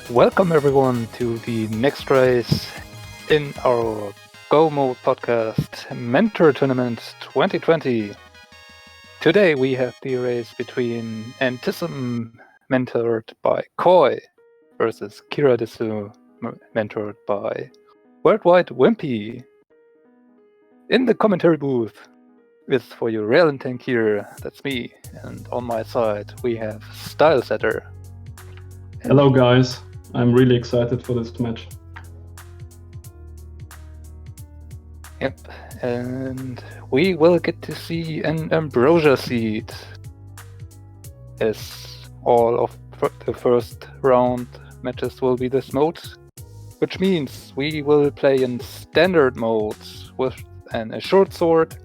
Welcome everyone to the next race in our Go Mode podcast Mentor Tournament 2020. Today we have the race between Antissim, mentored by Koi, versus Kyradesu, mentored by Worldwide Wimpy. In the commentary booth is for you Rail and Tank here, that's me, and on my side we have Style Setter. Hello guys, I'm really excited for this match. Yep, and we will get to see an Ambrosia seed, as all of the first round matches will be this mode, which means we will play in standard mode with a short sword.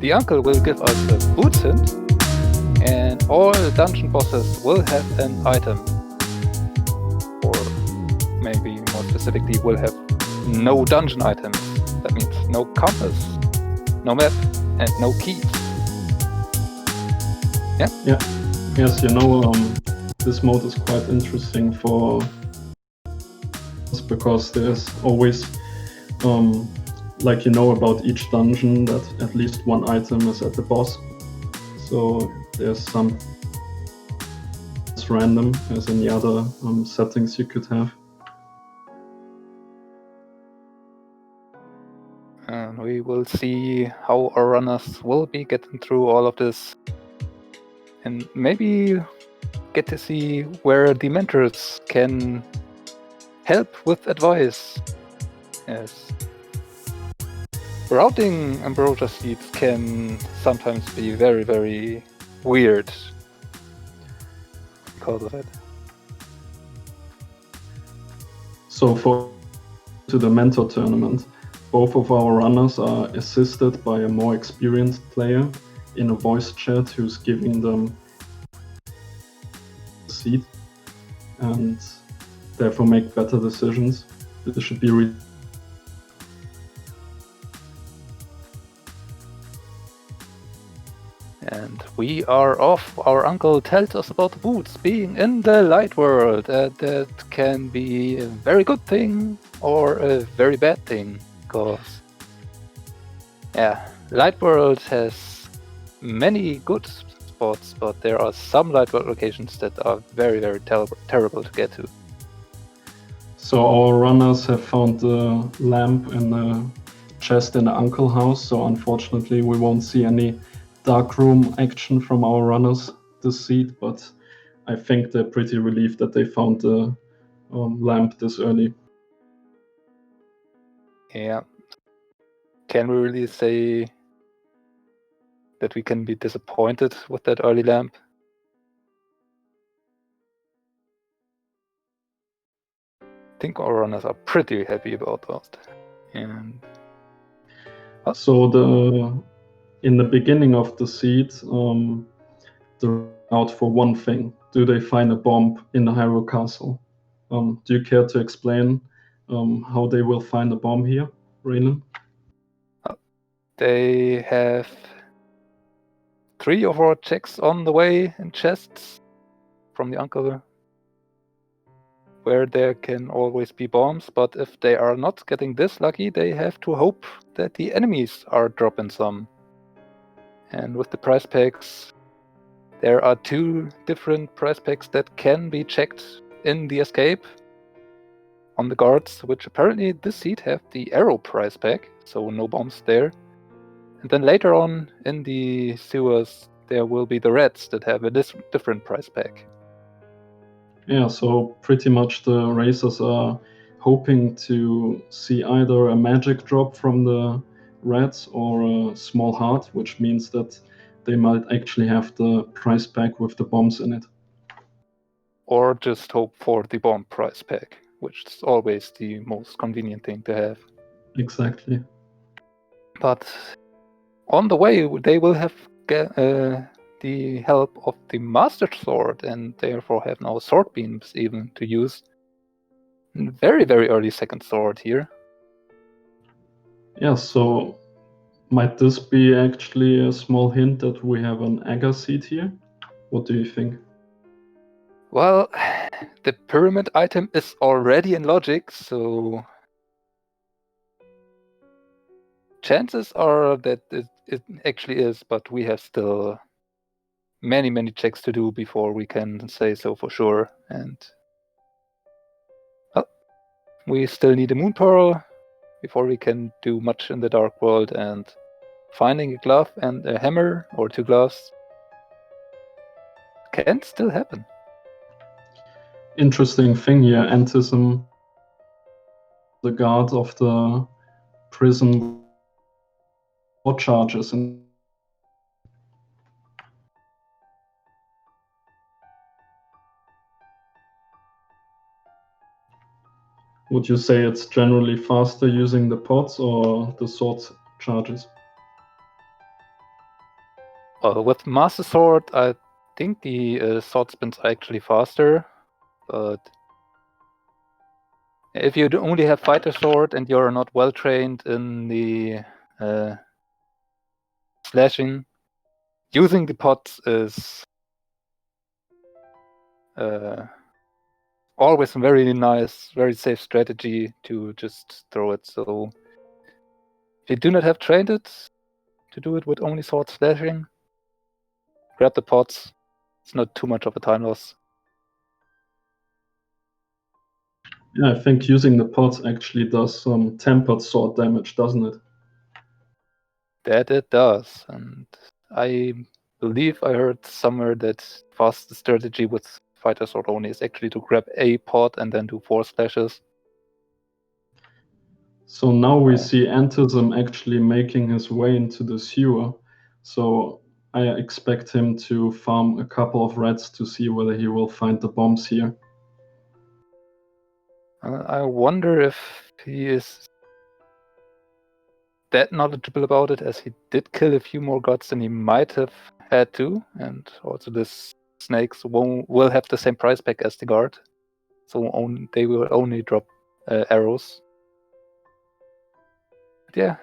The uncle will give us a boots hint, and all dungeon bosses will have an item, or maybe more specifically will have no dungeon items. That means no compass, no map, and no keys. Yeah? Yeah. Yes, this mode is quite interesting for us because there's always, about each dungeon that at least one item is at the boss. So there's some it's random as any other settings you could have. And we will see how our runners will be getting through all of this, and maybe get to see where the mentors can help with advice, as routing Ambrosia seeds can sometimes be very, very weird because of it. So to the mentor tournament, both of our runners are assisted by a more experienced player, in a voice chat who's giving them a seat and therefore make better decisions. This should be And we are off. Our uncle tells us about the boots being in the light world. That can be a very good thing or a very bad thing, because light world has many good spots, but there are some light world locations that are very, very terrible to get to. So our runners have found the lamp in the chest in the uncle house, so unfortunately we won't see any dark room action from our runners this seed, but I think they're pretty relieved that they found the lamp this early. Yeah. Can we really say that we can be disappointed with that early lamp? I think our runners are pretty happy about that. And so in the beginning of the seed, they're out for one thing. Do they find a bomb in the Hyrule Castle? Do you care to explain how they will find a bomb here, Raylan? they have 3 or 4 checks on the way in chests from the uncle, where there can always be bombs, but if they are not getting this lucky, they have to hope that the enemies are dropping some. And with the prize packs, there are 2 different prize packs that can be checked in the escape on the guards, which apparently this seed have the arrow prize pack, so no bombs there. And then later on in the sewers, there will be the reds that have a different price pack. Yeah, so pretty much the racers are hoping to see either a magic drop from the reds or a small heart, which means that they might actually have the prize pack with the bombs in it. Or just hope for the bomb price pack, which is always the most convenient thing to have. Exactly. But on the way, they will have the help of the Master Sword, and therefore have now sword beams even to use. Very, very early second sword here. Yeah, so might this be actually a small hint that we have an Aga seed here? What do you think? Well, the pyramid item is already in logic, so chances are that it actually is, but we have still many, many checks to do before we can say so for sure. And we still need a moon pearl before we can do much in the dark world, and finding a glove and a hammer or 2 gloves can still happen. Interesting thing here, Antissim, the guard of the prison, what charges? And would you say it's generally faster using the pots or the sword charges? With Master Sword, I think the sword spins are actually faster, but if you only have Fighter Sword and you're not well trained in the slashing, using the pots is always a very nice, very safe strategy to just throw it. So if you do not have trained it to do it with only sword slashing, grab the pots. It's not too much of a time loss. Yeah, I think using the pots actually does some tempered sword damage, doesn't it? That it does. And I believe I heard somewhere that fast strategy with Fighter Sword only is actually to grab a pot and then do 4 slashes. So now we see Antissim actually making his way into the sewer. So I expect him to farm a couple of reds to see whether he will find the bombs here. I wonder if he is that knowledgeable about it, as he did kill a few more gods than he might have had to, and also this snakes will have the same price pack as the guard, so they will only drop arrows. But yeah.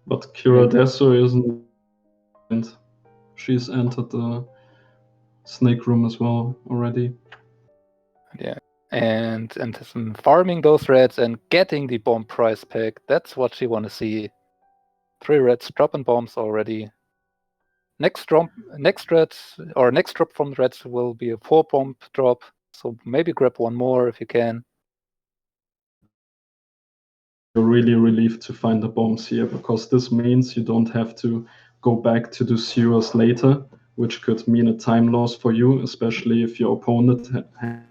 But Kyradesu isn't. She's entered the snake room as well already. Yeah. And Antissim farming those reds and getting the bomb price pack. That's what she want to see. 3 reds dropping bombs already. Next drop from the reds will be a 4 bomb drop. So maybe grab one more if you can. You're really relieved to find the bombs here, because this means you don't have to go back to the sewers later, which could mean a time loss for you, especially if your opponent has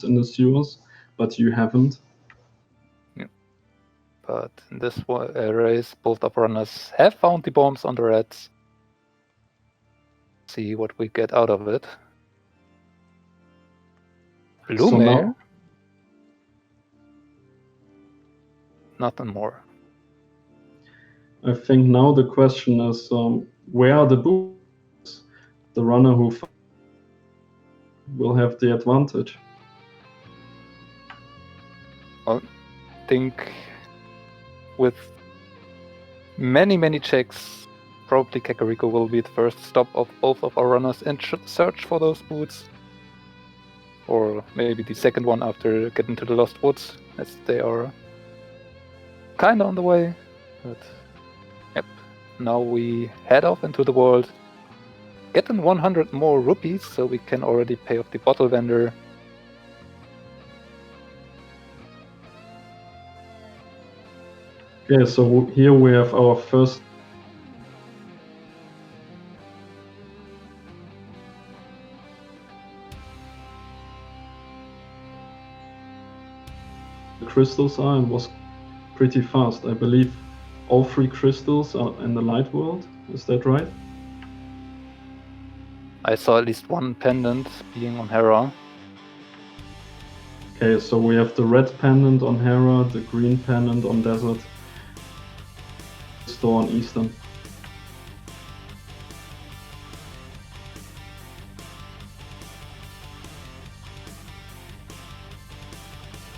in the sewers, but you haven't. Yeah. But in this race, both of runners have found the bombs on the reds. See what we get out of it. Blue So mare. now, Nothing more. I think now the question is, where are the boots? The runner who will have the advantage. I think with many checks, probably Kakariko will be the first stop of both of our runners and should search for those boots. Or maybe the second one after getting to the Lost Woods, as they are kinda on the way. But yep, now we head off into the world, getting 100 more rupees, so we can already pay off the bottle vendor. Okay, so here we have our first crystals are, and was pretty fast. I believe all 3 crystals are in the light world. Is that right? I saw at least one pendant being on Hera. Okay, so we have the red pendant on Hera, the green pendant on Desert, store on Eastern.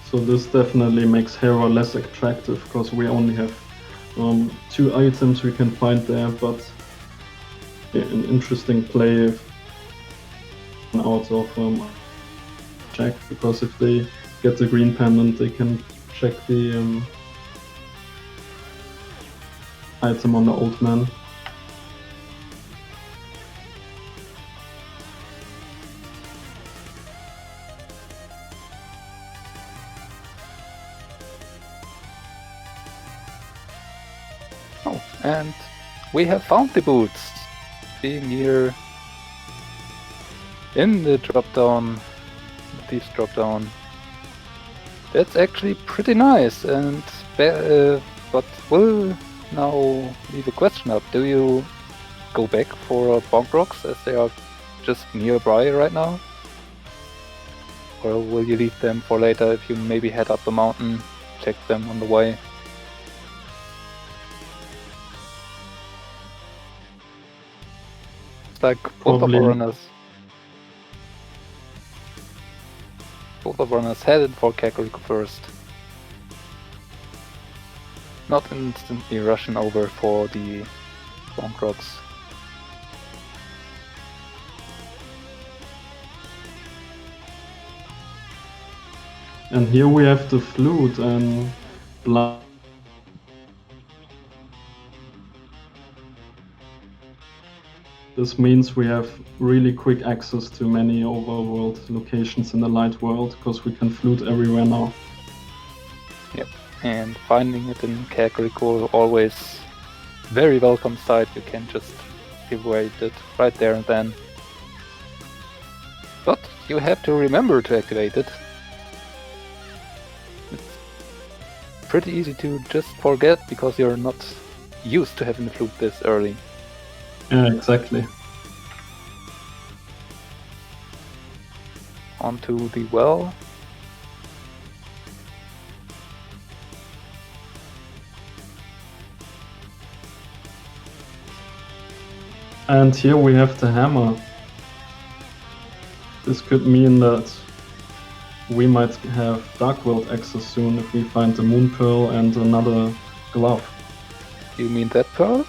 So this definitely makes Hera less attractive, because we only have 2 items we can find there, but yeah, an interesting play out of check, because if they get the green pendant, they can check the item on the old man. Oh, and we have found the boots, being here in the drop-down, thieves drop-down. That's actually pretty nice, and but will now leave a question up. Do you go back for bonk rocks, as they are just nearby right now? Or will you leave them for later if you maybe head up the mountain, check them on the way? It's like both of our runners headed for Kakariko first. Not instantly rushing over for the bonk rocks. And here we have the flute and blood. This means we have really quick access to many overworld locations in the light world, because we can flute everywhere now. Yep, and finding it in Kakariko, always very welcome sight. You can just evaluate it right there and then. But you have to remember to activate it. It's pretty easy to just forget, because you're not used to having the flute this early. Yeah, exactly. Onto the well. And here we have the hammer. This could mean that we might have Dark World access soon if we find the Moon Pearl and another glove. You mean that pearl?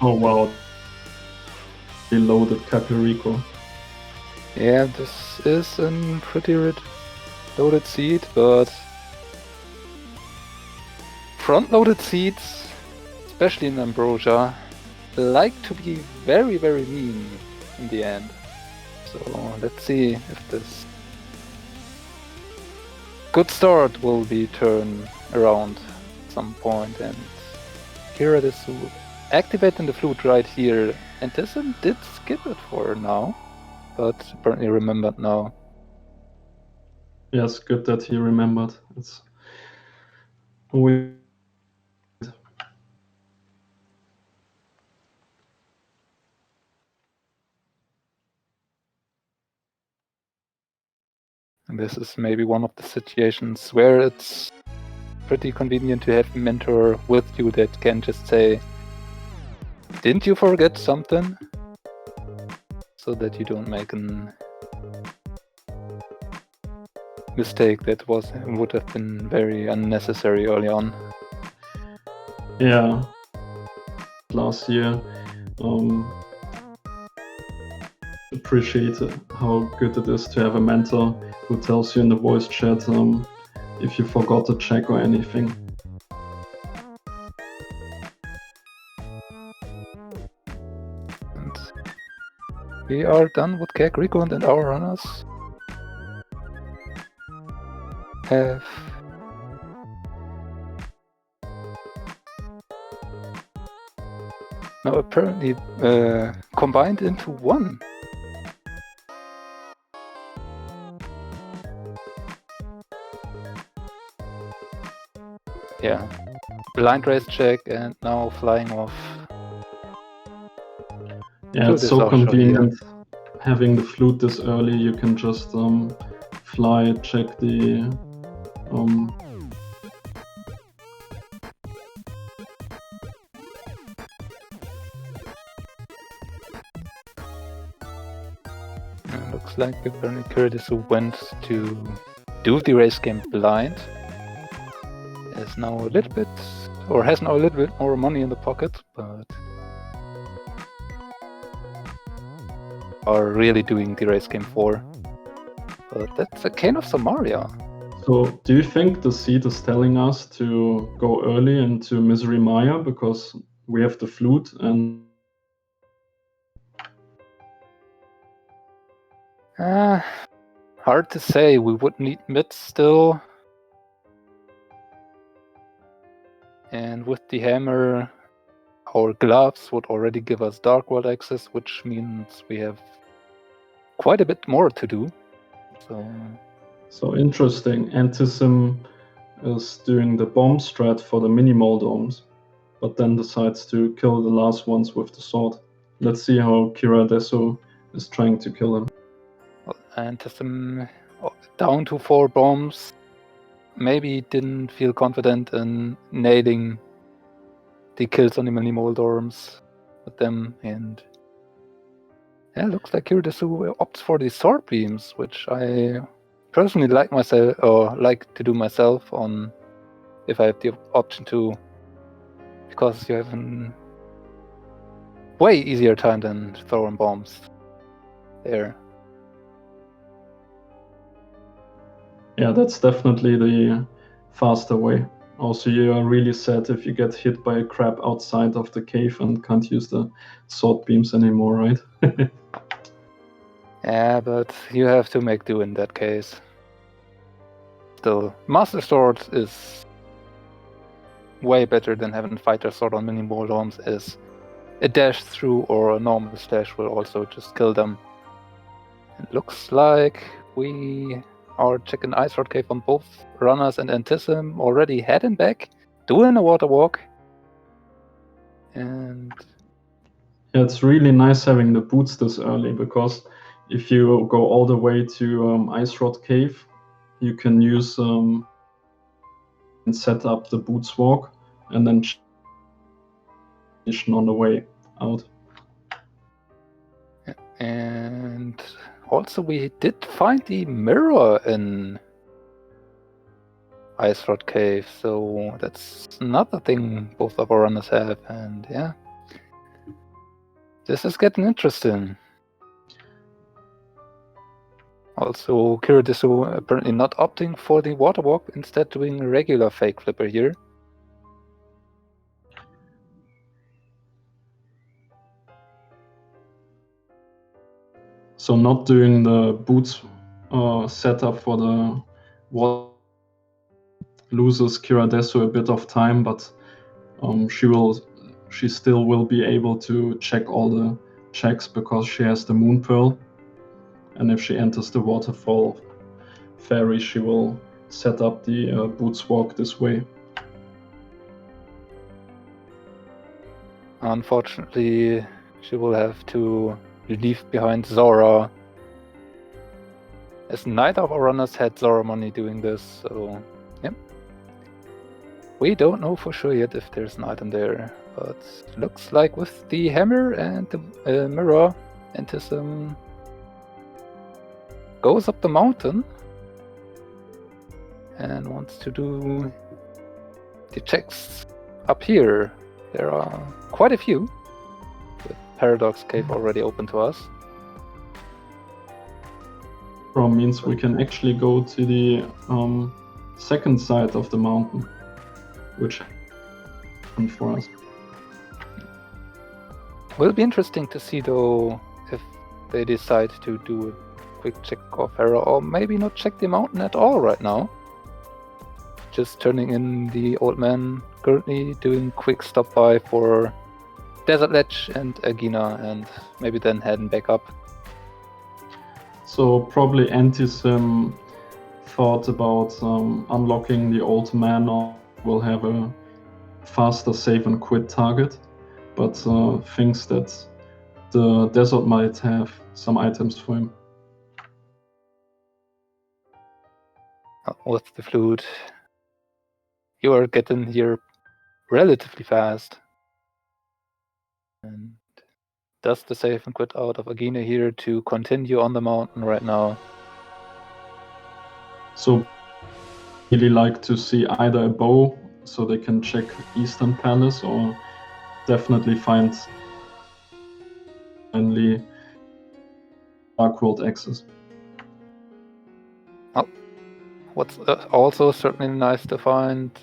Oh wow. Loaded Kakariko. Yeah, this is a pretty loaded seed, but front-loaded seeds, especially in Ambrosia, like to be very, very mean in the end. So let's see if this good start will be turned around at some point. And Kyradesu activating the flute right here. Antissim did skip it for now, but apparently remembered now. Yes, good that he remembered. It's always. And this is maybe one of the situations where it's pretty convenient to have a mentor with you that can just say, didn't you forget something? So that you don't make a mistake that would have been very unnecessary early on. Yeah. Last year, appreciate how good it is to have a mentor who tells you in the voice chat if you forgot to check or anything. And we are done with Kyradesu, and our runners have now apparently combined into one. Yeah, blind race check and now flying off. Yeah, it's so convenient having the flute this early. You can just fly, check the looks like apparently Kyradesu went to do the race game blind. Is now a little bit, or has now a little bit more money in the pocket, but are really doing the race game for. But that's a Cane of Samaria. So, do you think the seed is telling us to go early into Misery Maya because we have the flute and? Hard to say. We would need mid still. And with the hammer, our gloves would already give us Dark World access, which means we have quite a bit more to do. So interesting. Antissim is doing the bomb strat for the mini moldomes, but then decides to kill the last ones with the sword. Let's see how Kyradesu is trying to kill him. Antissim down to 4 bombs. Maybe didn't feel confident in nailing the kills on the mini moldorms with them, and yeah, looks like Kyradesu opts for the sword beams, which I personally like to do myself on if I have the option to, because you have a way easier time than throwing bombs there. Yeah, that's definitely the faster way. Also, you are really sad if you get hit by a crab outside of the cave and can't use the sword beams anymore, right? Yeah, but you have to make do in that case. Still, Master Sword is way better than having Fighter Sword on mini moldoms, as a dash through or a normal slash will also just kill them. It looks like we are checking Ice Rod Cave on both runners, and Antissim already heading back, doing a water walk. And yeah, it's really nice having the boots this early, because if you go all the way to Ice Rod Cave, you can use and set up the boots walk and then on the way out. And also we did find the mirror in Ice Rod Cave, so that's another thing both of our runners have, and yeah. This is getting interesting. Also, Kyradesu apparently not opting for the water walk, instead doing a regular fake flipper here. So not doing the boots setup for the water loses Kyradesu a bit of time, but she still will be able to check all the checks because she has the Moon Pearl. And if she enters the waterfall ferry, she will set up the boots walk this way. Unfortunately, she will have to leave behind Zora, as neither of our runners had Zora money doing this, so yep. We don't know for sure yet if there's an item there, but looks like with the hammer and the mirror, Antissim goes up the mountain and wants to do the checks up here. There are quite a few, with Paradox Cave already open to us. Means we can actually go to the second side of the mountain, which for us. Will be interesting to see though if they decide to do a quick check of Hera, or maybe not check the mountain at all right now. Just turning in the old man, currently doing quick stop by for Desert Ledge and Agina, and maybe then heading back up. So probably Antissim thought about unlocking the old man, or will have a faster save and quit target, but thinks that the desert might have some items for him. With the flute, you are getting here relatively fast. And does the save and quit out of Agina here to continue on the mountain right now. So really like to see either a bow so they can check Eastern Palace, or definitely find only Dark World access. Well, what's also certainly nice to find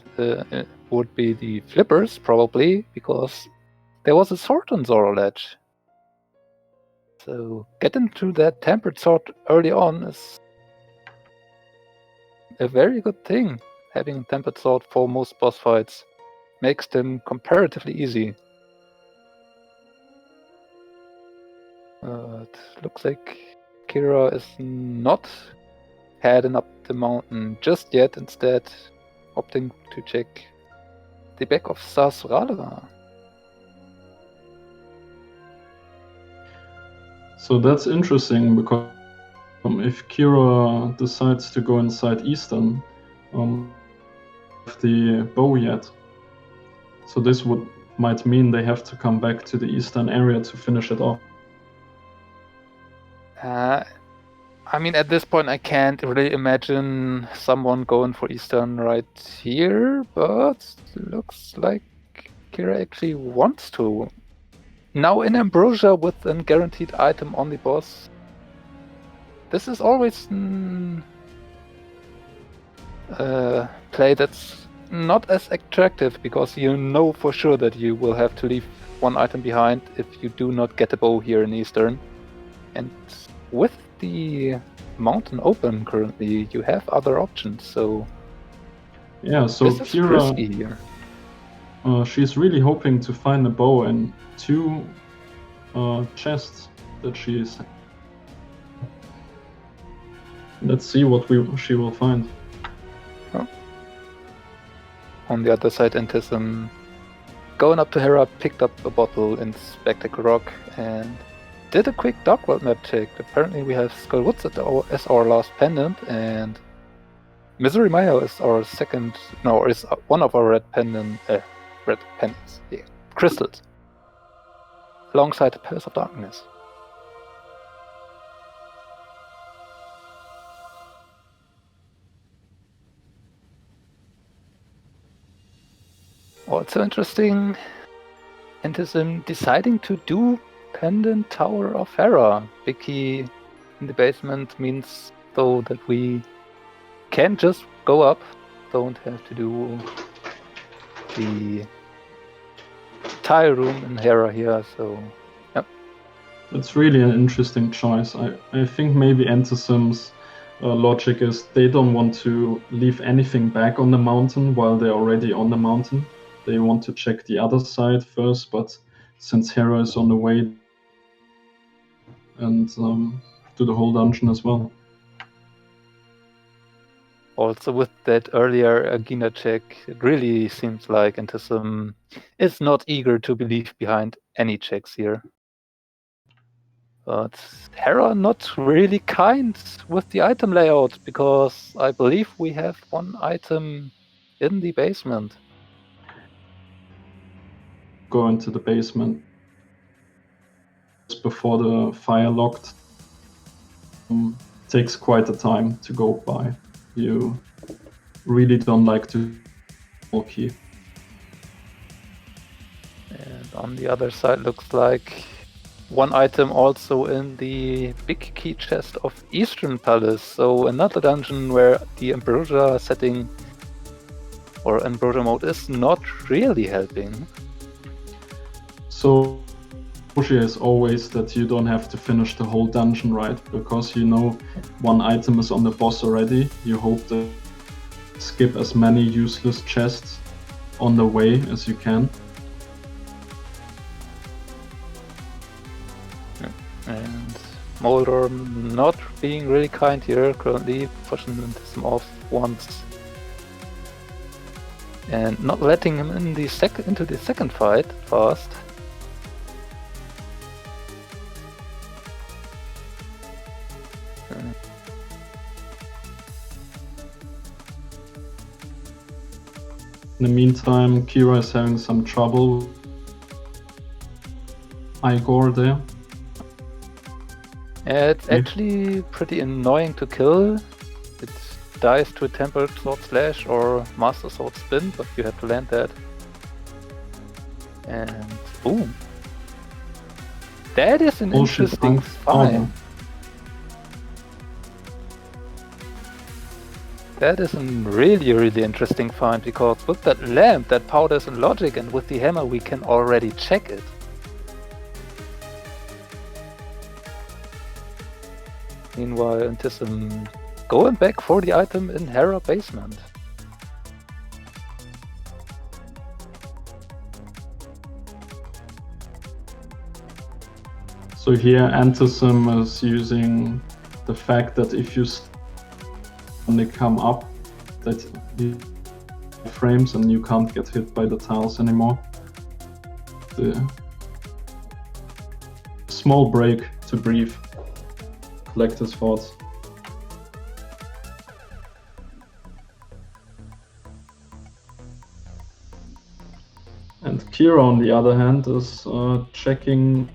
would be the flippers, probably, because there was a sword on Zora Ledge. So getting through that tempered sword early on is a very good thing. Having a tempered sword for most boss fights makes them comparatively easy. It looks like Kira is not heading up the mountain just yet, instead opting to check the back of Sasrala. So that's interesting, because if Kira decides to go inside Eastern, the bow yet. So this might mean they have to come back to the Eastern area to finish it off. I mean, at this point, I can't really imagine someone going for Eastern right here, but looks like Kira actually wants to. Now in Ambrosia with a guaranteed item on the boss. This is always play that's not as attractive, because you know for sure that you will have to leave one item behind if you do not get a bow here in Eastern. And with the mountain open currently, you have other options, so yeah, so this is Kira, risky here. She's really hoping to find a bow and 2 chests that she is. Let's see what she will find. Oh. On the other side, Antissim going up to Hera, picked up a bottle in Spectacle Rock and did a quick Dark World map check. Apparently we have Skull Woods as our last pendant, and Misery Maya is our second, no, is one of our red pendants, yeah, crystals. alongside the Palace of Darkness. Also interesting, Antissim deciding to do Pendant Tower of Hera. Big key in the basement means though that we can just go up, don't have to do the tile room in Hera here, so yep. It's really an interesting choice. I think maybe Antissim's logic is they don't want to leave anything back on the mountain while they're already on the mountain. They want to check the other side first, but since Hera is on the way, and do the whole dungeon as well. Also with that earlier Agina check, it really seems like Antissim is not eager to leave behind any checks here. But Hera not really kind with the item layout, because I believe we have one item in the basement. Go into the basement before the fire locked. Takes quite a time to go by. You really don't like to key. And on the other side looks like one item also in the big key chest of Eastern Palace, so another dungeon where the Ambrosia setting or Ambrosia mode is not really helping. So Ambrosia is always that you don't have to finish the whole dungeon, right? Because you know one item is on the boss already. You hope to skip as many useless chests on the way as you can. And Moldor not being really kind here, currently pushing him off once. And not letting him in into the second fight fast. In the meantime, Kira is having some trouble. Igor there. It's actually pretty annoying to kill. It dies to a Tempered Sword Slash or Master Sword Spin, but you have to land that. And boom. That is an interesting fight. That is a really, really interesting find, because with that lamp, that powder's in logic, and with the hammer we can already check it. Meanwhile, Antissim going back for the item in Hera basement. So here Antissim is using the fact that if you when they come up, that you frames and you can't get hit by the tiles anymore. The small break to breathe. Collect his thoughts. And Kira, on the other hand, is checking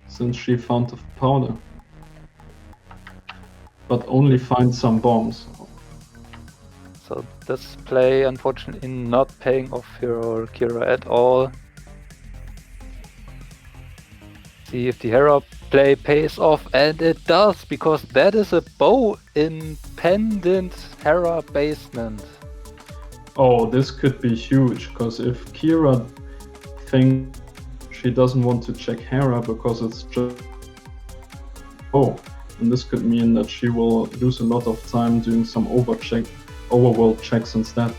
since she found the powder, but only finds some bombs. So this play, unfortunately, not paying off for Kira at all. See if the Hera play pays off, and it does, because that is a bow in Pendant Hera basement. Oh, this could be huge, because if Kira thinks she doesn't want to check Hera because it's just and this could mean that she will lose a lot of time doing some overworld checks instead.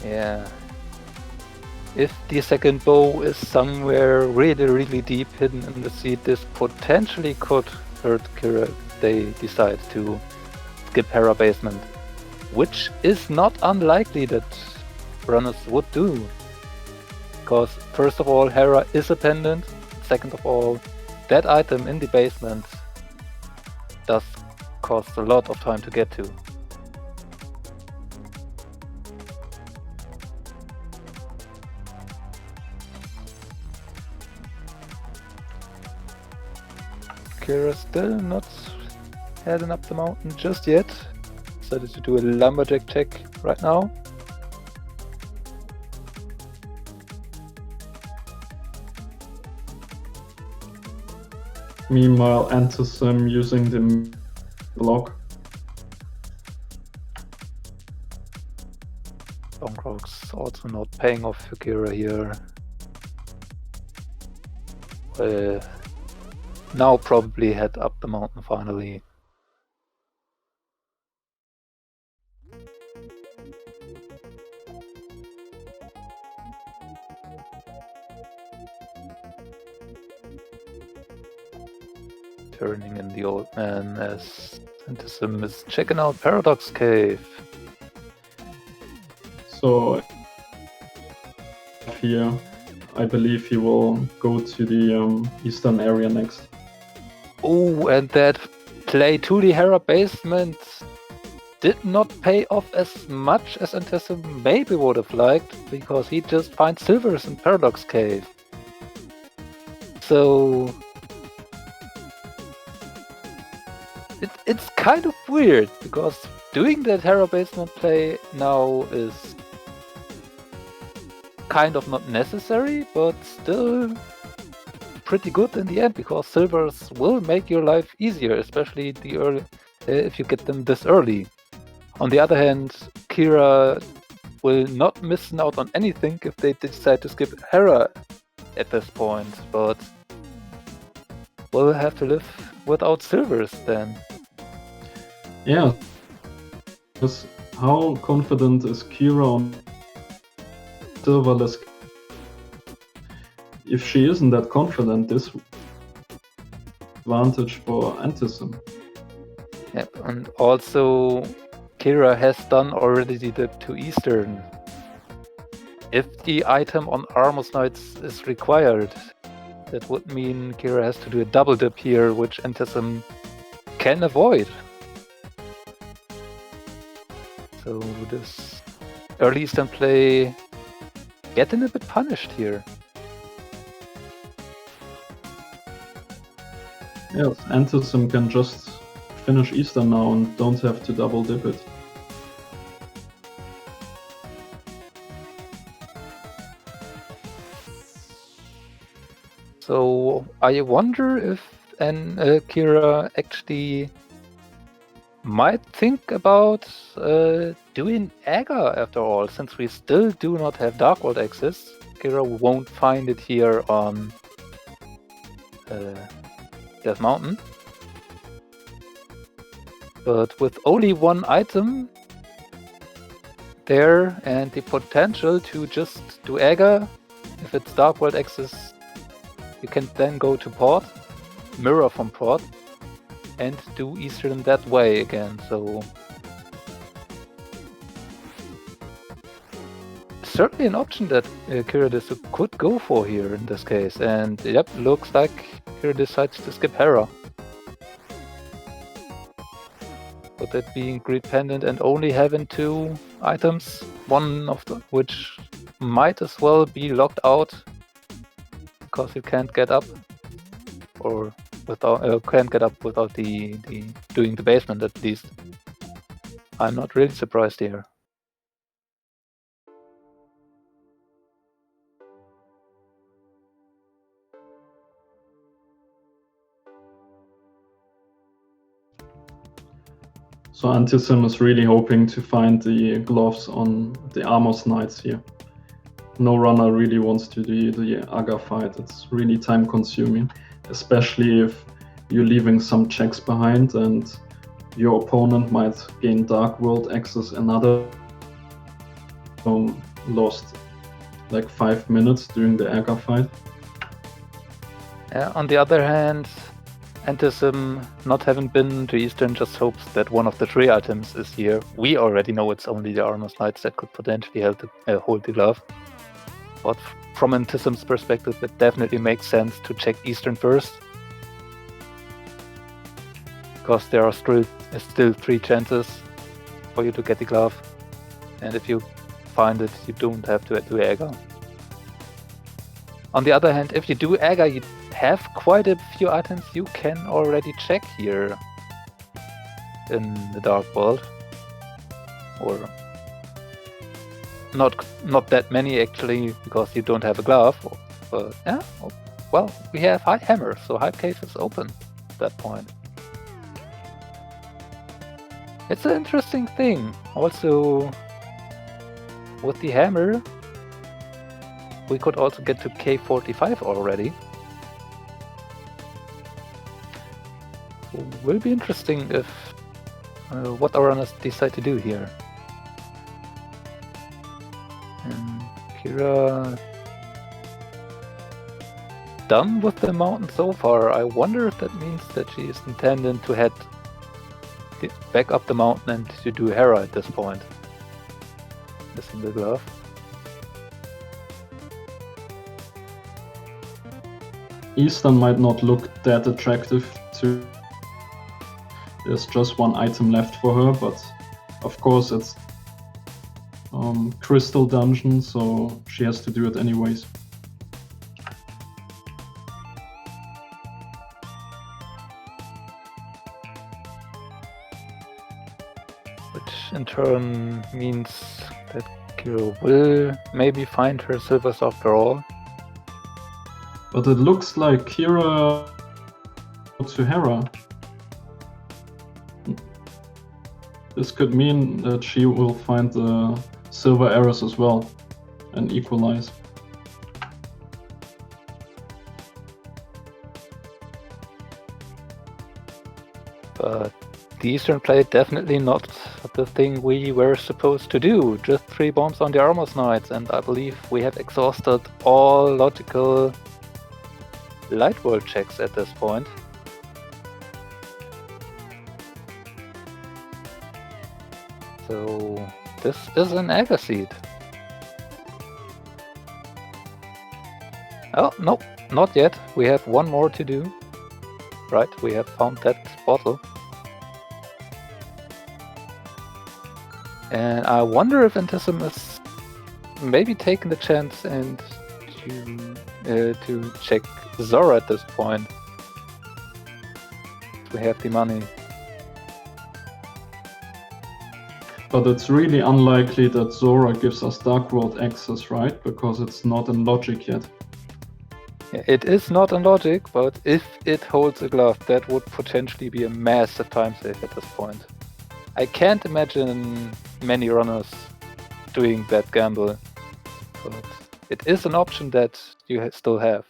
Yeah. If the second bow is somewhere really, really deep hidden in the seed, this potentially could hurt Kira if they decide to skip Hera basement, which is not unlikely that runners would do. Because first of all, Hera is a pendant. Second of all, that item in the basement does cost a lot of time to get to. Kira still not heading up the mountain just yet. Decided to do a lumberjack check right now. Meanwhile, Antissim using the block. Bongrok's also not paying off for Kira here. Now probably head up the mountain finally. Turning in the old man as Antissim is checking out Paradox Cave. So here, I believe he will go to the eastern area next. Oh, and that play to the Hera basement did not pay off as much as Antissim maybe would have liked, because he just finds silvers in Paradox Cave. So it's kind of weird, because doing that Hera basement play now is kind of not necessary, but still pretty good in the end, because silvers will make your life easier, especially the early if you get them this early. On the other hand, Kira will not miss out on anything if they decide to skip Hera at this point, but we'll have to live without silvers then. Yeah. Because how confident is Kira on silverless? If she isn't that confident, this advantage for Antissim. Yep, and also Kira has done already the dip to Eastern. If the item on Armos Knights is required, that would mean Kira has to do a double dip here, which Antissim can avoid. So this early Eastern play getting a bit punished here. Yes, Antissim can just finish Eastern now and don't have to double dip it. So I wonder if Kira actually might think about doing Aga after all, since we still do not have Dark World access. Kira won't find it here on Death Mountain. But with only one item there and the potential to just do Aga, if it's Dark World access, you can then go to Port, mirror from Port, and do Eastern that way again. So certainly an option that Kyradesu could go for here in this case. And yep, looks like Kira decides to skip Hera. But that being greed pendant and only having 2 items, one of which might as well be locked out because you can't get up, or without can't get up without the doing the basement at least. I'm not really surprised here. So Antissim is really hoping to find the gloves on the Armos Knights here. No runner really wants to do the Aga fight. It's really time consuming, especially if you're leaving some checks behind and your opponent might gain Dark World access another. Lost like 5 minutes during the Aga fight. On the other hand, Antissim, not having been to Eastern, just hopes that one of the 3 items is here. We already know it's only the Armos Knights that could potentially hold the glove. But from Antissim's perspective, it definitely makes sense to check Eastern first. Because there are still 3 chances for you to get the glove. And if you find it, you don't have to do Aga. On the other hand, if you do Aga, you have quite a few items you can already check here in the Dark World. Or not that many actually, because you don't have a glove. But yeah, well, we have High Hammer, so Hype Cave is open at that point. It's an interesting thing. Also, with the hammer, we could also get to K45 already. Will be interesting if what our runners decide to do here. And Kyra done with the mountain so far. I wonder if that means that she is intending to head back up the mountain and to do Hera at this point. Missing the glove. Eastern might not look that attractive to. There's just one item left for her, but of course it's Crystal Dungeon, so she has to do it anyways. Which in turn means that Kyra will maybe find her silvers after all. But it looks like Kyra to Hera. This could mean that she will find the silver arrows as well and equalize. But the Eastern plate definitely not the thing we were supposed to do. Just 3 bombs on the Armor's Knights, and I believe we have exhausted all logical light world checks at this point. So this is an Agaseed. Oh, no, not yet. We have one more to do. Right, we have found that bottle. And I wonder if Antissim is maybe taking the chance and to check Zora at this point. We have the money. But it's really unlikely that Zora gives us Dark World access, right? Because it's not in logic yet. Yeah, it is not in logic, but if it holds a glove, that would potentially be a massive time save at this point. I can't imagine many runners doing that gamble, but it is an option that you still have.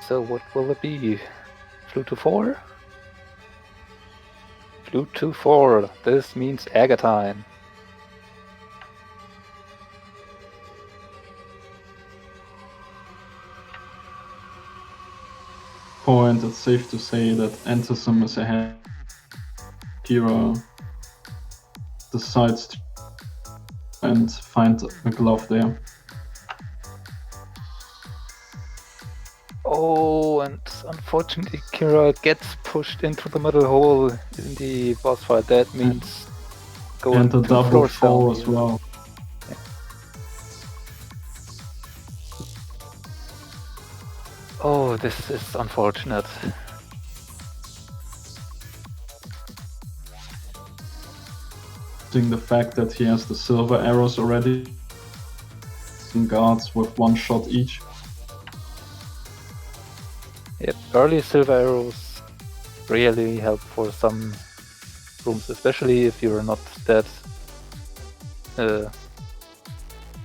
So what will it be? Flute to 4? Flute to 4. This means Agatine. Point, it's safe to say that Antissim is ahead. Kyra decides to and find a glove there. Oh, and unfortunately Kyra gets pushed into the middle hole in the boss fight. That means going And a to double floor fall down as here. well. Oh, this is unfortunate. The fact that he has the silver arrows already and guards with 1 shot each. Yep, early silver arrows really help for some rooms, especially if you're not that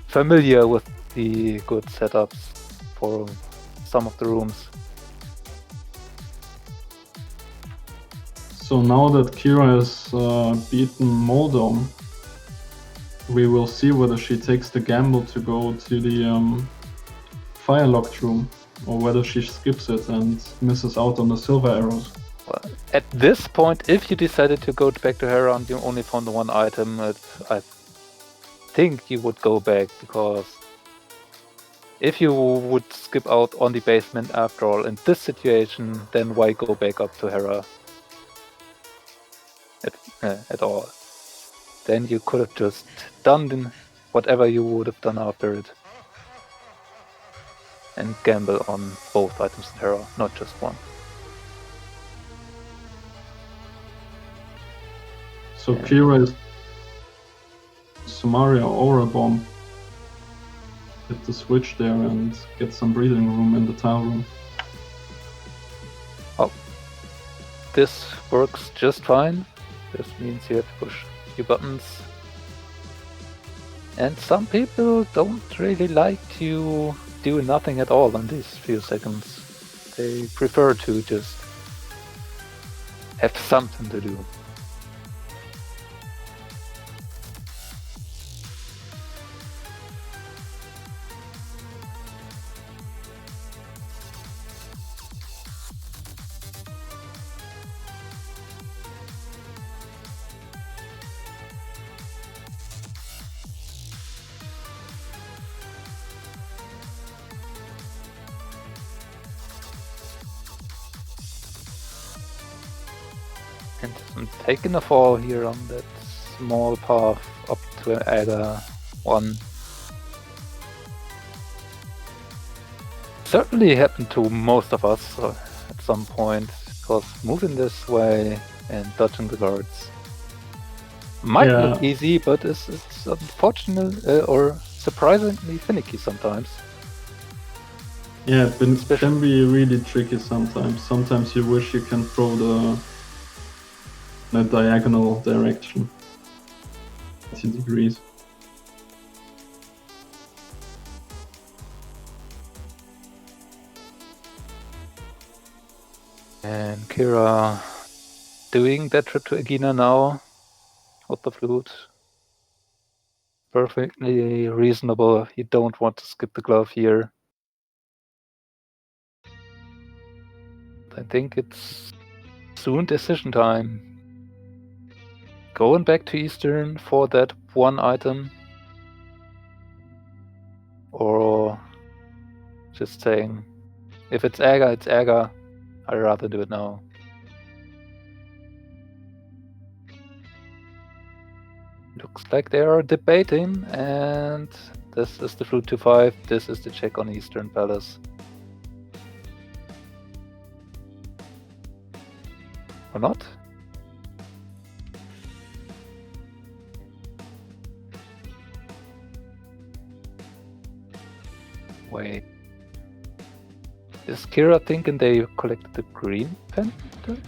familiar with the good setups for some of the rooms. So now that Kyra has beaten Moldom, we will see whether she takes the gamble to go to the fire-locked room, or whether she skips it and misses out on the silver arrows. Well, at this point, if you decided to go back to Hera and you only found the 1 item, think you would go back, because if you would skip out on the basement after all in this situation, then why go back up to Hera at all? Then you could have just done whatever you would have done after it and gamble on both items in Hera, not just one. So Kira is Sumaria Aura Bomb. Hit the switch there and get some breathing room in the tower room. Oh, this works just fine. This means you have to push a few buttons. And some people don't really like to do nothing at all in these few seconds. They prefer to just have something to do. And I'm taking a fall here on that small path up to Ada 1. Certainly happened to most of us at some point, because moving this way and dodging the guards might look easy, but it's unfortunate or surprisingly finicky sometimes. Yeah, it can be really tricky sometimes. Sometimes you wish you can throw the diagonal direction 90 degrees. And Kira doing that trip to Egina now with the flute. Perfectly reasonable. You don't want to skip the glove here. I think it's soon decision time. Going back to Eastern for that one item, or just saying, if it's Aga, it's Aga. I'd rather do it now. Looks like they are debating, and this is the Flute 2-5, this is the check on Eastern Palace. Or not? Wait. Is Kira thinking they collected the green pen?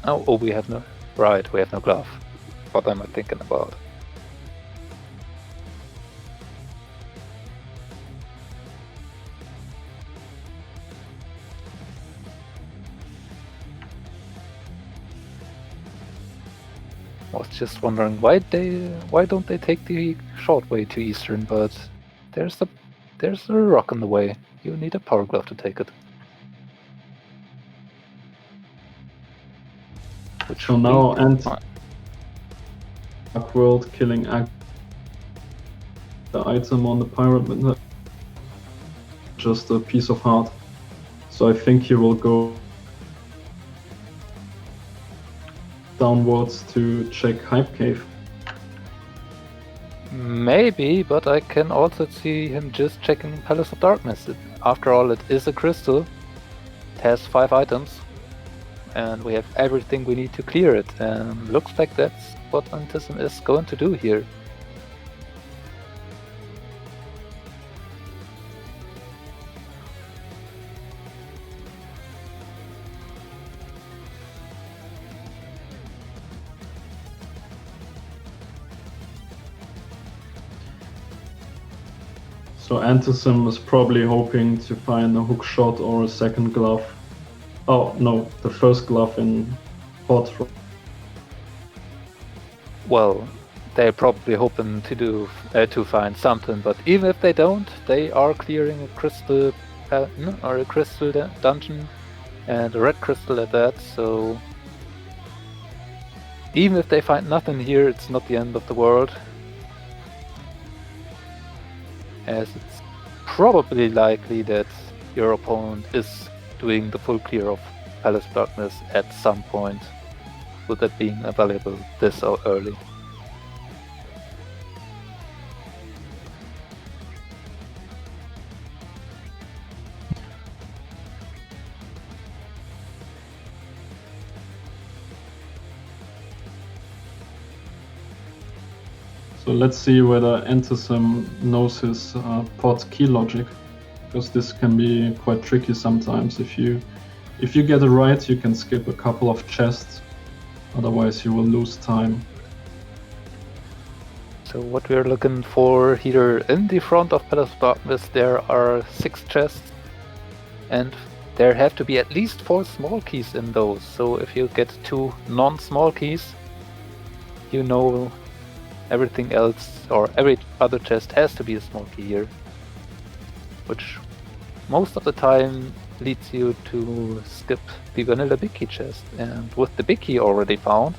Oh, we have no... Right, we have no glove. What am I thinking about? I was just wondering why don't they take the short way to Eastern, but there's a rock in the way. You need a power glove to take it. Which So now Dark World killing the item on the pirate with just a piece of heart. So I think he will go downwards to check Hype Cave. Maybe, but I can also see him just checking Palace of Darkness. After all, it is a crystal. It has 5 items. And we have everything we need to clear it. And looks like that's what Antissim is going to do here. So Antissim is probably hoping to find a hook shot or a second glove. Oh no, the first glove in pot. Well, they're probably hoping to find something, but even if they don't, they are clearing a crystal or a crystal dungeon, and a red crystal at that. So even if they find nothing here, it's not the end of the world. as it's probably likely that your opponent is doing the full clear of Palace of Darkness at some point, with that being available this early. So let's see whether Antissim knows his pot key logic, because this can be quite tricky sometimes. If you get it right, you can skip a couple of chests, otherwise you will lose time. So what we're looking for here in the front of Palace of Darkness, there are 6 chests, and there have to be at least 4 small keys in those. So if you get 2 non-small keys, you know everything else, or every other chest has to be a small key here, which most of the time leads you to skip the vanilla big key chest. And with the big key already found,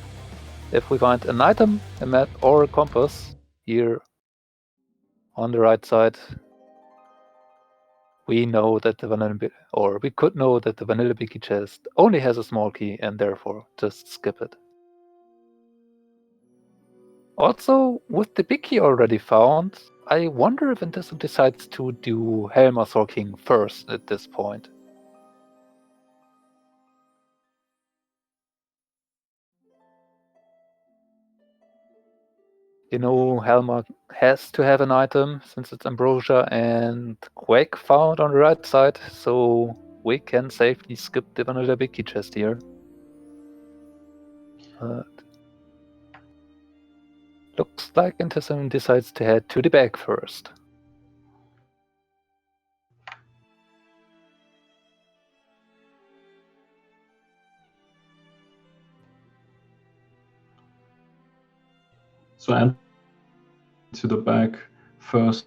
if we find an item, a map, or a compass here on the right side, we know that the vanilla, or we could know that the vanilla big key chest only has a small key, and therefore just skip it. Also, with the big key already found, I wonder if Antissim decides to do Helma's King first at this point. You know, Helma has to have an item since it's Ambrosia and Quake found on the right side, so we can safely skip the vanilla big key chest here. Looks like Antissim decides to head to the back first. So and to the back first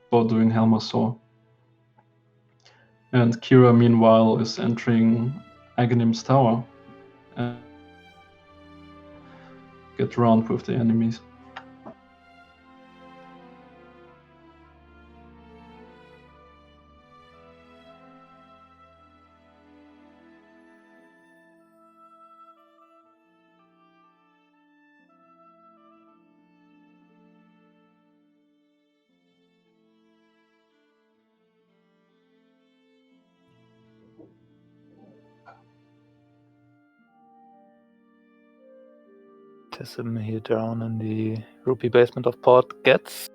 for doing Helmasaur. And Kira, meanwhile, is entering Aghanim's tower and get around with the enemies. Antissim here down in the rupee basement of Pod gets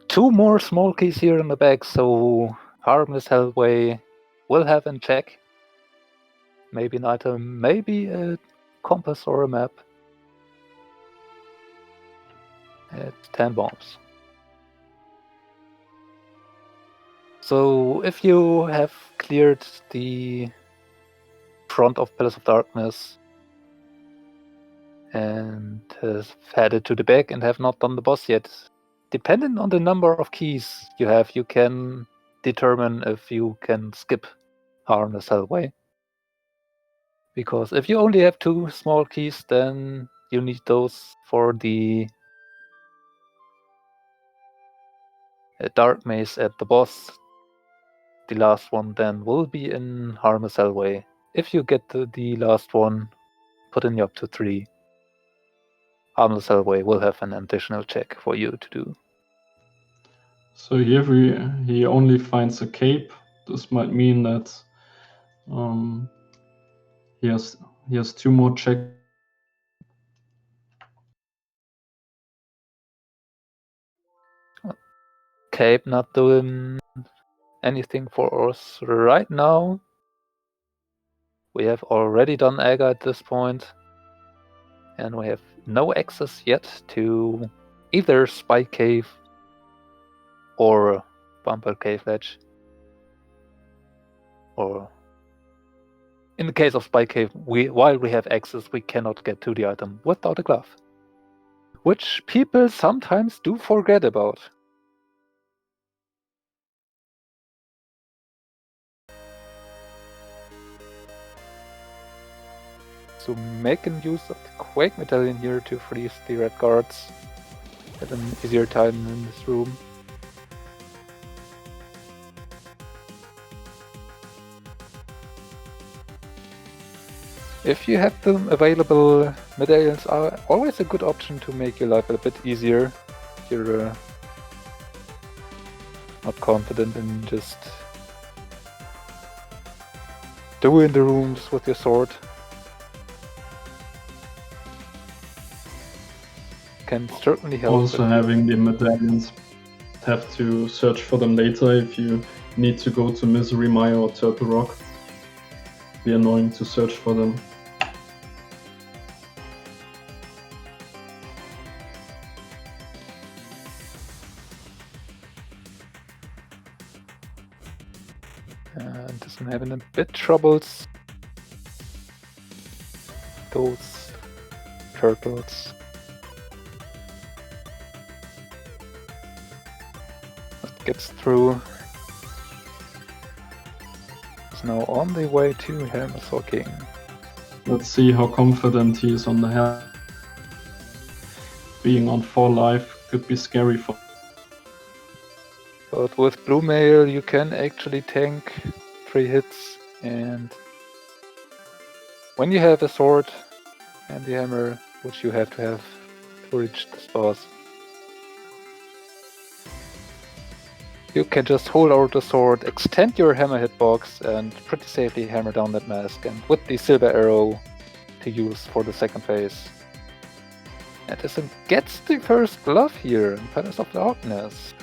2 more small keys here in the back, so Harmless Hellway will have in check. Maybe an item, maybe a compass or a map. It's 10 bombs. So if you have cleared the front of Palace of Darkness and have headed to the back and have not done the boss yet, depending on the number of keys you have, you can determine if you can skip Harmless Hellway. Because if you only have 2 small keys, then you need those for the Dark Maze at the boss. The last one then will be in Harmless Hellway. If you get the last one, putting you up to 3, Harmless Hellway will have an additional check for you to do. So here he only finds a cape. This might mean that he has 2 more checks. Cape not doing anything for us right now. We have already done Aga at this point, and we have no access yet to either Spike Cave or Bumper Cave Ledge. Or in the case of Spike Cave, while we have access, we cannot get to the item without a glove, which people sometimes do forget about. So making use of the Quake Medallion here to freeze the red guards. have an easier time in this room. If you have them available, medallions are always a good option to make your life a bit easier. If you're not confident in just doing the rooms with your sword. Can certainly help. Also, having the medallions, have to search for them later if you need to go to Misery Mire or Turtle Rock. Be annoying to search for them. Doesn't having a bit troubles. Those turtles. That gets through. It's now on the way to Helmethor King. Let's see how confident he is on the hell. Being on 4 life could be scary for. But with Blue Mail you can actually tank 3 hits, and when you have a sword and the hammer, which you have to reach this boss, you can just hold out the sword, extend your hammer hitbox, and pretty safely hammer down that mask, and with the silver arrow to use for the second phase. Antissim gets the first glove here in Palace of Darkness.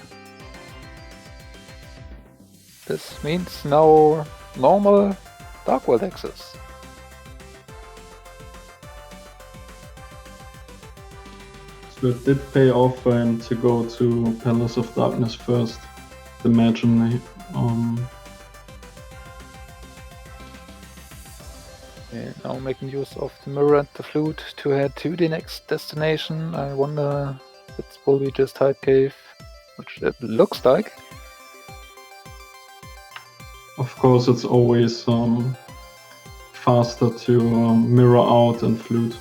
This means now normal Dark World access. So it did pay off for him to go to Palace of Darkness first. Imagine And now making use of the mirror and the flute to head to the next destination. I wonder if it will be just Hype Cave, which it looks like. of course it's always faster to mirror out and flute.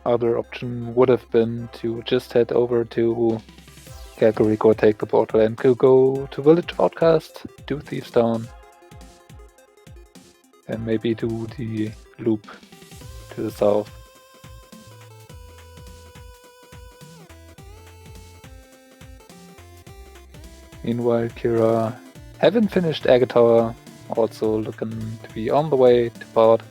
Other option would have been to just head over to Calgary, take the portal, and go to Village Outcast, do Thieves Town, and maybe do the loop to the south. Meanwhile, Kira, having finished Agatar, also looking to be on the way to Pod.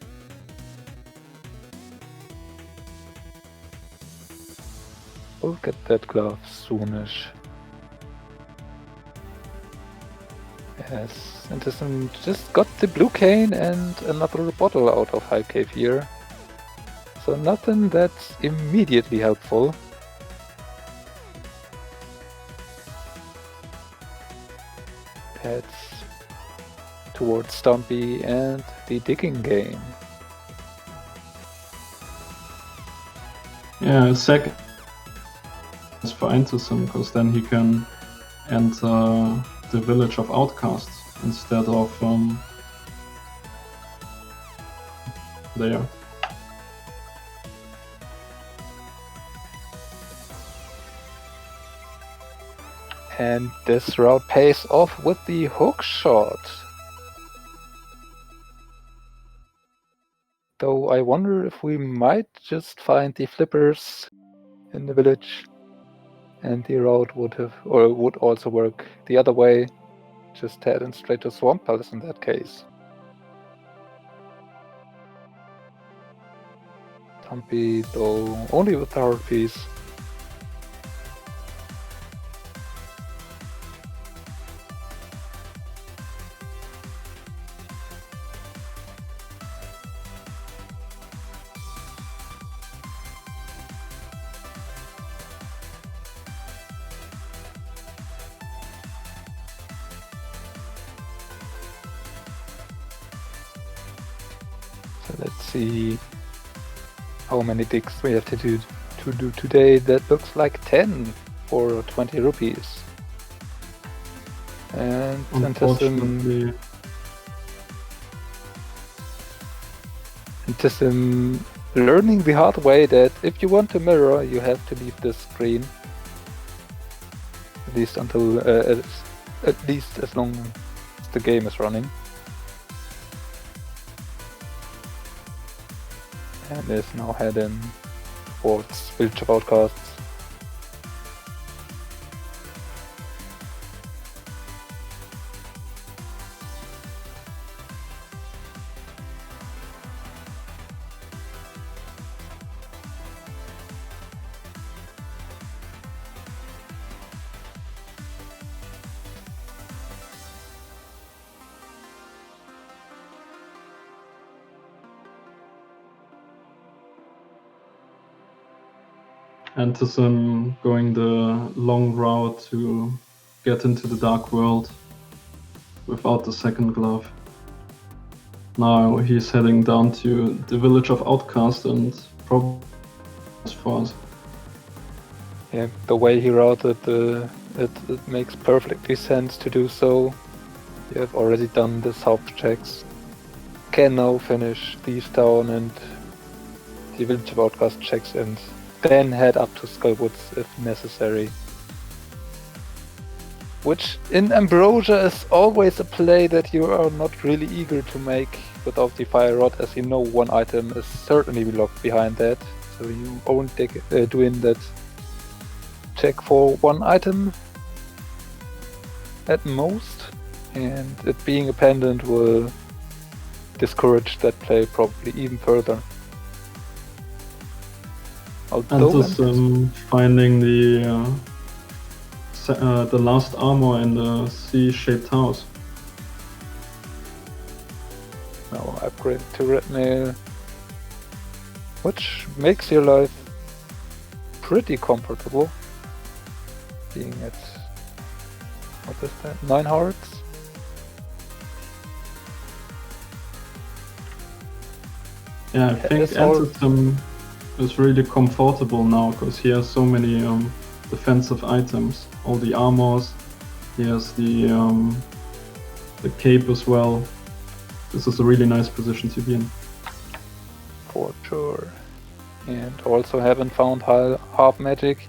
We'll get that glove soonish. Yes, Antissim just got the blue cane and another bottle out of Hype Cave here. So nothing that's immediately helpful. Heads towards Stumpy and the digging game. Yeah, a second is for Antissim, because then he can enter the Village of Outcasts instead of there. And this route pays off with the hook shot. Though I wonder if we might just find the flippers in the village, and the route would also work the other way, just heading straight to Swamp Palace in that case. Stumpy, though, only with the hard piece. So let's see how many digs we have to do today. That looks like 10 for 20 rupees. And Antissim, Unfortunately, Antissim learning the hard way that if you want to mirror, you have to leave this screen. At least until at least as long as the game is running. And is now heading towards Village of Outcasts. Antissim going the long route to get into the Dark World without the second glove. Now he's heading down to the Village of Outcast and probably for us. Yeah, the way he routed it makes perfectly sense to do so. You have already done the south checks. Can now finish these down and the Village of Outcast checks and then head up to Skullwoods if necessary. Which in Ambrosia is always a play that you are not really eager to make without the Fire Rod, as you know one item is certainly locked behind that. So you won't doing that check for one item at most, and it being a pendant will discourage that play probably even further. Antissim finding the last armor in the C-shaped house. Now upgrade to red mail, which makes your life pretty comfortable. Being at, what is that, 9 hearts? Yeah, I think Antissim is really comfortable now because he has so many defensive items. All the armors, he has the cape as well. This is a really nice position to be in. For sure. And also haven't found half magic.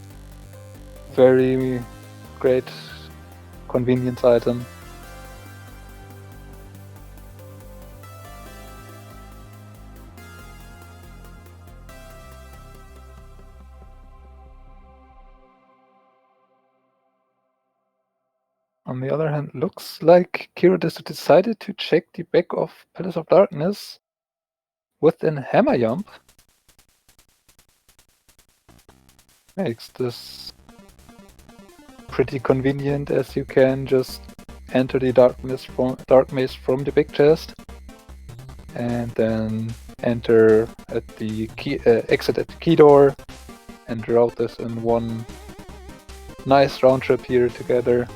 Very great convenience item. On the other hand, looks like Kyradesu decided to check the back of Palace of Darkness with an hammer jump. Makes this pretty convenient, as you can just enter the dark maze from the big chest and then enter at the exit at the key door and route this in one nice round trip here together.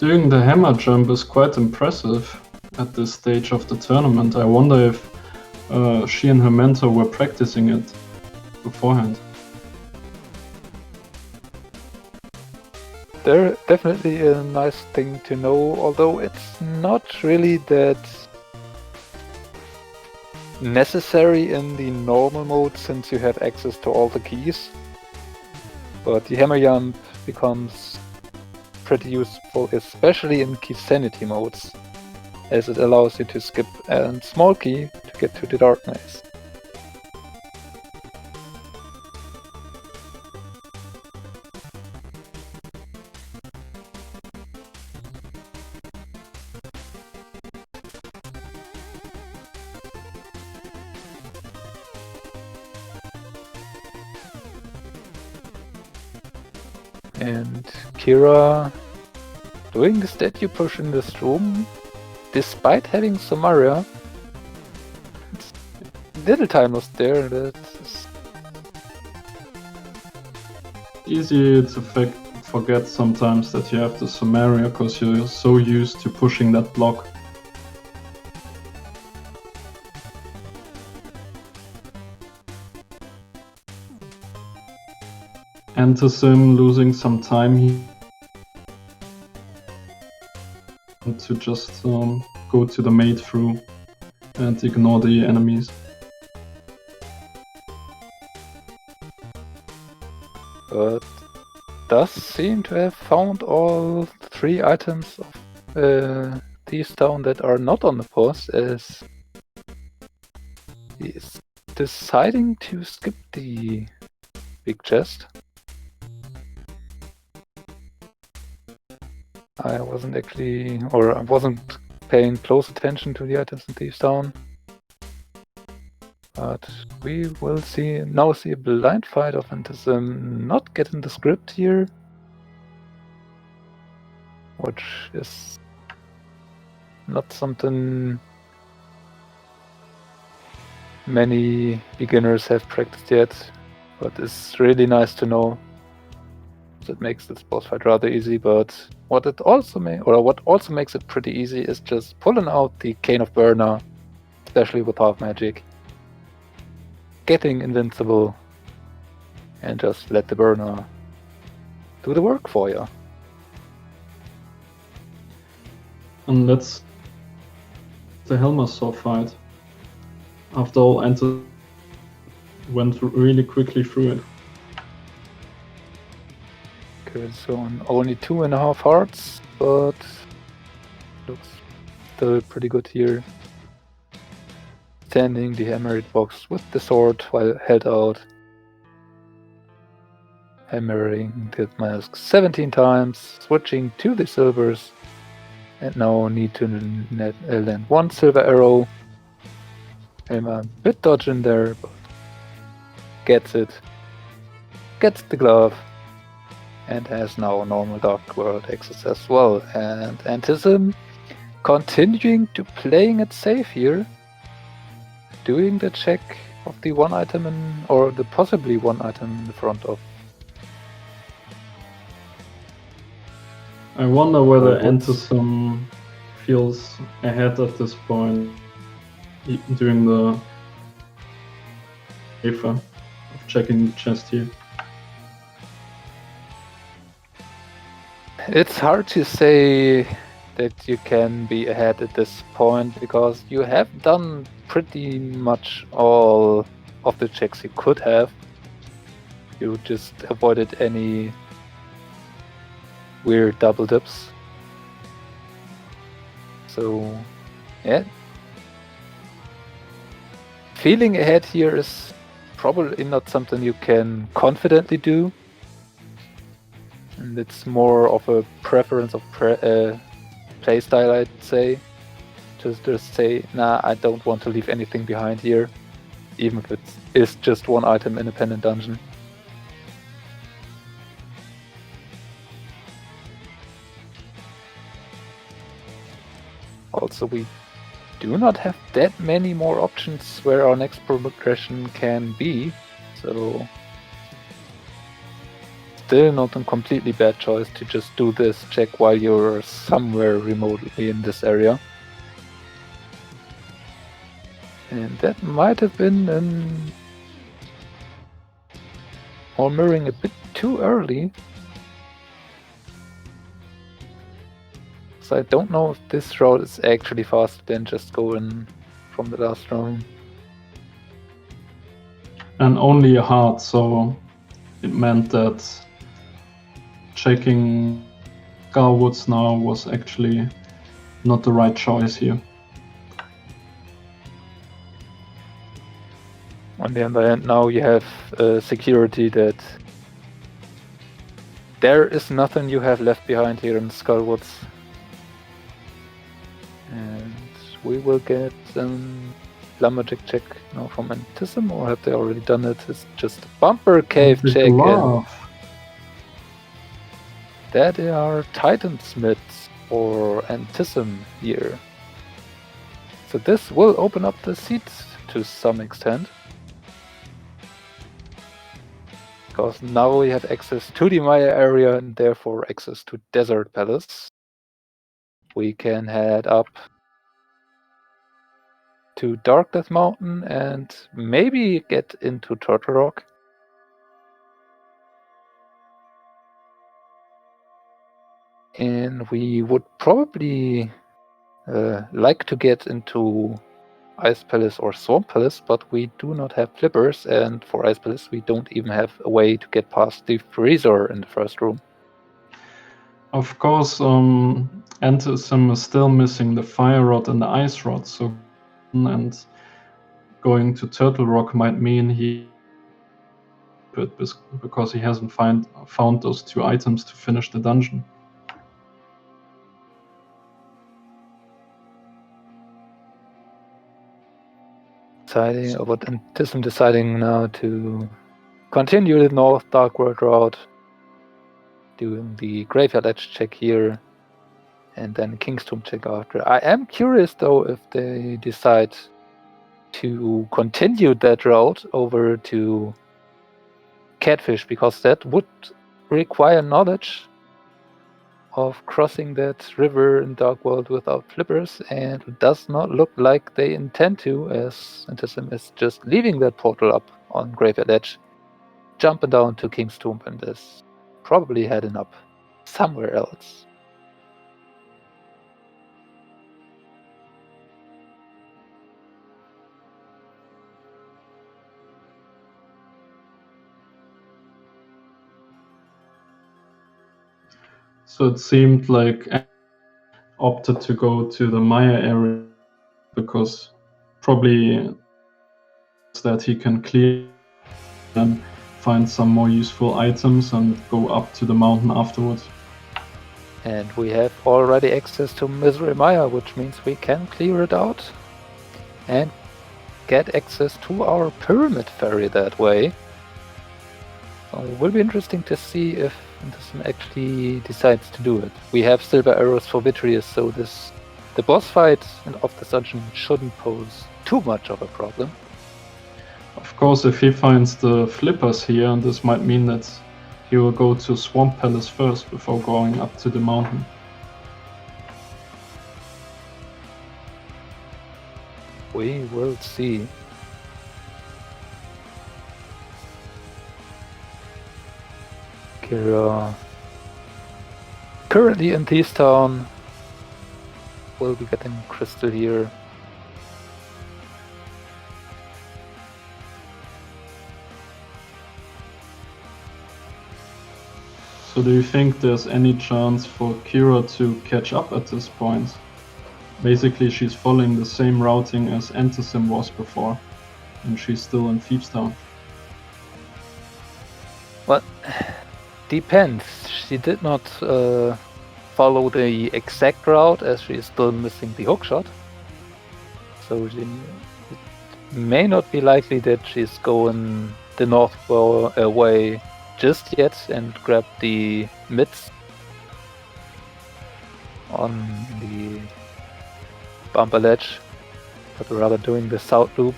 Doing the hammer jump is quite impressive at this stage of the tournament. I wonder if she and her mentor were practicing it beforehand. They're definitely a nice thing to know, although it's not really that necessary in the normal mode since you have access to all the keys. But the hammer jump becomes pretty useful, especially in key sanity modes, as it allows you to skip a small key to get to the dark maze. And Kira doing the statue push in this room, despite having Samaria. Little time was there. That's easy to forget sometimes that you have the Samaria because you're so used to pushing that block. Antissim losing some time here to just go to the maid through. and ignore the enemies. But does seem to have found all 3 items of Thieves Town that are not on the post, as he is deciding to skip the big chest. I wasn't paying close attention to the items in Thieves Town. But we will see a blind fight of Antissim not getting the script here, which is not something many beginners have practiced yet, but it's really nice to know. That makes this boss fight rather easy, but what also makes it pretty easy is just pulling out the Cane of Burner, especially with half magic, getting invincible, and just let the burner do the work for you. And that's the Helmer Saw fight. After all, Enter went really quickly through it. Okay, so on only 2.5 hearts, but looks still pretty good here. Standing the hammered box with the sword while held out. Hammering the mask 17 times, switching to the silvers, and now need to land 1 silver arrow. I'm a bit dodge in there, but gets it. Gets the glove, and has now normal Dark World access as well. And Antissim continuing to playing it safe here, doing the check of the one item or the possibly one item in the front of. I wonder whether Antissim feels ahead at this point during the safer of checking the chest here. It's hard to say that you can be ahead at this point, because you have done pretty much all of the checks you could have. You just avoided any weird double dips. So, yeah. Feeling ahead here is probably not something you can confidently do. And it's more of a preference of playstyle, I'd say. Just say, nah, I don't want to leave anything behind here, even if it is just one item independent dungeon. Also, we do not have that many more options where our next progression can be, so still not a completely bad choice to just do this check while you're somewhere remotely in this area. And that might have been or mirroring a bit too early. So I don't know if this route is actually faster than just going from the last round. And only a heart, so it meant that checking Scarwoods now was actually not the right choice here. On the other hand, now you have security that there is nothing you have left behind here in Skullwoods. And we will get Lumberjack check now from Antissim, or have they already done it? It's just a bumper cave check. And that are Titan Smiths for Antissim here. So this will open up the seats to some extent, because now we have access to the Maya area and therefore access to Desert Palace. We can head up to Dark Death Mountain and maybe get into Turtle Rock. And we would probably like to get into Ice Palace or Swamp Palace, but we do not have flippers, and for Ice Palace we don't even have a way to get past the freezer in the first room. Of course, Antissim is still missing the fire rod and the ice rod, so and going to Turtle Rock might mean he because he hasn't found those two items to finish the dungeon. Antissim deciding now to continue the North Dark World route, doing the Graveyard Edge check here, and then King's Tomb check after. I am curious though if they decide to continue that route over to Catfish, because that would require knowledge of crossing that river in Dark World without flippers, and it does not look like they intend to, as Antissim is just leaving that portal up on Graveyard Edge, jumping down to King's Tomb, and is probably heading up somewhere else. So it seemed like opted to go to the Maya area because probably that he can clear and find some more useful items and go up to the mountain afterwards. And we have already access to Misery Maya, which means we can clear it out and get access to our Pyramid Ferry that way. So it will be interesting to see if Antissim actually decides to do it. We have Silver Arrows for Vitreous, so the boss fight of the dungeon shouldn't pose too much of a problem. Of course, if he finds the flippers here, this might mean that he will go to Swamp Palace first before going up to the mountain. We will see. Kyra, currently in Thieves Town, will be getting crystal here. So do you think there's any chance for Kyra to catch up at this point? Basically, she's following the same routing as Antissim was before, and she's still in Thieves Town. Well, depends. She did not follow the exact route, as she is still missing the hookshot. So it may not be likely that she's going the north way just yet and grab the mids on the bumper ledge, but rather doing the south loop,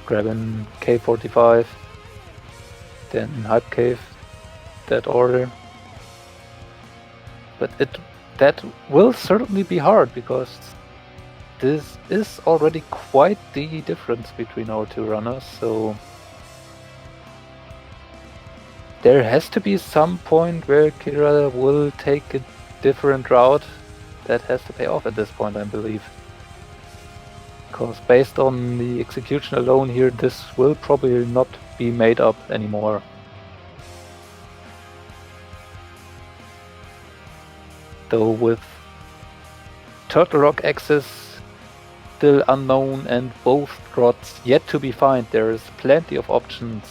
grabbing K45, then Hype Cave, that order. But that will certainly be hard, because this is already quite the difference between our two runners, so there has to be some point where Kyra will take a different route that has to pay off at this point, I believe. Because based on the execution alone here, this will probably not be made up anymore. Though with Turtle Rock access still unknown and both rods yet to be found, there is plenty of options.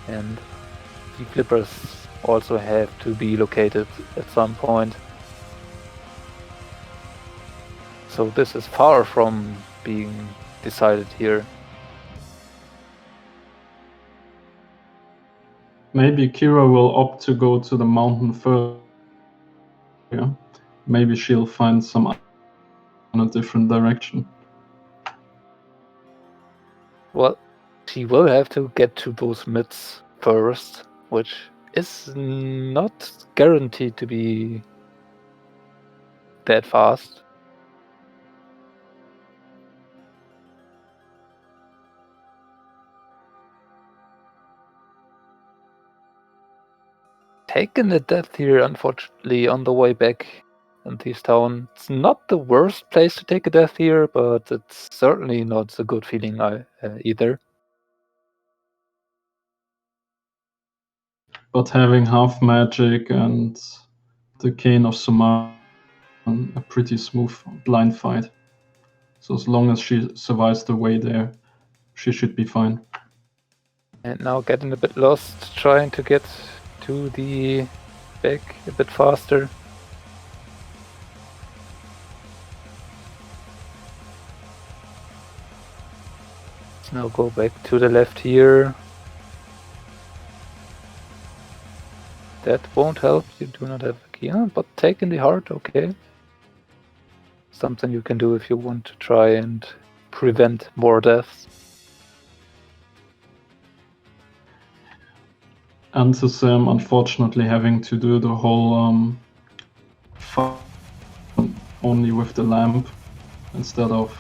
And the flippers also have to be located at some point. So this is far from being decided here. Maybe Kyra will opt to go to the mountain first. Yeah. Maybe she'll find some in a different direction. Well, she will have to get to those mids first, which is not guaranteed to be that fast. Taking the death here, unfortunately, on the way back Antissim town. It's not the worst place to take a death here, but it's certainly not a good feeling either. But having half magic and the Cane of Suman, a pretty smooth blind fight. So as long as she survives the way there, she should be fine. And now getting a bit lost, trying to get to the back a bit faster. Let's now go back to the left here. That won't help, you do not have a key, but taking the heart, okay. Something you can do if you want to try and prevent more deaths. Antissim, unfortunately, having to do the whole fight only with the lamp instead of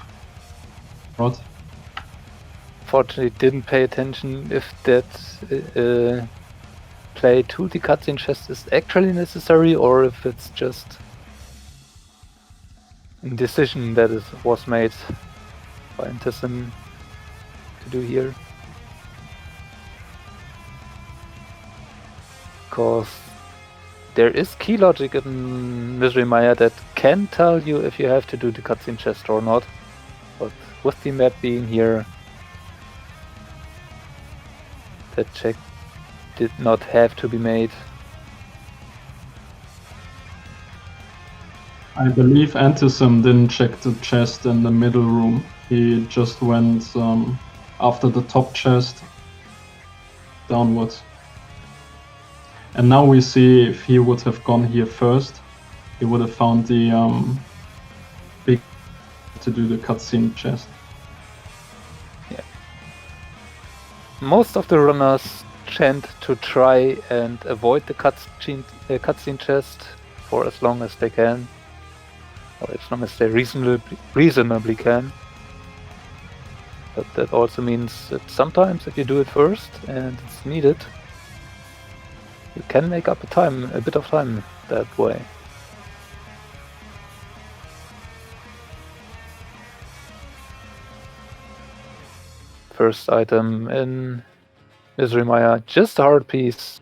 rod. Fortunately, didn't pay attention if that play to the cutscene chest is actually necessary or if it's just a decision that was made by Antissim to do here. Because there is key logic in Misery Maya that can tell you if you have to do the cutscene chest or not. But with the map being here, that check did not have to be made. I believe Antissim didn't check the chest in the middle room. He just went after the top chest downwards. And now we see if he would have gone here first, he would have found the big to do the cutscene chest. Yeah. Most of the runners tend to try and avoid the cutscene chest for as long as they can, or as long as they reasonably can. But that also means that sometimes if you do it first and it's needed, you can make up a bit of time that way. First item in Misery Maya, just a heart piece.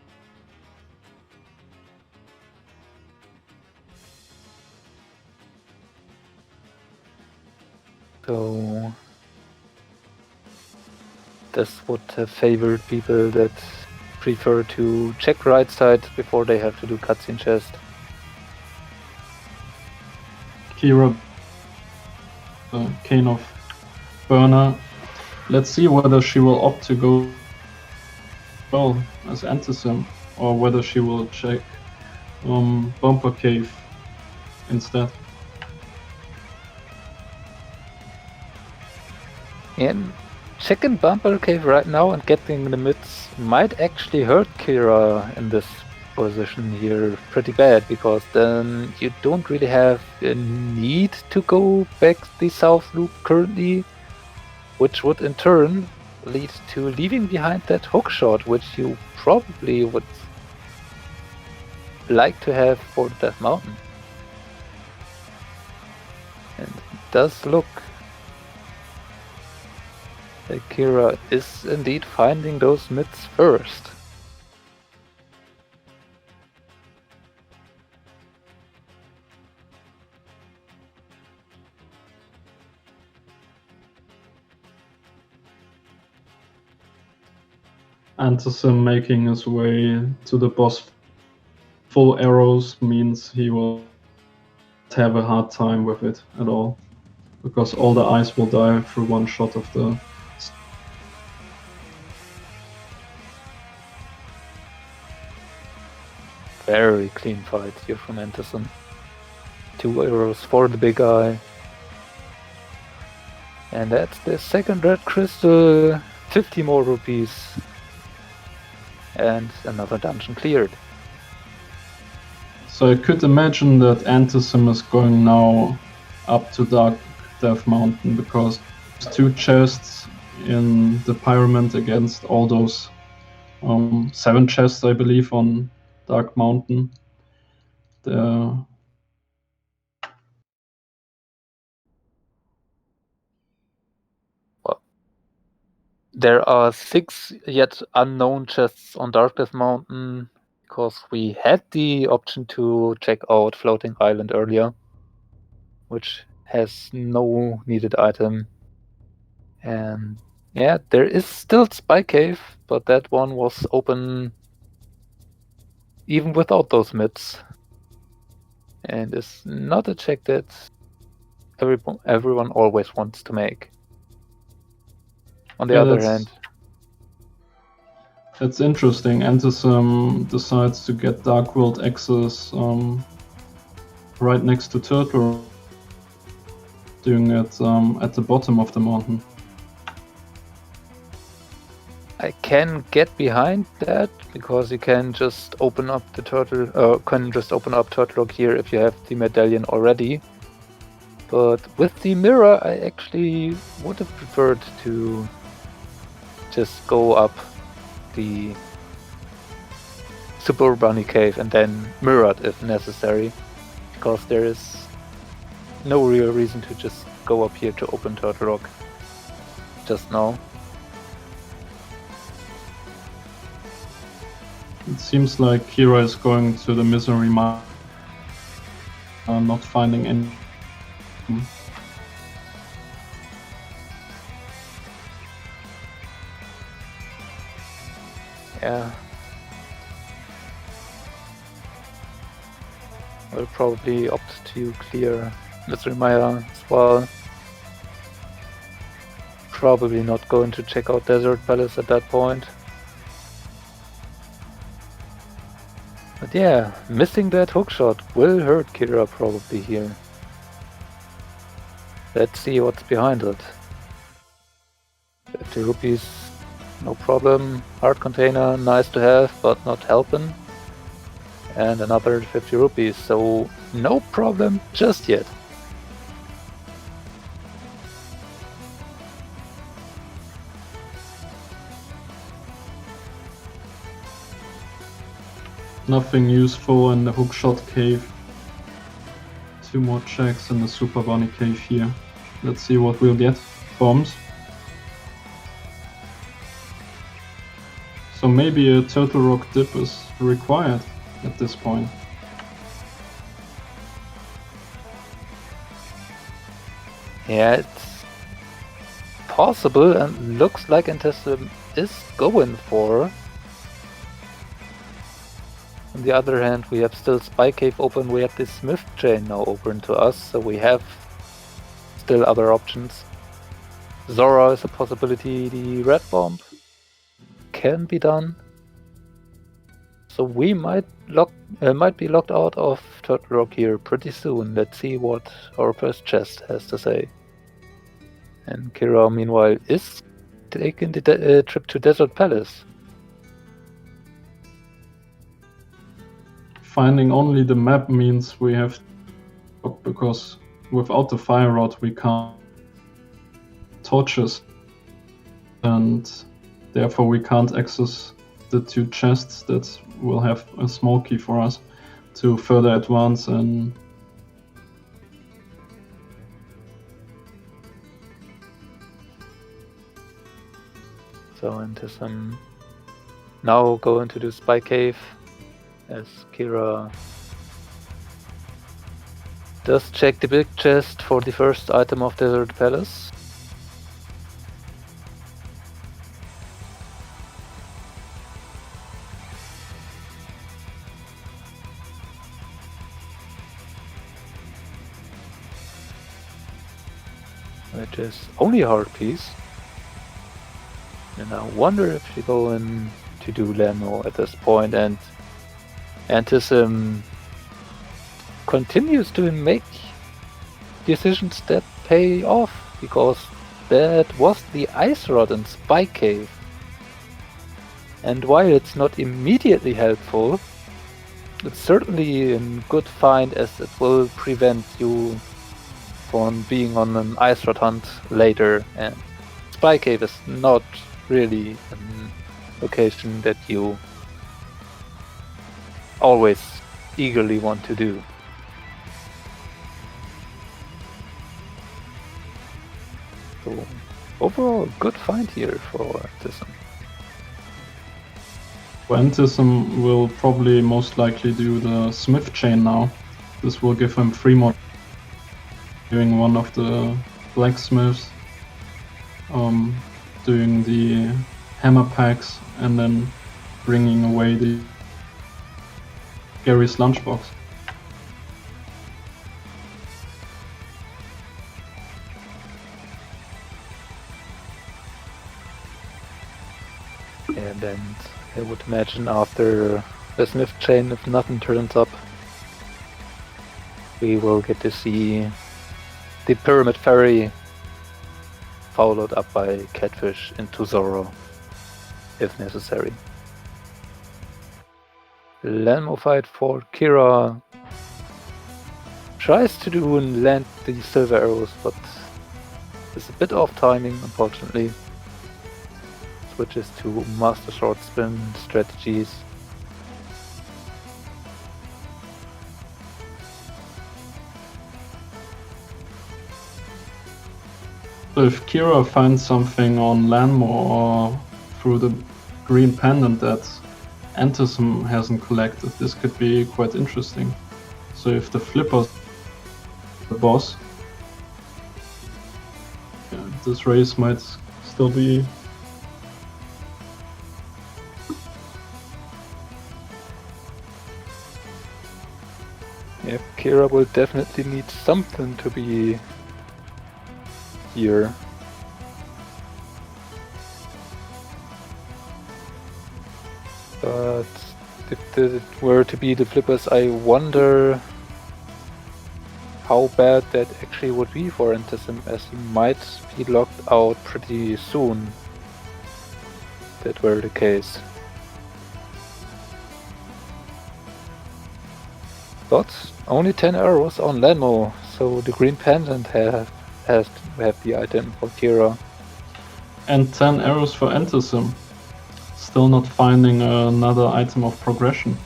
So this would have favored people that prefer to check right side before they have to do cutscene chest. Kira, Cane of Burner. Let's see whether she will opt to go well as Antissim or whether she will check Bumper Cave instead. And checking Bumper Cave right now and getting the mids might actually hurt Kira in this position here pretty bad, because then you don't really have a need to go back the south loop currently, which would in turn lead to leaving behind that hook shot, which you probably would like to have for the Death Mountain. And it does look like Kira is indeed finding those mids first. Antissim making his way to the boss full arrows means he will have a hard time with it at all, because all the eyes will die through one shot of the. Very clean fight here from Antissim. 2 arrows for the big eye. And that's the second red crystal, 50 more rupees. And another dungeon cleared. So I could imagine that Antissim is going now up to Dark Death Mountain, because there's 2 chests in the pyramid against all those 7 chests, I believe, on Dark Mountain. There are 6 yet unknown chests on Darkness Mountain because we had the option to check out Floating Island earlier, which has no needed item. And yeah, there is still Spy Cave, but that one was open even without those myths. And is not a check that everyone always wants to make. On the other hand, that's interesting. Antissim decides to get Dark World access right next to Turtle, doing it at the bottom of the mountain. I can get behind that because you can just open up the Turtle Rock here if you have the medallion already. But with the mirror, I actually would have preferred to just go up the Super Bunny Cave and then mirror it if necessary, because there is no real reason to just go up here to open Turtle Rock just now. It seems like Kira is going to the misery mine, not finding any. Yeah. I'll probably opt to clear Misery Maya as well. Probably not going to check out Desert Palace at that point. But yeah, missing that hookshot will hurt Kira probably here. Let's see what's behind it. 50 rupees, no problem. Heart container, nice to have, but not helping. And another 50 rupees, so no problem just yet. Nothing useful in the hookshot cave. 2 more checks in the Super Bunny cave here. Let's see what we'll get. Bombs. So maybe a Turtle Rock dip is required at this point. Yeah, it's possible and looks like Antissim is going for. On the other hand, we have still Spy Cave open, we have the Smith chain now open to us, so we have still other options. Zora is a possibility, the Red Bomb can be done. So we might be locked out of Turtle Rock here pretty soon. Let's see what our first chest has to say. And Kira, meanwhile, is taking the trip to Desert Palace. Finding only the map means we have to, because without the fire rod we can't torches, and therefore we can't access the 2 chests that will have a small key for us to further advance. And so Antissim now go into the Spy Cave as Kira does check the big chest for the first item of Desert Palace. Which is only a heart piece. And I wonder if she go in to do Lamo at this point, and Antissim continues to make decisions that pay off, because that was the Ice Rod in Spy Cave. And while it's not immediately helpful, it's certainly a good find, as it will prevent you from being on an Ice Rod hunt later, and Spy Cave is not really a location that you always eagerly want to do. So overall, good find here for Antissim. Antissim will probably most likely do the Smith chain now. This will give him 3 more. Doing one of the blacksmiths, doing the hammer packs, and then bringing away the Gary's lunchbox. And then I would imagine after the Smith chain, if nothing turns up, we will get to see the Pyramid Ferry followed up by Catfish into Zoro, if necessary. Lanmo fight for Kira tries to do and land the silver arrows, but it's a bit off timing, unfortunately. Switches to master sword spin strategies. So if Kira finds something on Lanmo or through the green pendant that Antissim hasn't collected, this could be quite interesting. So if the Flipper's the boss, this race might still be... Yeah, Kira will definitely need something to be here. But if it were to be the Flippers, I wonder how bad that actually would be for Antissim, as he might be locked out pretty soon. If that were the case. But only 10 arrows on Lanmo, so the green pendant has to have the item for Kira. And 10 arrows for Antissim. Still not finding another item of progression.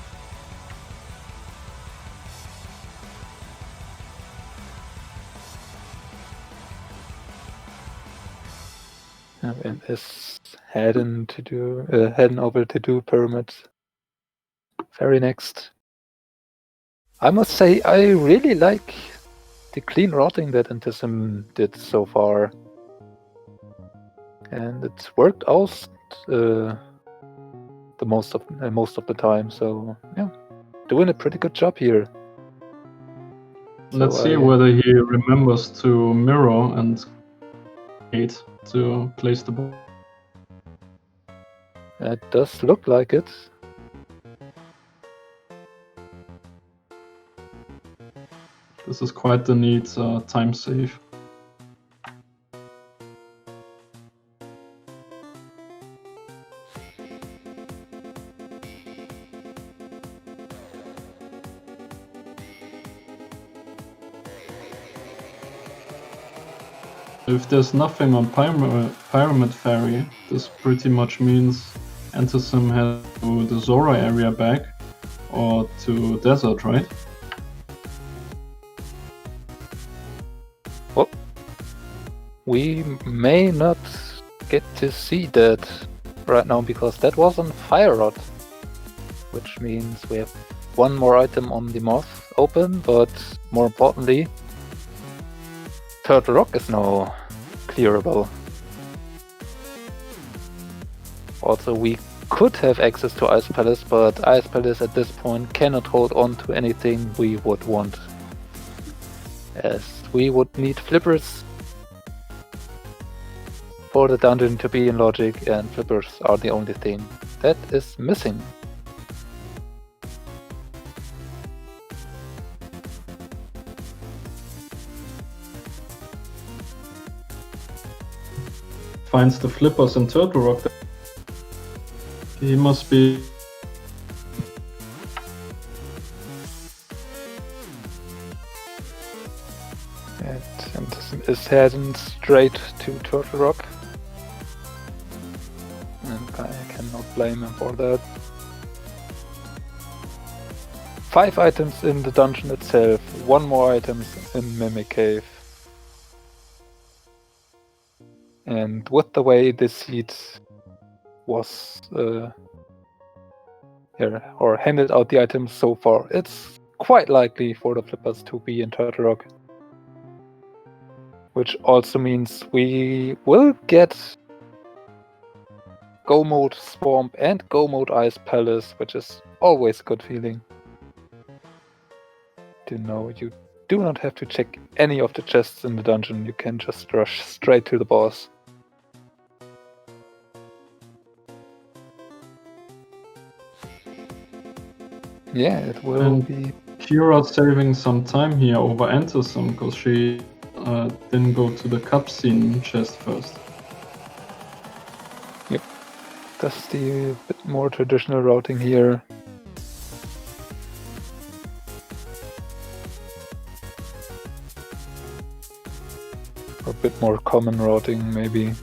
And is heading over to do Pyramid Ferry next. I must say, I really like the clean routing that Antissim did so far. And it's worked out the most of the time, so yeah, doing a pretty good job here. Let's see whether he remembers to mirror and hate to place the ball. It does look like it. This is quite the neat time save. If there's nothing on Pyramid Ferry, this pretty much means Antissim has to do the Zora area back, or to Desert, right? Well, we may not get to see that right now, because that was on Fire Rod, which means we have one more item on the Moth open, but more importantly, Turtle Rock is now clearable. Also, we could have access to Ice Palace, but Ice Palace at this point cannot hold on to anything we would want, as we would need Flippers for the dungeon to be in logic, and Flippers are the only thing that is missing. Finds the Flippers in Turtle Rock. He must be... And is heading straight to Turtle Rock. And I cannot blame him for that. 5 items in the dungeon itself, 1 more item in Mimic Cave. And with the way this heat was or handed out the items so far, it's quite likely for the flippers to be in Turtle Rock. Which also means we will get Go Mode Swamp and Go Mode Ice Palace, which is always a good feeling. To know you do not have to check any of the chests in the dungeon, you can just rush straight to the boss. Yeah, it will be. Kyra saving some time here over Antissim because she didn't go to the cutscene chest first. Yep. That's the bit more traditional routing here. Or a bit more common routing, maybe.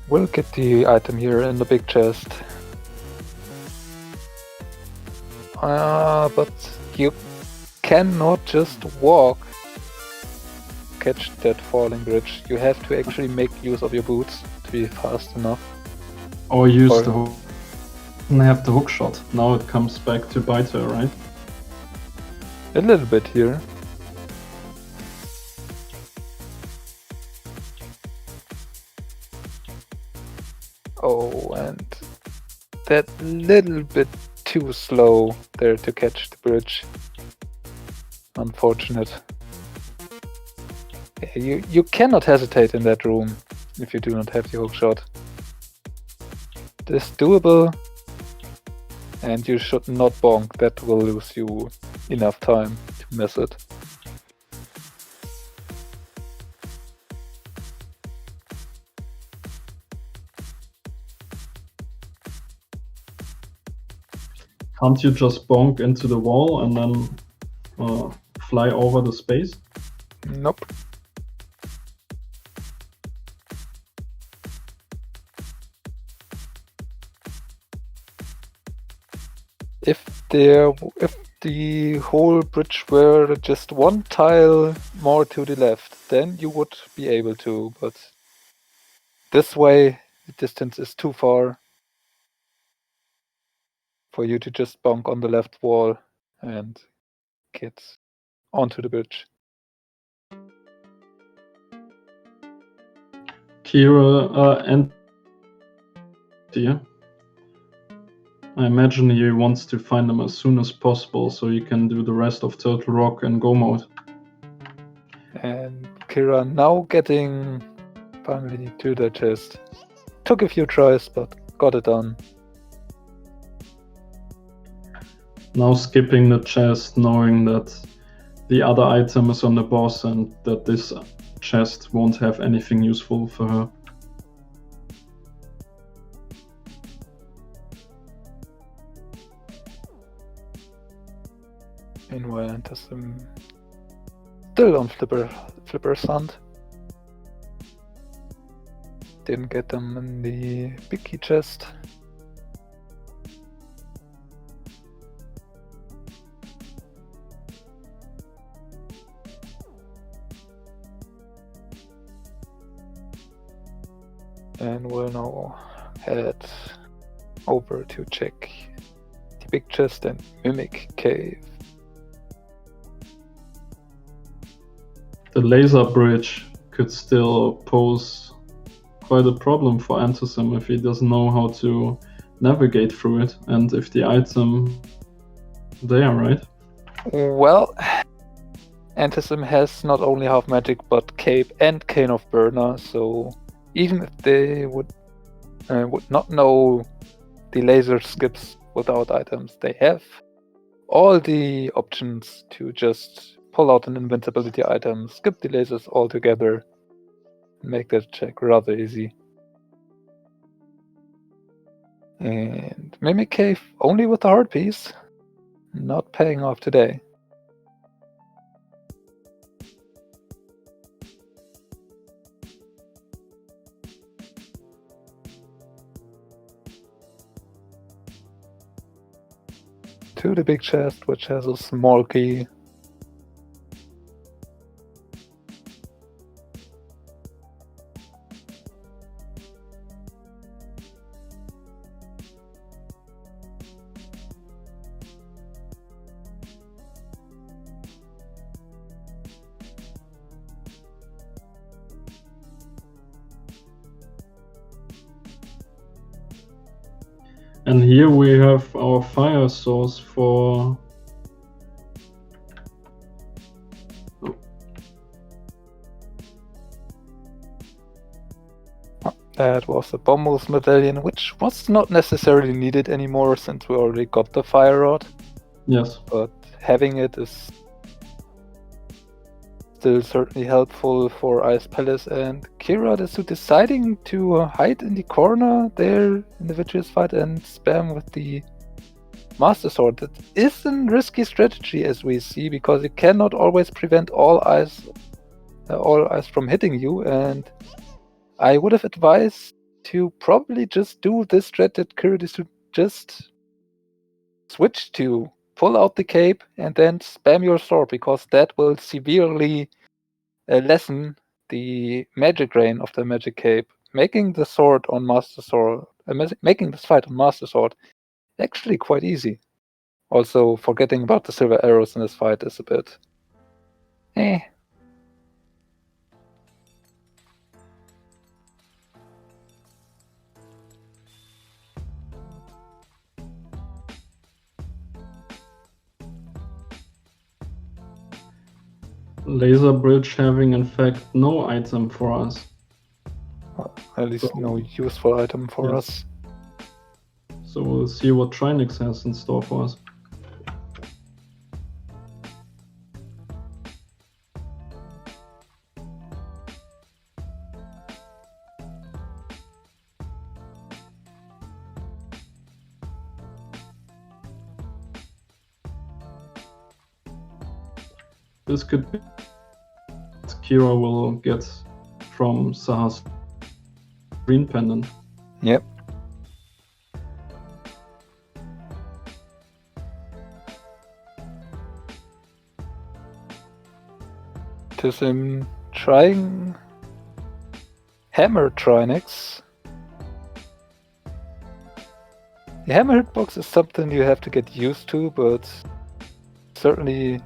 We'll get the item here in the big chest. But you cannot just walk, catch that falling bridge. You have to actually make use of your boots to be fast enough. Or use the hook. And have the hook shot. Now it comes back to bite her, right? A little bit here. Oh, and that little bit too slow there to catch the bridge. Unfortunate. Yeah, you cannot hesitate in that room if you do not have the hook shot. This doable, and you should not bonk. That will lose you enough time to miss it. Can't you just bonk into the wall and then fly over the space? Nope. If the whole bridge were just one tile more to the left, then you would be able to, but this way the distance is too far for you to just bonk on the left wall and get onto the bridge. Kyra and dear. I imagine he wants to find them as soon as possible so he can do the rest of Turtle Rock and Go Mode. And Kyra now getting finally to the chest. Took a few tries, but got it done. Now skipping the chest, knowing that the other item is on the boss and that this chest won't have anything useful for her. Meanwhile, Antissim still on Flipper's hunt. Didn't get them in the big key chest. And we'll now head over to check the big chest and Mimic Cave. The laser bridge could still pose quite a problem for Antissim if he doesn't know how to navigate through it and if the item there, right? Well, Antissim has not only half magic but cape and cane of burner, so even if they would not know the laser skips without items, they have all the options to just pull out an invincibility item, skip the lasers altogether, and make that check rather easy. And Mimic Cave only with the heart piece, not paying off today. to the big chest, which has a small key. And here we have our fire source for... That was a Bombos medallion, which was not necessarily needed anymore since we already got the fire rod. Yes. But having it is still certainly helpful for Ice Palace, and Kyradesu deciding to hide in the corner there in the Vitreous fight and spam with the Master Sword. That is a risky strategy, as we see, because it cannot always prevent all eyes from hitting you, and I would have advised to probably just do this strat that Kyradesu just switch to. Pull out the cape and then spam your sword, because that will severely lessen the magic rain of the magic cape, making the sword on Master Sword, making this fight on Master Sword actually quite easy. Also, forgetting about the silver arrows in this fight is a bit eh. Laser Bridge having in fact no item for us. At least no useful item for us. So we'll see what Trinix has in store for us. This could be Kira will get from Saha's green pendant. Yep. Antissim trying hammer Trinix. The hammer hitbox is something you have to get used to, but certainly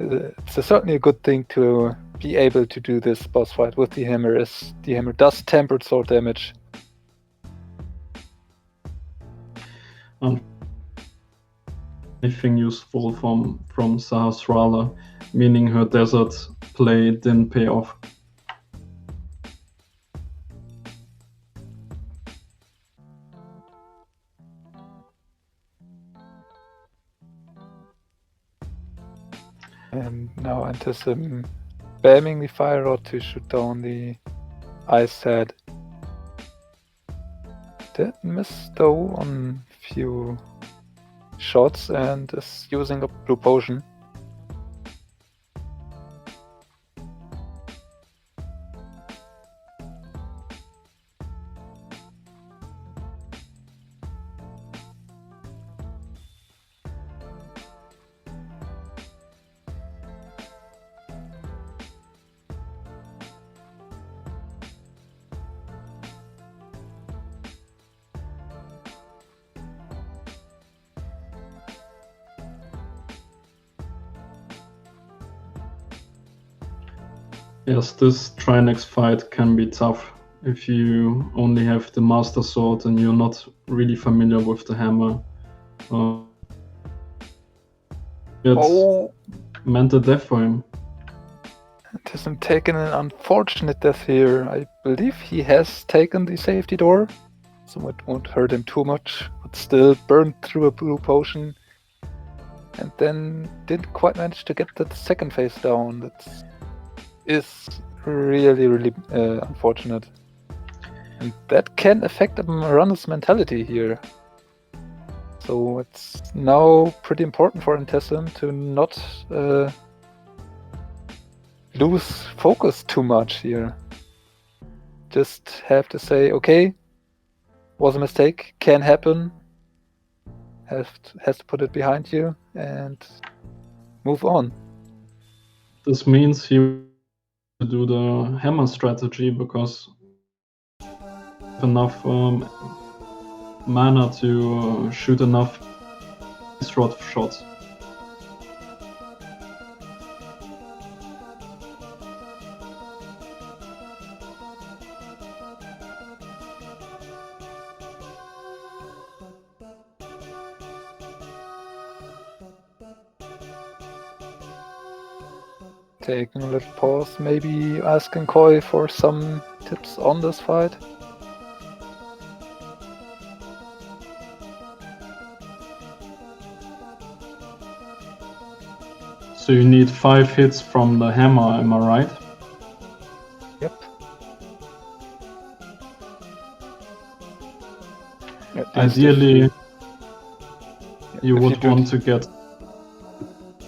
it's certainly a good thing to be able to do this boss fight with the hammer, as the hammer does tempered sword damage. Anything useful from Sahasrara, meaning her desert play didn't pay off. And now Antissim spamming the fire rod to shoot down the ice head. Did miss though on few shots and is using a blue potion. Yes, this Trinix fight can be tough if you only have the Master Sword and you're not really familiar with the hammer. It meant a death for him. Antissim taken an unfortunate death here. I believe he has taken the safety door, so it won't hurt him too much, but still burned through a blue potion and then didn't quite manage to get that second phase down. That is really unfortunate. And that can affect a runner's mentality here. So it's now pretty important for Antissim to not lose focus too much here. Just have to say, okay, was a mistake, can happen. has to put it behind you and move on. This means he will do the hammer strategy because enough mana to shoot enough rod shots. Taking a little pause, maybe asking Koi for some tips on this fight. So you need 5 hits from the hammer, am I right? Yep. Ideally, you if would want to get...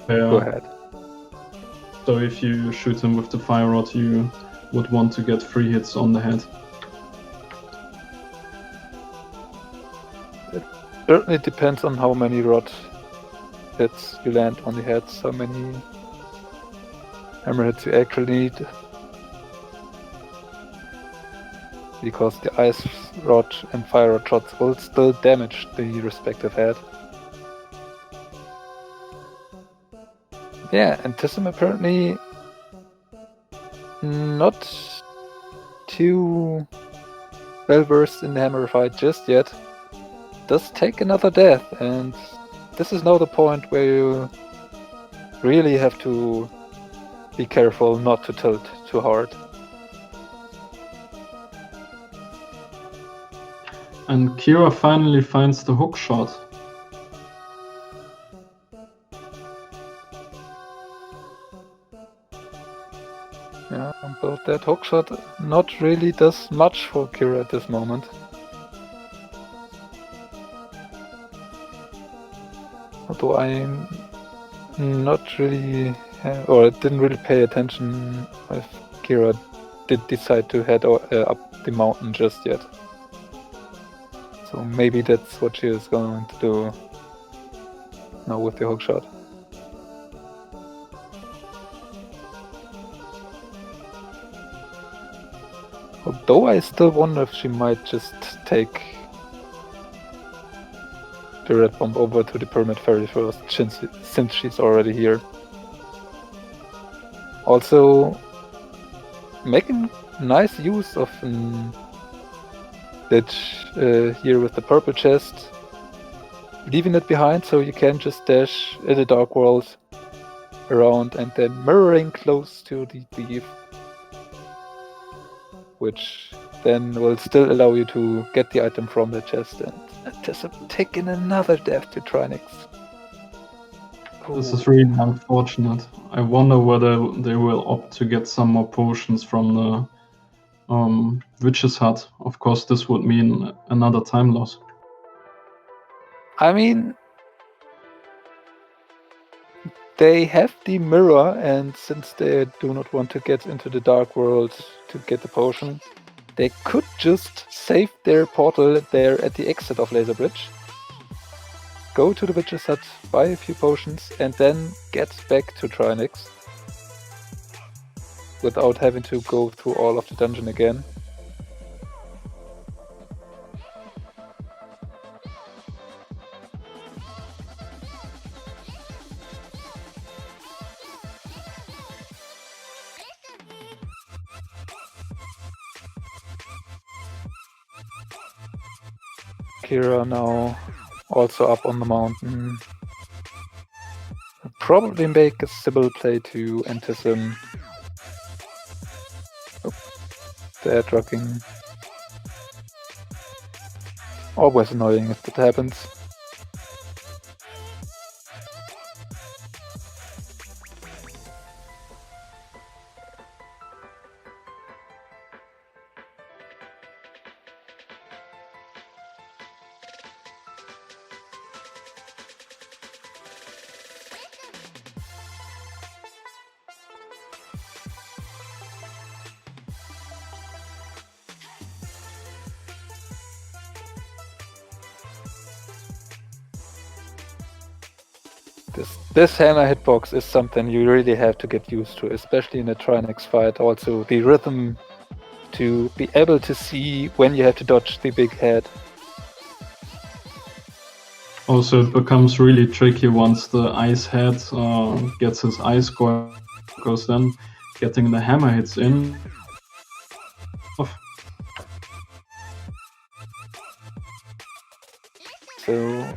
Go ahead. So if you shoot him with the fire rod, you would want to get 3 hits on the head. It certainly depends on how many rod hits you land on the heads, how many hammer hits you actually need. Because the ice rod and fire rod shots will still damage the respective head. Yeah, Antissim apparently not too well versed in the hammer fight just yet. Does take another death, and this is now the point where you really have to be careful not to tilt too hard. And Kira finally finds the hook shot. Yeah, but that hookshot not really does much for Kira at this moment. Although I'm not really, or didn't really pay attention if Kira did decide to head up the mountain just yet. So maybe that's what she is going to do now with the hookshot. Although I still wonder if she might just take the red bomb over to the Pyramid Ferry first, since she's already here. Also, making nice use of that here with the purple chest, leaving it behind so you can just dash in the dark world around and then mirroring close to the thief, which then will still allow you to get the item from the chest and anticipate taking another death to Trinix. This is really unfortunate. I wonder whether they will opt to get some more potions from the Witch's Hut. Of course, this would mean another time loss. I mean, they have the mirror, and since they do not want to get into the dark world to get the potion, they could just save their portal there at the exit of Laser Bridge, go to the Witch's Hut, buy a few potions, and then get back to Trinix without having to go through all of the dungeon again. Kira now also up on the mountain. Probably make a Sybil play to Antissim. Oh, dead rocking. Always annoying if that happens. This hammer hitbox is something you really have to get used to, especially in a Trinex fight. Also, the rhythm to be able to see when you have to dodge the big head. Also, it becomes really tricky once the ice head gets his ice score, because then getting the hammer hits in tough. So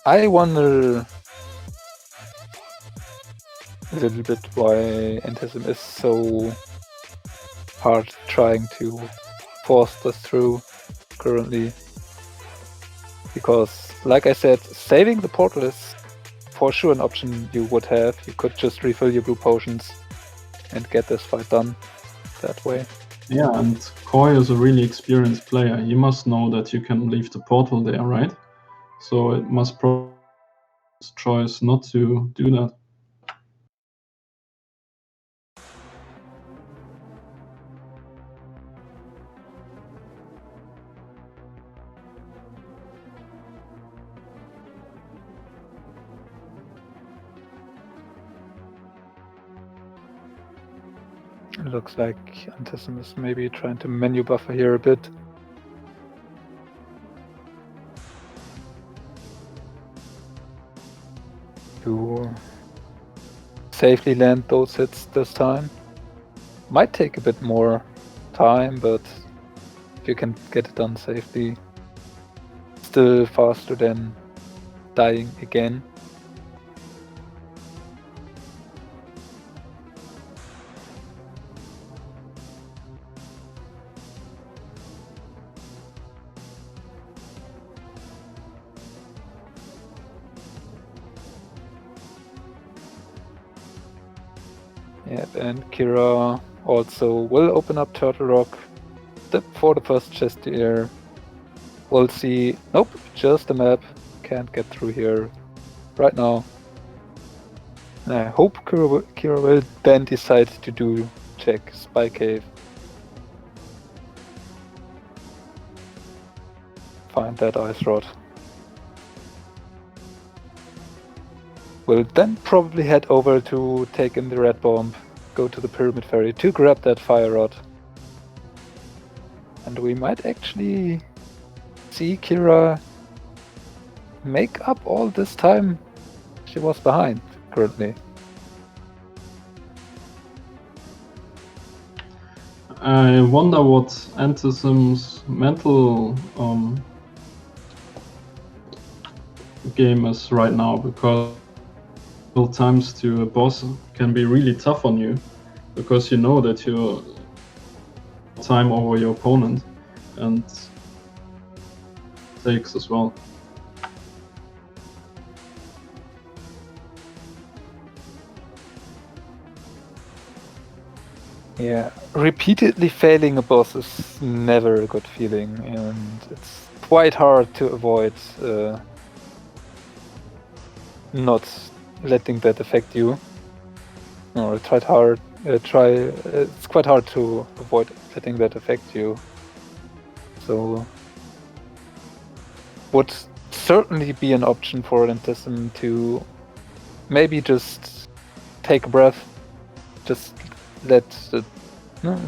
I wonder a little bit why Antissim is so hard trying to force this through currently. Because, like I said, saving the portal is for sure an option you would have. You could just refill your blue potions and get this fight done that way. Yeah, and Koi is a really experienced player. He must know that you can leave the portal there, right? So it must probably be his choice not to do that. It looks like Antissim is maybe trying to menu buffer here a bit. To safely land those hits this time. Might take a bit more time, but if you can get it done safely, still faster than dying again. Yep, and Kira also will open up Turtle Rock for the first chest here. We'll see. Nope, just a map. Can't get through here right now. And I hope Kira will then decide to check Spy Cave. Find that ice rod. We'll then probably head over to take in the red bomb, go to the Pyramid Ferry to grab that fire rod. And we might actually see Kira make up all this time she was behind currently. I wonder what Antissim's mental game is right now, because times to a boss can be really tough on you, because you know that you're time over your opponent, and takes as well. Yeah, repeatedly failing a boss is never a good feeling, and it's quite hard to avoid not letting that affect you. Or it's quite hard to avoid letting that affect you. So would certainly be an option for Antissim to maybe just take a breath, just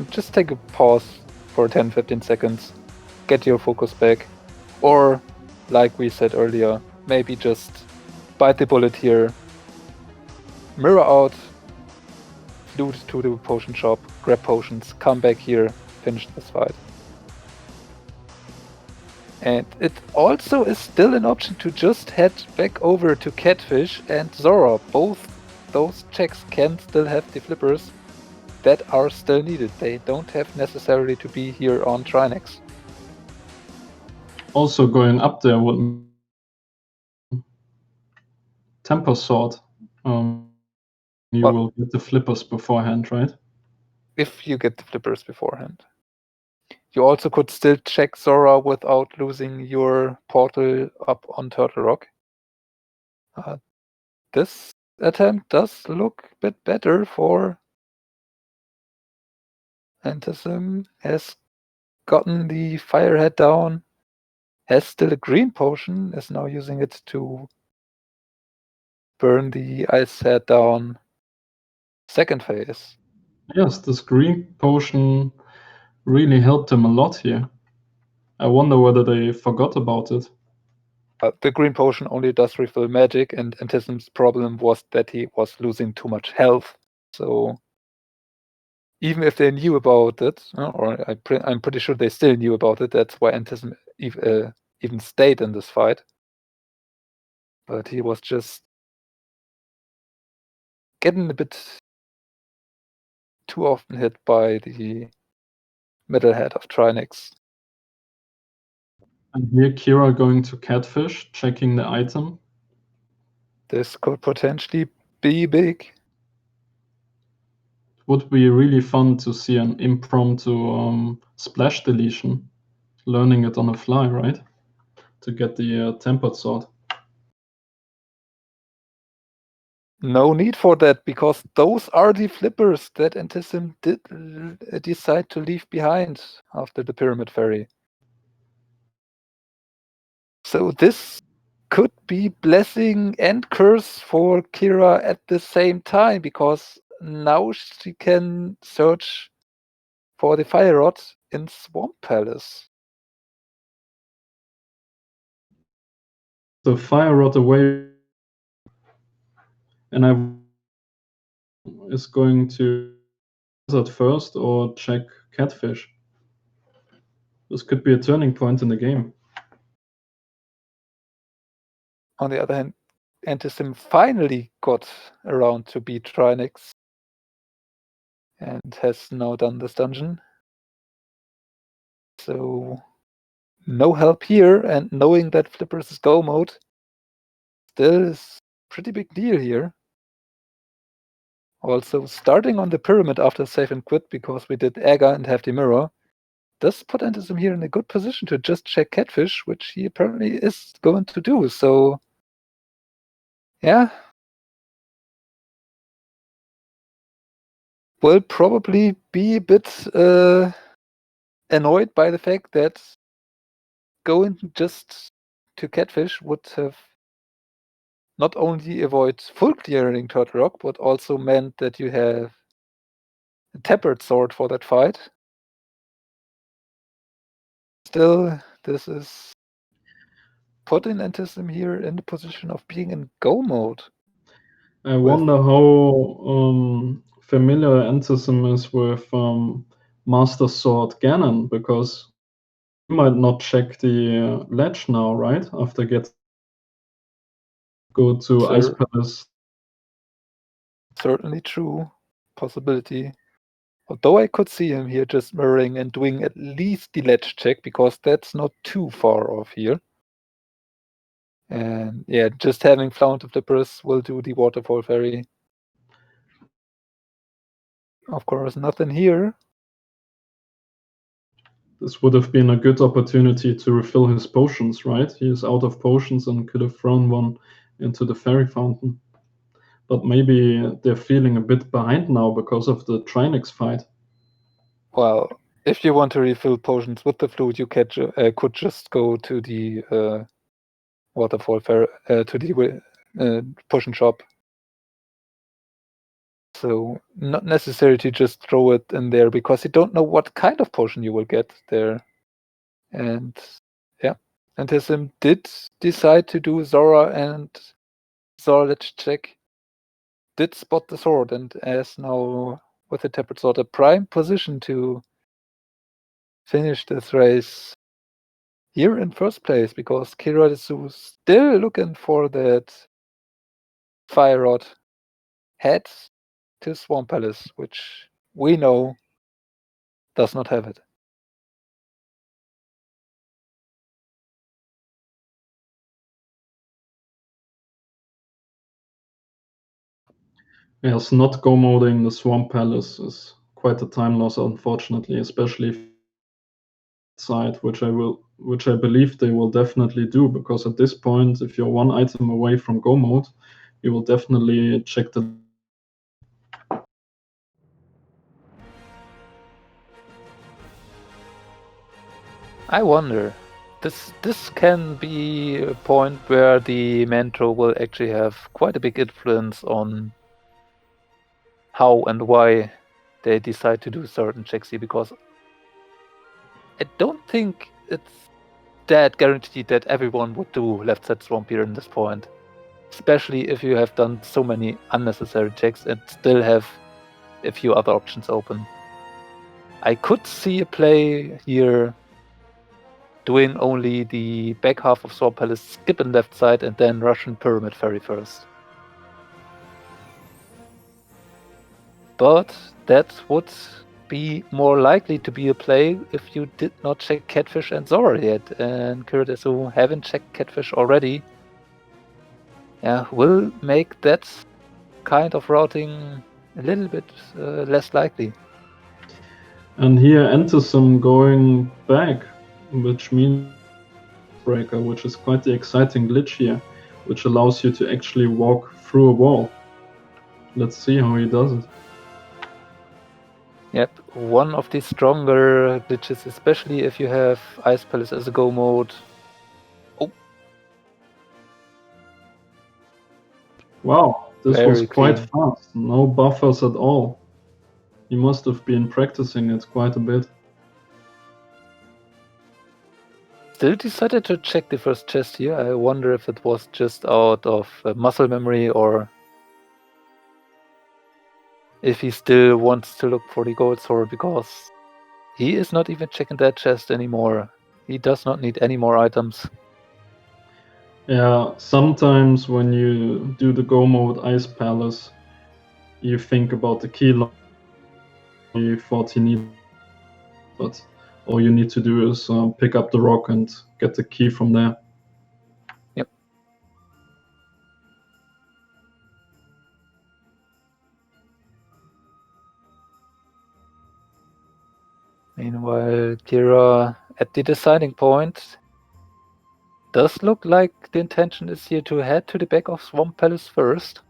just take a pause for 10-15 seconds, get your focus back, or like we said earlier, maybe just bite the bullet here, mirror out, loot to the potion shop, grab potions, come back here, finish this fight. And it also is still an option to just head back over to Catfish and Zora. Both those checks can still have the flippers that are still needed. They don't have necessarily to be here on Trinex. Also, going up there would Temper Sword. You But will get the flippers beforehand, right? if you get the flippers beforehand. You also could still check Zora without losing your portal up on Turtle Rock. This attempt does look a bit better for Antissim. Has gotten the Firehead down, has still a green potion, is now using it to burn the ice head down second phase. Yes, this green potion really helped him a lot here. I wonder whether they forgot about it. The green potion only does refill magic, and Antissim's problem was that he was losing too much health. So even if they knew about it, or I'm pretty sure they still knew about it, that's why Antissim even stayed in this fight. But he was just getting a bit too often hit by the middlehead of Trinix. And here Kira going to Catfish, checking the item. This could potentially be big. It would be really fun to see an impromptu splash deletion, learning it on the fly, right? To get the tempered sword. No need for that, because those are the flippers that Antissim did decide to leave behind after the Pyramid Ferry. So this could be blessing and curse for Kira at the same time, because now she can search for the Fire Rod in Swamp Palace. The fire rod away, and I is going to at first or check Catfish. This could be a turning point in the game. On the other hand, Antissim finally got around to beat Trinix and has now done this dungeon. So no help here, and knowing that Flippers is go mode still is pretty big deal here. Also, starting on the pyramid after save and quit because we did Aga and have the mirror does put Antissim here in a good position to just check Catfish, which he apparently is going to do. So, yeah. Will probably be a bit annoyed by the fact that going just to Catfish would have not only avoid full clearing Turtle Rock, but also meant that you have a tapered sword for that fight. Still, this is putting Antissim here in the position of being in go mode. I wonder how familiar Antissim is with Master Sword Ganon, because he might not check the ledge now, right? After go to Ice Palace. Certainly true possibility. Although I could see him here just mirroring and doing at least the ledge check, because that's not too far off here. And yeah, just having Flount of Flippers will do the Waterfall Ferry. Of course, nothing here. This would have been a good opportunity to refill his potions, right? He is out of potions and could have thrown one into the fairy fountain. But maybe they're feeling a bit behind now because of the Trinix fight. Well, if you want to refill potions with the flute, you could just go to the Waterfall Ferry, to the potion shop. So not necessary to just throw it in there, because you don't know what kind of potion you will get there. And yeah, Antissim did decide to do Zora and Zora Ledge check. Did spot the sword, and as now with the tapered sword, a prime position to finish this race here in first place, because Kyradesu still looking for that Fire Rod, heads to Swamp Palace, which we know does not have it. Yes, not go moding the Swamp Palace is quite a time loss, unfortunately, especially if side, which I believe they will definitely do, because at this point, if you're one item away from go mode, you will definitely check the. I wonder, this can be a point where the Mantro will actually have quite a big influence on how and why they decide to do certain checks here, because I don't think it's that guaranteed that everyone would do left side swamp here in this point. Especially if you have done so many unnecessary checks and still have a few other options open. I could see a play here doing only the back half of Sword Palace, skipping left side, and then Russian Pyramid Ferry first. But that would be more likely to be a play if you did not check Catfish and Zora yet, and Kyradesu haven't checked Catfish already. Yeah, will make that kind of routing a little bit less likely. And here Antissim going back, which means breaker, which is quite the exciting glitch here, which allows you to actually walk through a wall. Let's see how he does it. Yep, one of the stronger glitches, especially if you have Ice Palace as a go mode. Oh. Wow, this Very was quite clean. fast. No buffers at all. He must have been practicing it quite a bit. Still decided to check the first chest here. I wonder if it was just out of muscle memory or if he still wants to look for the gold sword, because he is not even checking that chest anymore. He does not need any more items. Yeah, sometimes when you do the go mode Ice Palace, you think about the key line you thought you need, but all you need to do is pick up the rock and get the key from there. Yep. Meanwhile, Kira at the deciding point. Does look like the intention is here to head to the back of Swamp Palace first.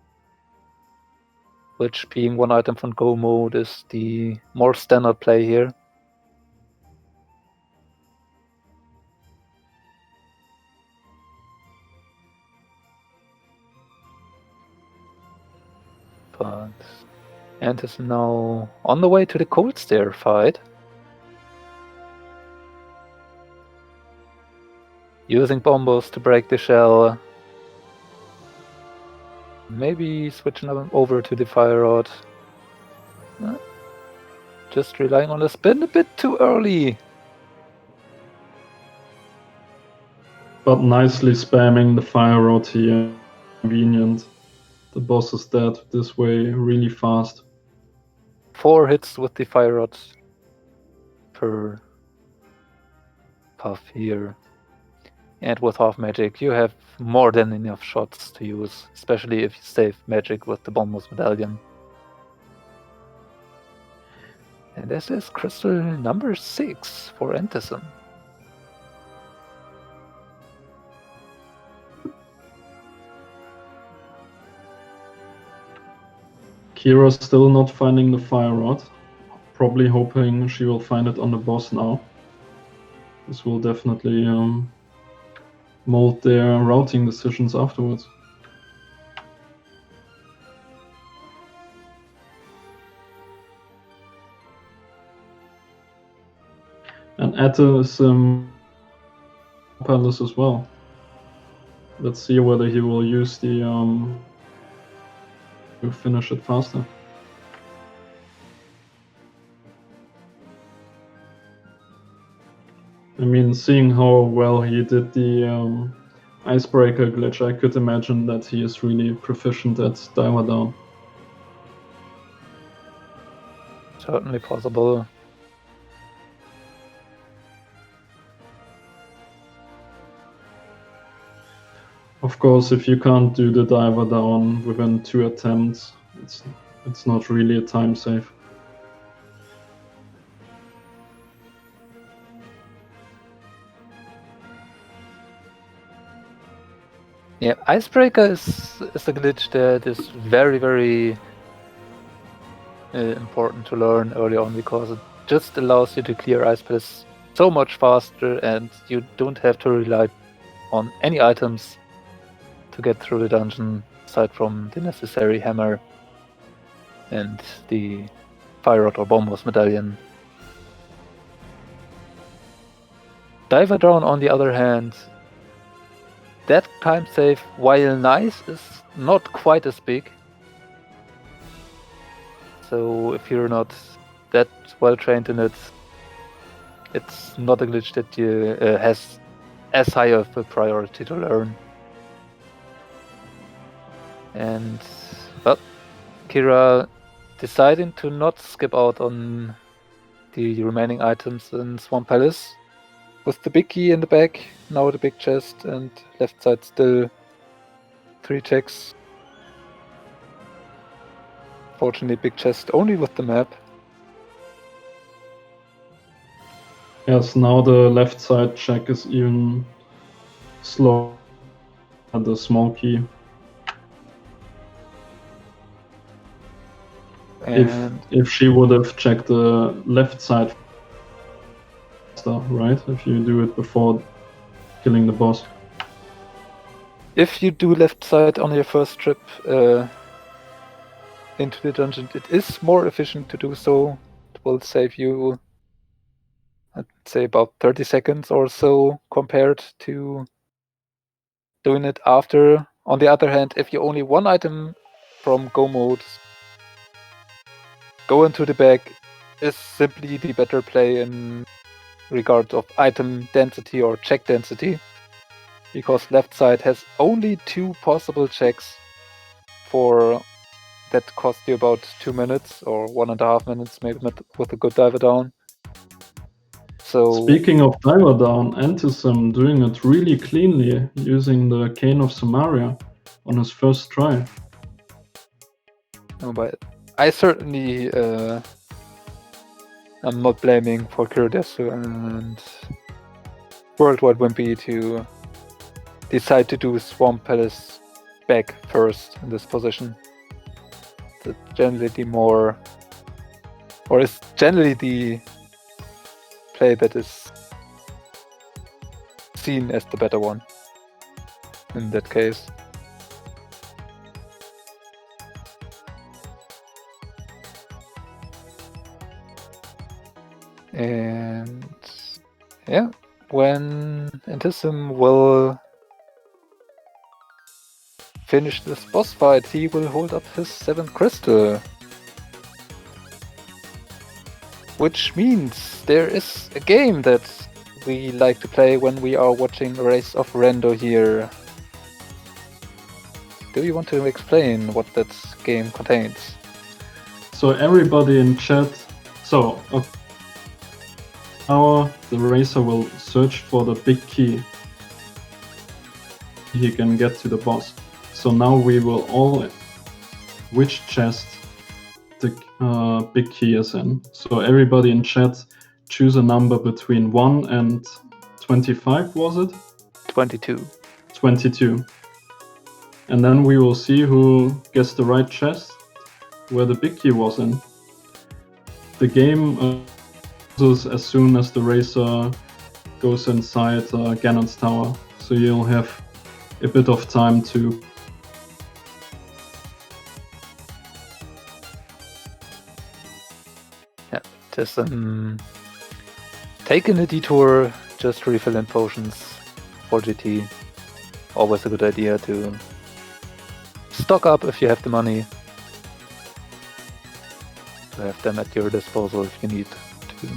Which, being one item from go mode, is the more standard play here. But Ant is now on the way to the Cold Stair fight. Using bombos to break the shell. Maybe switching over to the Fire Rod. Just relying on the spin a bit too early. But nicely spamming the Fire Rod here. Convenient. The boss is dead this way really fast. 4 hits with the Fire Rod per puff here. And with half magic, you have more than enough shots to use, especially if you save magic with the Bombos Medallion. And this is crystal number 6 for Antissim. Kira's still not finding the Fire Rod. Probably hoping she will find it on the boss now. This will definitely mold their routing decisions afterwards. And Antissim Palace as well. Let's see whether he will use the to finish it faster. I mean, seeing how well he did the icebreaker glitch, I could imagine that he is really proficient at diver down. Certainly possible. Of course, if you can't do the diver down within 2 attempts, it's not really a time save. Yeah, Icebreaker is a glitch that is very, very important to learn early on, because it just allows you to clear Ice Palace so much faster, and you don't have to rely on any items to get through the dungeon, aside from the necessary hammer and the fire rod or bombos medallion. Diver Down, on the other hand, that time save, while nice, is not quite as big. So if you're not that well trained in it, it's not a glitch that you has as high of a priority to learn. And well, Kira deciding to not skip out on the remaining items in Swamp Palace. With the big key in the back, now the big chest, and left side still 3 checks. Fortunately, big chest only with the map. Yes, now the left side check is even slower than the small key. And if she would have checked the left side faster, right? If you do it before killing the boss. if you do left side on your first trip into the dungeon, it is more efficient to do so. It will save you, I'd say, about 30 seconds or so compared to doing it after. On the other hand, if you only one item from Go mode, go into the bag is simply the better play in regard of item density or check density, because left side has only 2 possible checks for that cost you about 2 minutes or 1.5 minutes, maybe with a good diver down. So speaking of diver down, Antissim doing it really cleanly using the Cane of Samaria on his first try. no, but I certainly I'm not blaming for Kyradesu and Worldwide Wimpy to decide to do Swamp Palace back first in this position. It's generally the more, or is generally the play that is seen as the better one in that case. And yeah, when Antissim will finish this boss fight, he will hold up his 7th crystal. Which means there is a game that we like to play when we are watching Race of Rando here. Do you want to explain what that game contains? So everybody in chat, now the racer will search for the big key. He can get to the boss. So now we will all which chest the big key is in. So everybody in chat choose a number between 1 and 25, was it? 22. 22. And then we will see who gets the right chest where the big key was in. The game closes as soon as the racer goes inside Ganon's tower. So you'll have a bit of time to Just taking a detour, just refilling potions for GT. Always a good idea to stock up if you have the money, to have them at your disposal if you need to.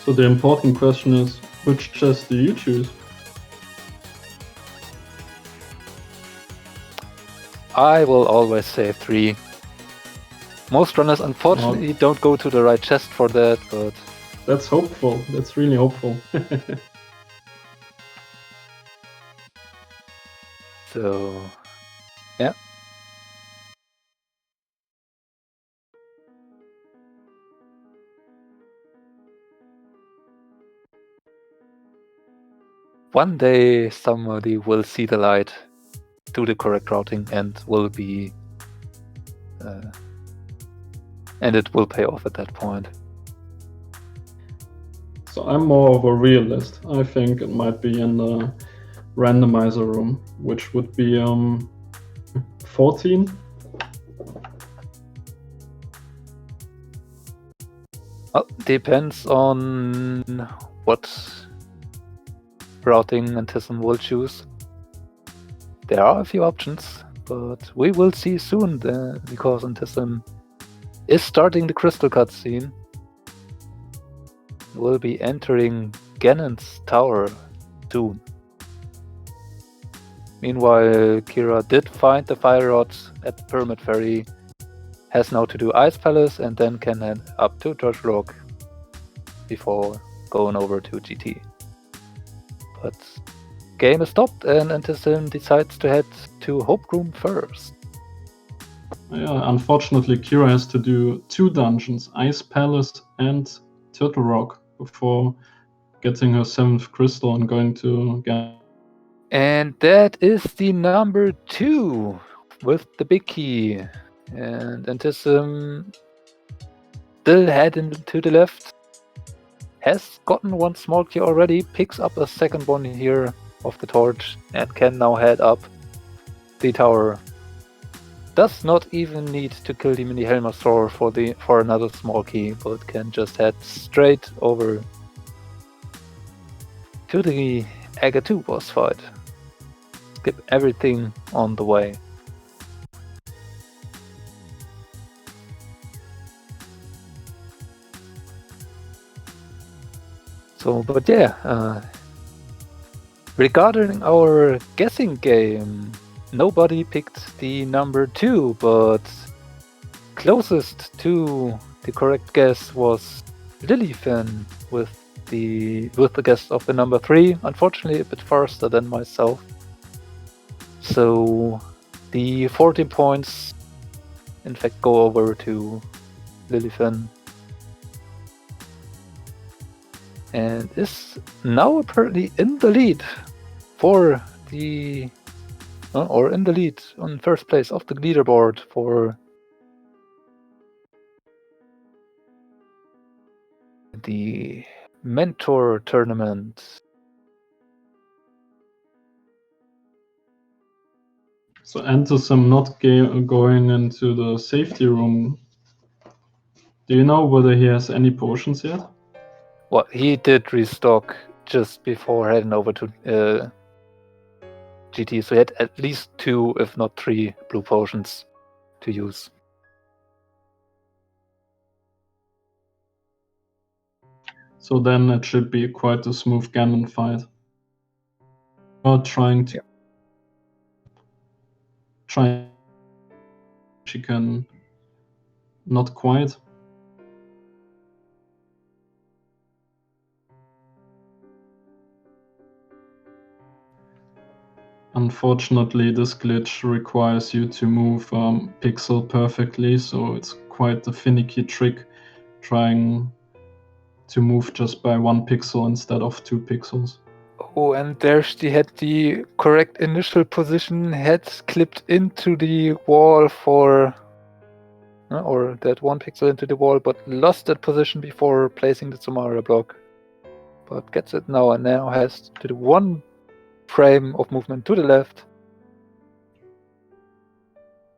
So the important question is, which chest do you choose? I will always say 3. Most runners unfortunately don't go to the right chest for that, but that's hopeful. That's really hopeful. so yeah. One day somebody will see the light, do the correct routing, and will be and it will pay off at that point. So I'm more of a realist. I think it might be in the randomizer room, which would be 14. Well, depends on what routing Antissim will choose. There are a few options, but we will see soon because Antissim is starting the crystal cutscene. Will be entering Ganon's tower soon. Meanwhile, Kira did find the fire rod at the Pyramid Ferry, has now to do Ice Palace, and then can head up to George Rock before going over to GT. But game is stopped, and Antissim decides to head to Hope Room first. Yeah, unfortunately, Kira has to do 2 dungeons, Ice Palace and Turtle Rock, before getting her 7th crystal and going to Ganon. And that is the number 2 with the big key. And Antissim still heading to the left. Has gotten 1 small key already, picks up a second one here of the torch, and can now head up the tower. Does not even need to kill the mini Helmasaur for another small key, but can just head straight over to the Aga 2 boss fight. Skip everything on the way. So, but yeah, regarding our guessing game, nobody picked the number 2, but closest to the correct guess was Lilifan with the guess of the number 3. Unfortunately, a bit faster than myself. So the 14 points, in fact, go over to Lilifan. And is now apparently in the lead for the, or in the lead on first place of the leaderboard for the mentor tournament. So Antissim not going into the safety room. Do you know whether he has any potions yet? Well, he did restock just before heading over to GT, so he had at least 2, if not 3, blue potions to use. So then it should be quite a smooth Ganon fight. Not trying to she can not quite. Unfortunately, this glitch requires you to move pixel perfectly, so it's quite a finicky trick trying to move just by 1 pixel instead of 2 pixels. Oh, and there she had the correct initial position, had clipped into the wall or that 1 pixel into the wall, but lost that position before placing the Sumara block. But gets it now, and now has to do 1 frame of movement to the left.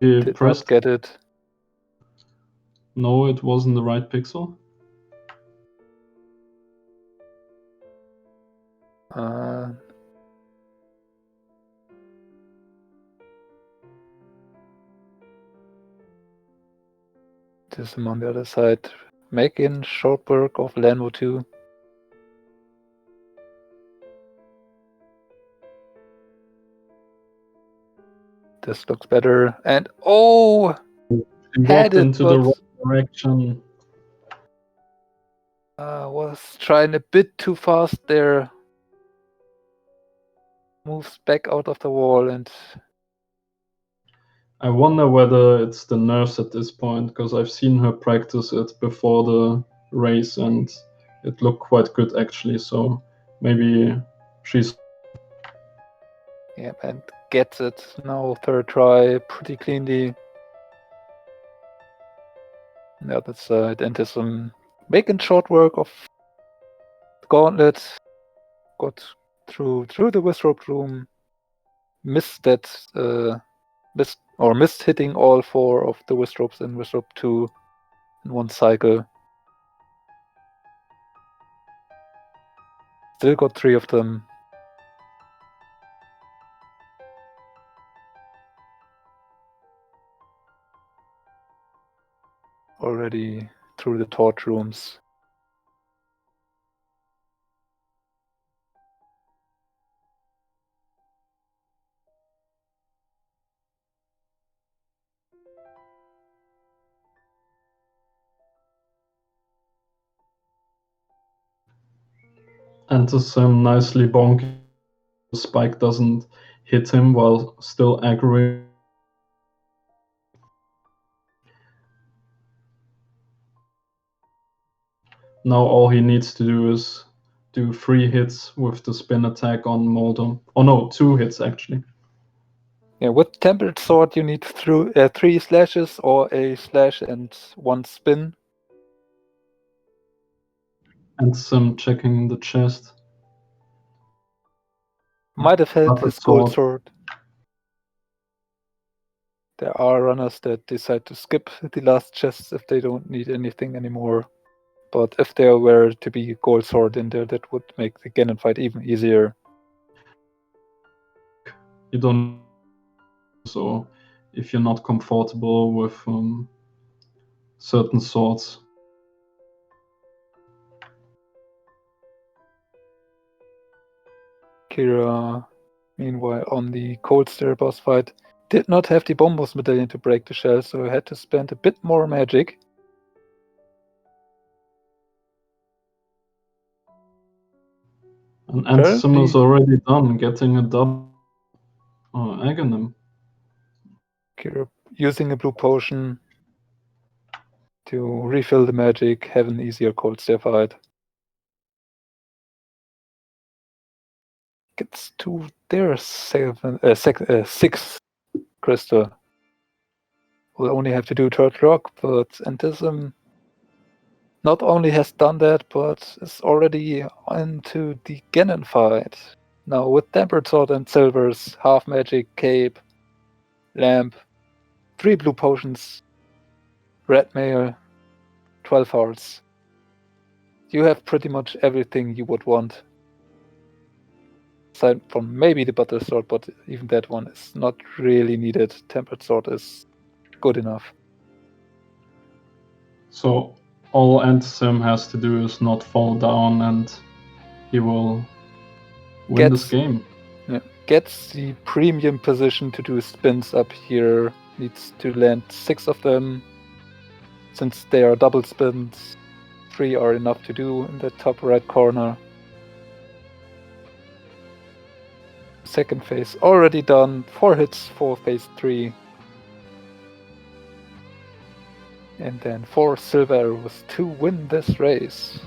Did not get it. No, it wasn't the right pixel. Antissim on the other side, making short work of Lanmo 2. This looks better, and oh! He walked into the wrong direction. Was trying a bit too fast there. Moves back out of the wall, and I wonder whether it's the nerves at this point, because I've seen her practice it before the race and it looked quite good actually, so maybe she's... yeah, and gets it now, 3rd try, pretty cleanly. On the other side, Antissim making short work of gauntlet, got through the wizard room, missed hitting all 4 of the wizards in wizard 2 in one cycle. Still got 3 of them. Already through the torch rooms. Antissim nicely bonking. Spike doesn't hit him while still aggroing. Now all he needs to do is do 3 hits with the spin attack on Moldom. Oh no, 2 hits actually. Yeah, with Tempered Sword you need 3 slashes or a slash and 1 spin. Antissim checking the chest. Might have had his gold sword. There are runners that decide to skip the last chests if they don't need anything anymore. But if there were to be a gold sword in there, that would make the Ganon fight even easier. You don't. So if you're not comfortable with certain swords. Kira, meanwhile, on the Cold Stare boss fight, did not have the Bombos medallion to break the shell, so had to spend a bit more magic. And Antissim is already done, getting a double Aghanim. Kira using a blue potion to refill the magic, have an easier Cold Stare fight. Gets to their 6th crystal. Will only have to do third rock, but Antissim not only has done that, but is already into the Ganon fight. Now with Tempered Sword and Silvers, half magic, cape, lamp, 3 blue potions, red mail, 12 hearts. You have pretty much everything you would want. Aside from maybe the Butter Sword, but even that one is not really needed. Tempered Sword is good enough. So all Antissim has to do is not fall down and he will win this game. Yeah, gets the premium position to do spins up here. Needs to land 6 of them. Since they are double spins, 3 are enough to do in the top right corner. Second phase already done. 4 hits for phase 3. And then 4 silver arrows to win this race.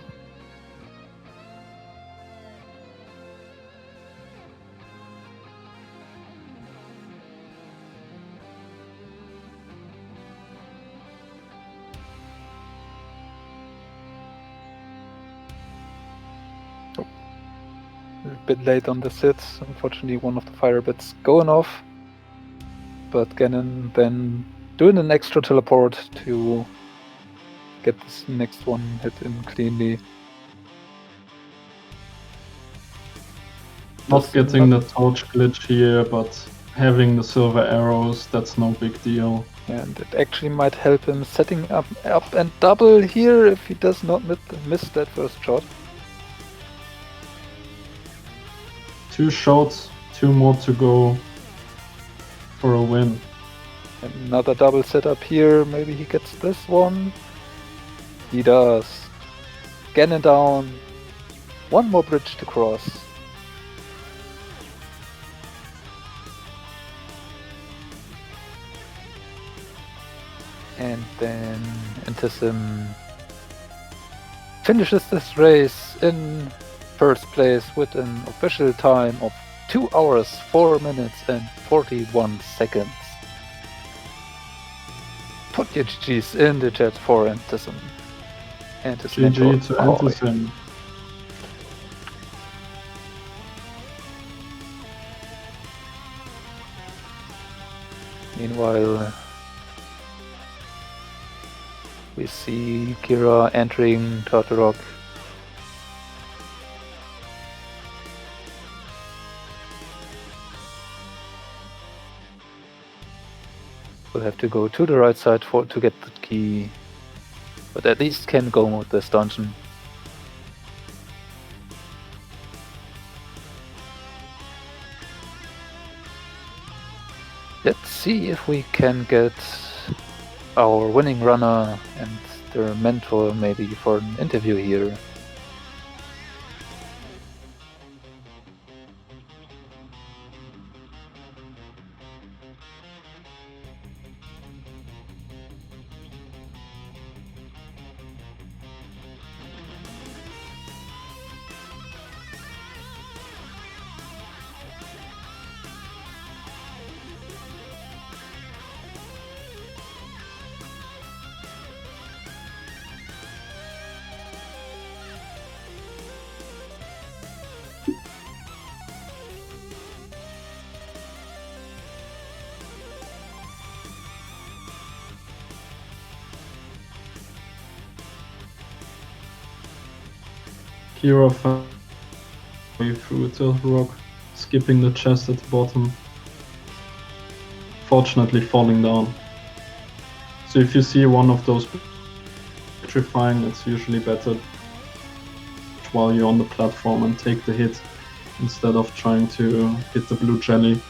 A bit late on the sit. Unfortunately, one of the fire bits going off. But Ganon then doing an extra teleport to get this next one hit in cleanly. Not getting the torch glitch here, but having the silver arrows, that's no big deal. And it actually might help him setting up and double here if he does not miss that first shot. 2 shots, 2 more to go for a win. Another double setup here, maybe he gets this one. He does. Ganon down. 1 more bridge to cross. And then Antissim finishes this race in first place with an official time of 2 hours, 4 minutes and 41 seconds. Put your GGs in the chat for Antissim. GG to Antissim. Meanwhile, we see Kira entering Turtle Rock. We'll have to go to the right side to get the key, but at least can go with this dungeon. Let's see if we can get our winning runner and their mentor maybe for an interview here. Kira found way through the rock, skipping the chest at the bottom. Fortunately falling down. So if you see one of those petrifying, it's usually better while you're on the platform and take the hit instead of trying to hit the blue jelly.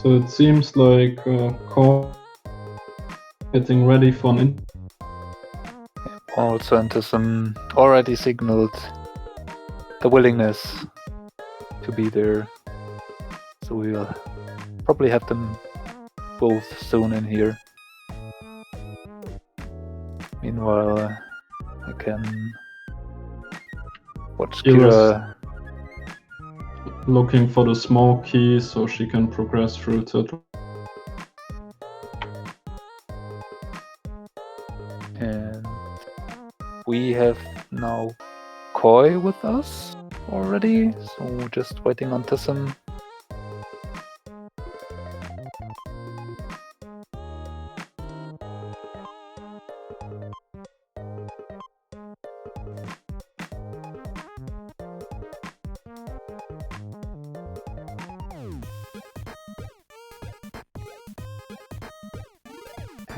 So it seems like Core getting ready for an Also, Antissim already signaled the willingness to be there, so we'll probably have them both soon in here. Meanwhile, I can watch Kira. Looking for the small key so she can progress through to. And we have now Koi with us already, so just waiting on Antissim.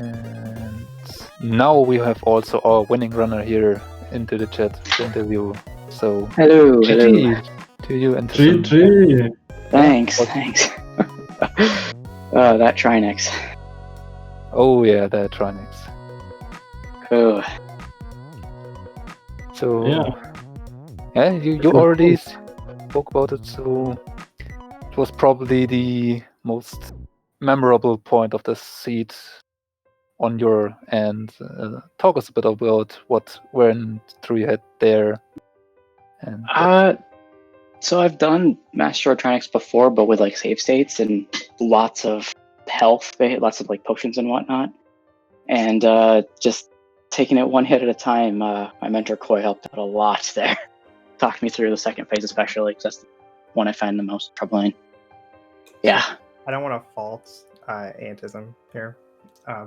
And now we have also our winning runner here into the chat to interview. So hello. GG to you, Antissim. GG! Thanks. That Trinex. Oh yeah, that Trinix. Oh. So Yeah, you already spoke about it. So it was probably the most memorable point of the seat on your end. Talk us a bit about what went through your head there. And So I've done Master Electronics before, but with like save states and lots of health, lots of like potions and whatnot, and just taking it one hit at a time. My mentor Koi helped out a lot there. Talked me through the second phase, especially because that's the one I find the most troubling. Yeah. I don't want to fault Antissim here.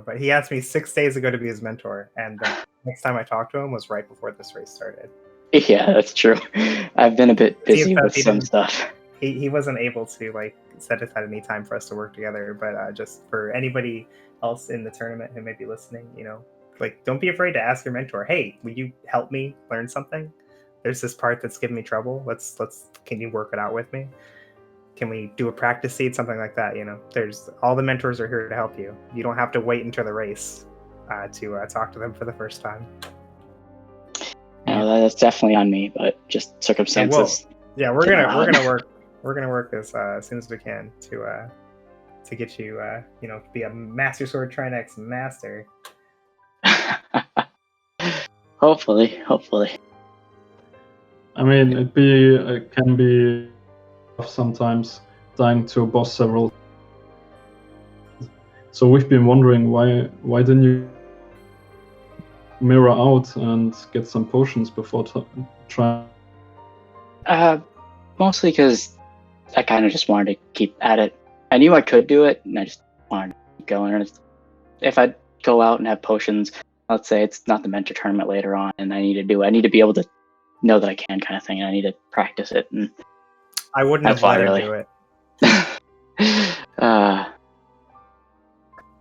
But he asked me 6 days ago to be his mentor, and the next time I talked to him was right before this race started. Yeah, that's true. I've been a bit busy with he some didn't- stuff. He wasn't able to like set aside any time for us to work together. But just for anybody else in the tournament who may be listening, like don't be afraid to ask your mentor, "Hey, will you help me learn something? There's this part that's giving me trouble. Can you work it out with me? Can we do a practice seed, something like that?" There's all the mentors are here to help you. You don't have to wait until the race to talk to them for the first time. That's definitely on me, but just circumstances. Yeah, we're gonna work this as soon as we can to get you to be a Master Sword Trinex master. Hopefully. I mean, it can be sometimes dying to a boss several. So we've been wondering why didn't you mirror out and get some potions before trying? Mostly because I kind of just wanted to keep at it. I knew I could do it, and I just wanted to keep going. And if I go out and have potions, let's say it's not the mentor tournament later on, and I need to be able to know that I can, kind of thing, and I need to practice it. And I wouldn't have let him do it.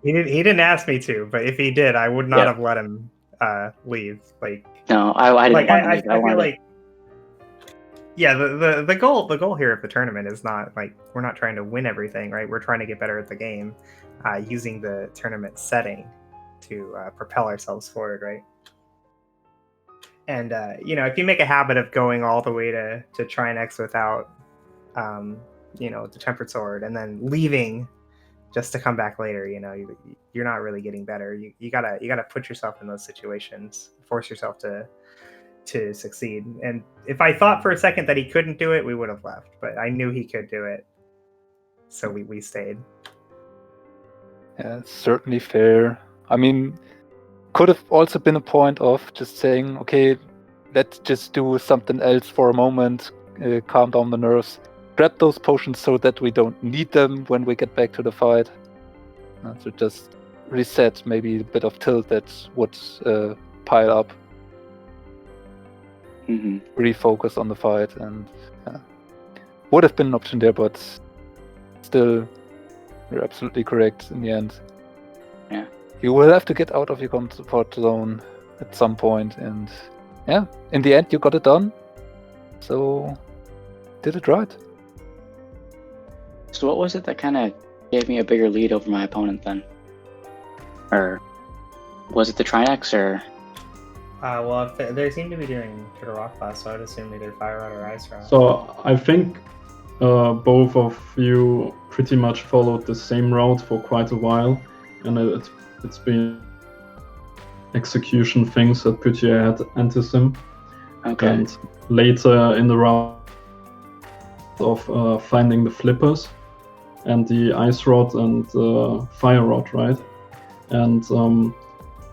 He didn't ask me to, but if he did, I would not have let him leave. Like no, I didn't want to leave. I feel like yeah, the goal here of the tournament is not like we're not trying to win everything, right? We're trying to get better at the game, using the tournament setting to propel ourselves forward, right? And if you make a habit of going all the way to Trinex without the Tempered Sword and then leaving just to come back later, you're not really getting better. You gotta put yourself in those situations, force yourself to succeed. And if I thought for a second that he couldn't do it, we would have left. But I knew he could do it, so we stayed. Yeah, it's certainly fair. I mean, could have also been a point of just saying, okay, let's just do something else for a moment, calm down the nerves, grab those potions so that we don't need them when we get back to the fight. So just reset maybe a bit of tilt that would pile up. Mm-hmm. Refocus on the fight, and would have been an option there, but still, you're absolutely correct in the end. Yeah. You will have to get out of your comfort zone at some point, and yeah, in the end you got it done. So did it right. So what was it that kind of gave me a bigger lead over my opponent then? Or was it the Trinex, or? Well, they seem to be doing Turtle Rock class, so I'd assume either Fire Rod or Ice Rod. So I think both of you pretty much followed the same route for quite a while, and it's been execution things that put you at Antissim. Okay. And later in the round of finding the flippers and the Ice Rod and Fire Rod, right? And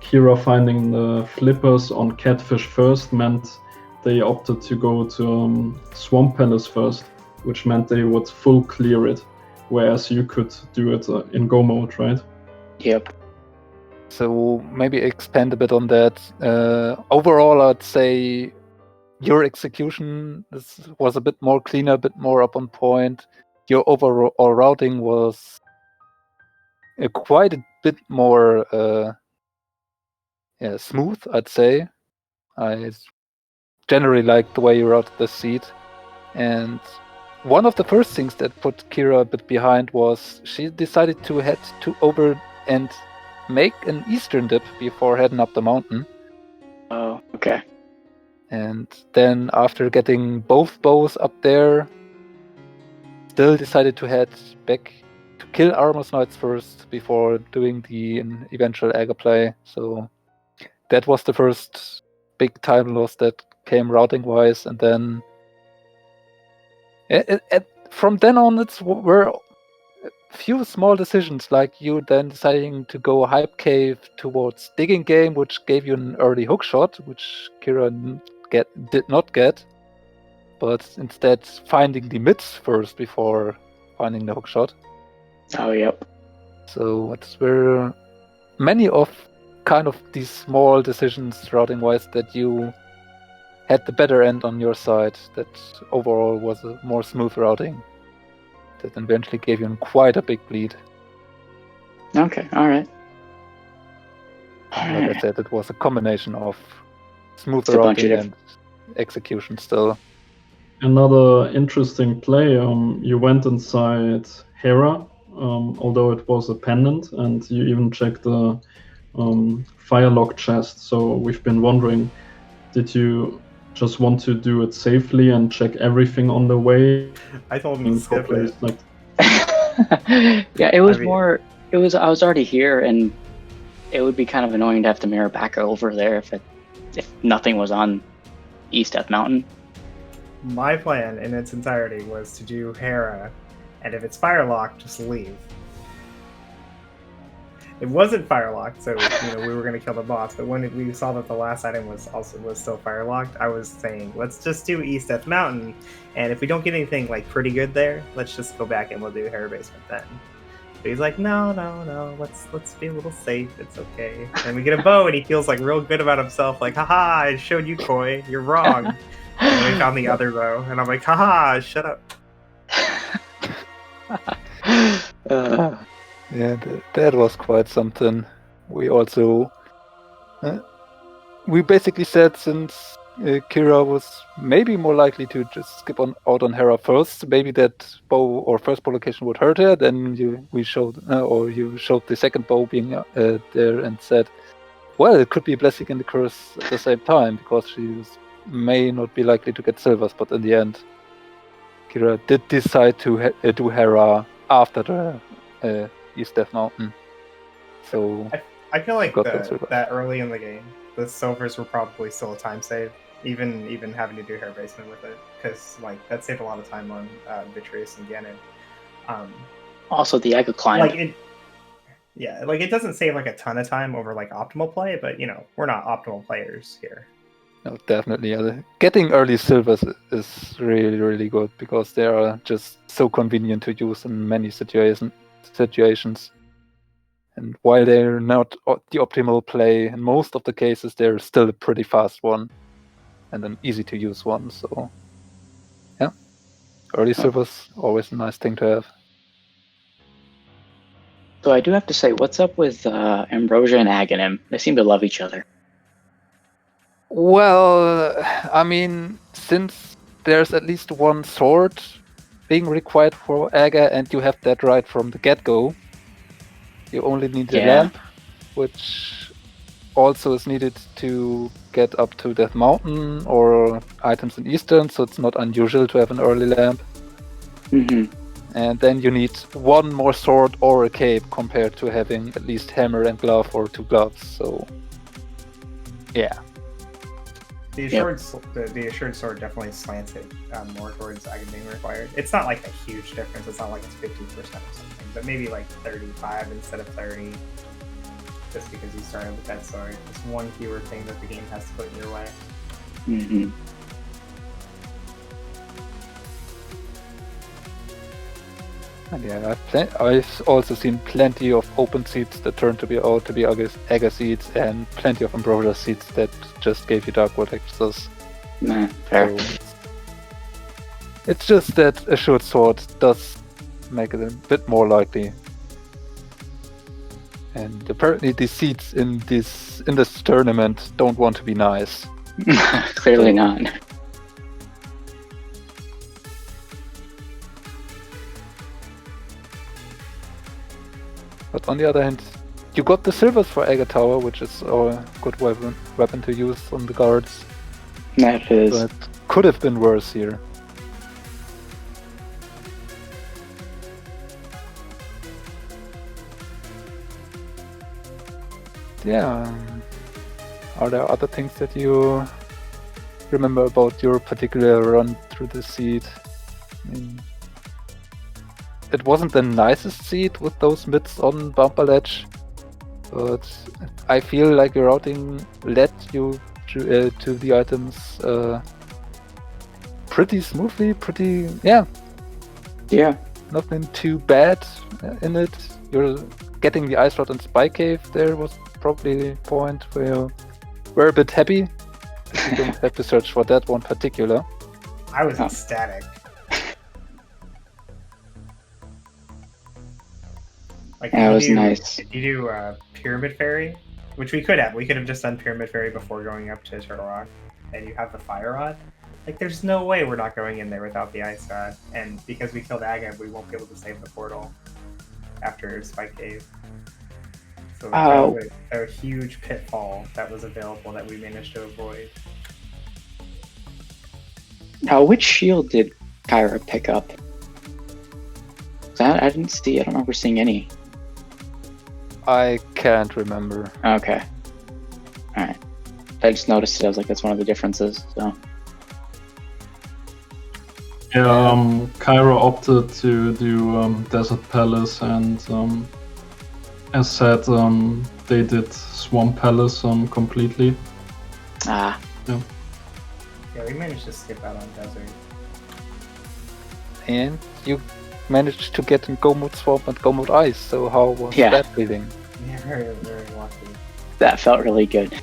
Kira finding the flippers on Catfish first meant they opted to go to Swamp Palace first, which meant they would full clear it, whereas you could do it in go mode, right? Yep. So maybe expand a bit on that. Overall, I'd say your execution was a bit more cleaner, a bit more up on point. Your overall routing was quite a bit more smooth, I'd say. I generally like the way you routed the seed. And one of the first things that put Kira a bit behind was she decided to head over and make an eastern dip before heading up the mountain. Oh, okay. And then after getting both bows up there, still decided to head back to kill Armor's Knights first before doing the eventual Aga play. So that was the first big time loss that came routing wise, and then from then on were a few small decisions, like you then deciding to go Hype Cave towards Digging Game, which gave you an early hook shot, which Kira did not get, but instead finding the mids first before finding the hook shot. Oh, yep. So that's where many of kind of these small decisions routing-wise that you had the better end on your side, that overall was a more smooth routing that eventually gave you quite a big lead. Okay, all right. Like I said, it was a combination of smooth It's a bunch of routing and execution still. Another interesting play, you went inside Hera, although it was a pendant, and you even checked the Firelock chest. So we've been wondering, did you just want to do it safely and check everything on the way? I told him to skip it. Like, Yeah, it was I mean- more. It was. I was already here, and it would be kind of annoying to have to mirror back over there if nothing was on East Death Mountain. My plan in its entirety was to do Hera, and if it's firelocked, just leave. It wasn't firelocked, so we were gonna kill the boss. But when we saw that the last item was still firelocked, I was saying, let's just do East Death Mountain, and if we don't get anything like pretty good there, let's just go back and we'll do Hera Basement then. But he's like, no, let's be a little safe. It's okay. And we get a bow, and he feels like real good about himself. Like, haha, I showed you, Koi. You're wrong. And then we found the other bow, and I'm like, haha, shut up. Yeah, that was quite something. We also... we basically said since Kira was maybe more likely to just skip out on Hera first, maybe that bow or first bow location would hurt her, then you showed the second bow being there and said, well, it could be a blessing and a curse at the same time, because she may not be likely to get silvers, but in the end, Kira did decide to do Hera after the East Death Mountain. So I feel like got those that early in the game, the silvers were probably still a time save, even having to do Hera Basement with it, because like that saved a lot of time on Vitreous and Ganon. Also, the Ega climb. It doesn't save like a ton of time over like optimal play, but we're not optimal players here. No, definitely. Getting early silvers is really, really good, because they are just so convenient to use in many situations. And while they're not the optimal play, in most of the cases, they're still a pretty fast one and an easy to use one. So, yeah, early silvers, always a nice thing to have. So I do have to say, what's up with Ambrosia and Aghanim? They seem to love each other. Well, I mean, since there's at least one sword being required for Aga, and you have that right from the get-go, you only need the lamp, which also is needed to get up to Death Mountain or items in Eastern, so it's not unusual to have an early lamp. Mm-hmm. And then you need one more sword or a cape compared to having at least hammer and glove or 2 gloves. So, yeah. The assured sword definitely slants it more towards Aga being required. It's not like a huge difference. It's not like it's 50% or something, but maybe like 35 instead of 30. Just because you started with that sword, it's one fewer thing that the game has to put in your way. Mm-hmm. And yeah, I've also seen plenty of open seeds that turned out to be Aga seeds, and plenty of Ambrosia seeds that just gave you Dark World access. Fair. So it's just that a short sword does make it a bit more likely. And apparently the seeds in this tournament don't want to be nice. Clearly not. But on the other hand, you got the silvers for Aga Tower, which is a good weapon to use on the guards. That is. But could have been worse here. Yeah. Are there other things that you remember about your particular run through the seed? I mean, it wasn't the nicest seed with those mids on Bumper Ledge, but I feel like your routing led you to the items pretty smoothly, yeah. Yeah. Nothing too bad in it. Your getting the ice rod in Spy Cave there was probably the point where we're a bit happy. We don't have to search for that one particular. I was ecstatic. Like, Yeah, it was nice. If you do Pyramid Fairy, which we could have just done Pyramid Fairy before going up to Turtle Rock, and you have the Fire Rod. Like, there's no way we're not going in there without the Ice Rod, and because we killed Agab, we won't be able to save the portal after Spike Cave. So that was a huge pitfall that was available that we managed to avoid. Now, which shield did Kyra pick up? I didn't see. I don't remember seeing any. I can't remember. Okay. Alright. I just noticed it. I was like, that's one of the differences. So. Yeah, Kyra opted to do Desert Palace, and as said, they did Swamp Palace completely. Ah. Yeah. Yeah, we managed to skip out on Desert. And you managed to get in Go Mode Swamp and Go Mode Ice, so how was that feeling? Yeah, very, very lucky. That felt really good.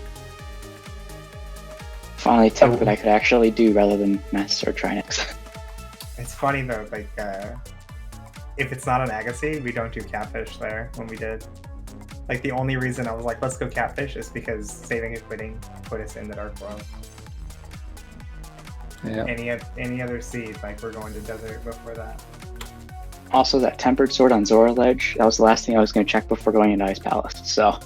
Finally took what I could actually do rather than Master Trinix. It's funny though, like, if it's not an Agassi, we don't do Catfish there when we did. Like, the only reason I was like, let's go Catfish is because saving and quitting put us in the Dark World. Yeah. Any other seed, like, we're going to Desert before that. Also, that Tempered Sword on Zora Ledge, that was the last thing I was going to check before going into Ice Palace, so...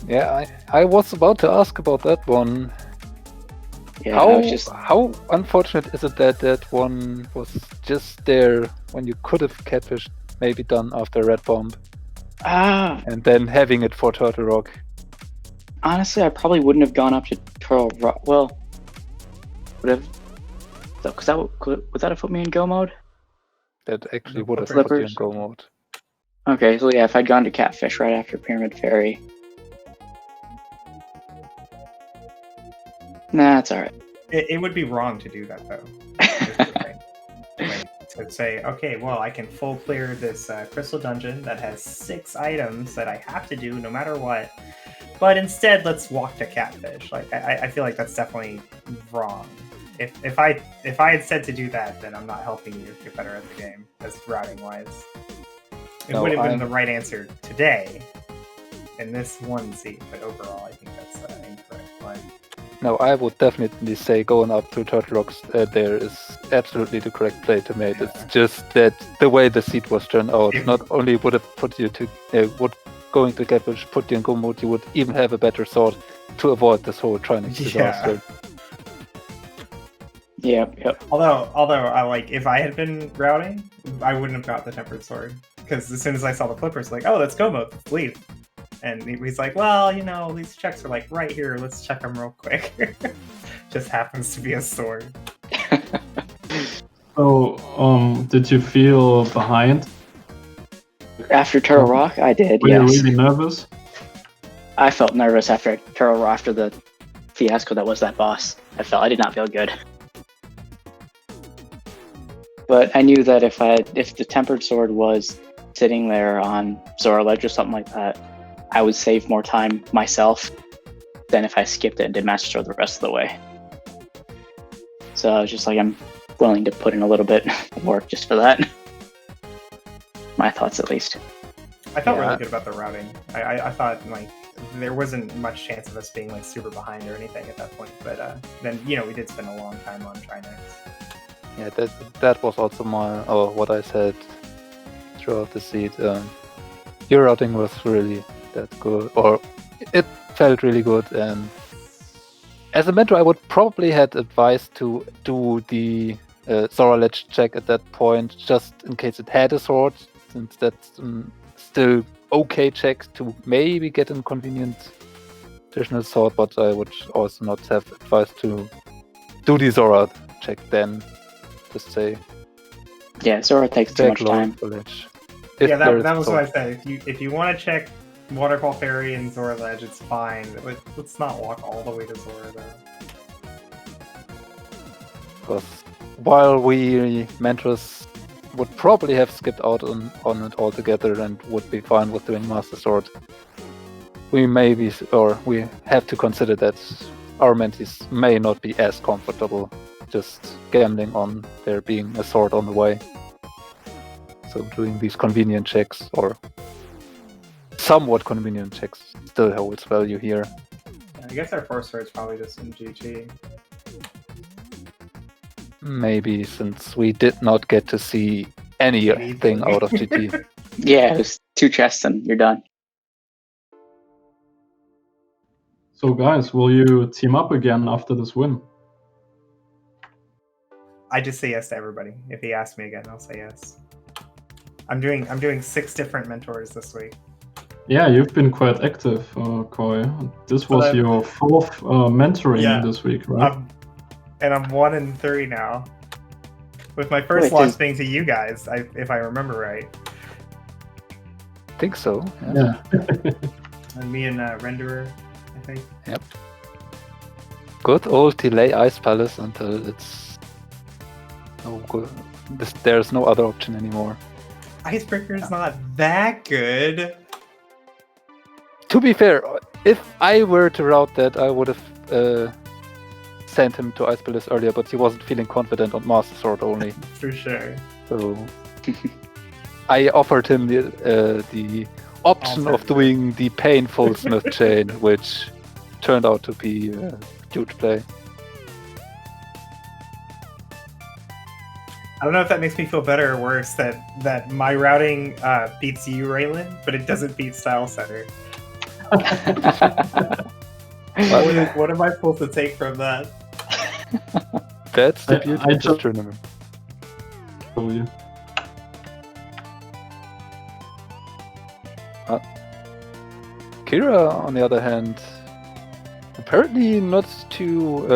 Yeah, I was about to ask about that one. Yeah, how unfortunate is it that that one was just there when you could have Catfish maybe done after Red Bomb? And then having it for Turtle Rock. Honestly, I probably wouldn't have gone up to Turtle Rock. Well, would have... Would that have put me in Go Mode? That actually would have put you in Go Mode. Okay, so yeah, if I'd gone to Catfish right after Pyramid Fairy... Nah, it's alright. It would be wrong to do that, though. Like, to say, okay, well, I can full clear this crystal dungeon that has 6 items that I have to do no matter what, but instead let's walk to Catfish. Like, I feel like that's definitely wrong. If I had said to do that, then I'm not helping you get better at the game, as routing wise. It would have been the right answer today in this one seat, but overall, I think that's incorrect. Like, no, I would definitely say going up to Turtle Rocks there is absolutely the correct play to make. Yeah. It's just that the way the seat was turned out, not only would have put you to going to Catfish put you in Go Mode, you would even have a better sword to avoid this whole Trinix disaster. Yep. Although I like, if I had been routing, I wouldn't have got the Tempered Sword, because as soon as I saw the Clippers, like, oh, let's Go Mode, let's leave. And he's like, well, you know, these checks are like right here. Let's check them real quick. Just happens to be a sword. So, did you feel behind? After Turtle Rock, I did, Were you really nervous? I felt nervous after Turtle Rock, after the fiasco that was that boss. I did not feel good. But I knew that if the Tempered Sword was sitting there on Zora Ledge or something like that, I would save more time myself than if I skipped it and did Master Sword the rest of the way. So I was just like, I'm willing to put in a little bit of work just for that. My thoughts, at least. I felt really good about the routing. I thought, like, there wasn't much chance of us being, like, super behind or anything at that point. But then, you know, we did spend a long time on Trinix. Yeah, that was also what I said throughout the seed. Your routing was really that good, or it felt really good, and as a mentor I would probably had advised to do the Zora Ledge check at that point, just in case it had a sword, since that's still okay check to maybe get a convenient additional sword, but I would also not have advised to do the Zora check then, just say. Yeah, Zora takes too much time. Yeah, that was what I said. If you want to check Waterfall Ferry and Zora Ledge, it's fine. Let's not walk all the way to Zora, though. Because while we mentors would probably have skipped out on it altogether and would be fine with doing Master Sword. We have to consider that our mentees may not be as comfortable just gambling on there being a sword on the way. So doing these convenient checks, or somewhat convenient checks, still holds value here. I guess our force sword's probably just in GG. Maybe, since we did not get to see anything out of GT. Yeah, it was 2 chests and you're done. So guys, will you team up again after this win? I just say yes to everybody. If he asks me again, I'll say yes. I'm doing 6 different mentors this week. Yeah, you've been quite active, Koi. This was your 4th mentoring this week, right? I'm 1-3 now. With my first loss being to you guys, if I remember right. I think so. Yeah. And me and Renderer, I think. Yep. Good old delay Ice Palace until it's no good. There's no other option anymore. Icebreaker's not that good. To be fair, if I were to route that, I would have sent him to Ice Palace earlier, but he wasn't feeling confident on Master Sword only. For sure. So I offered him the option of doing the painful Smith chain, which turned out to be a huge play. I don't know if that makes me feel better or worse that my routing beats you, Raylan, but it doesn't beat Style Center. What am I supposed to take from that? That's the beauty of this tournament. Kira, on the other hand, apparently not too,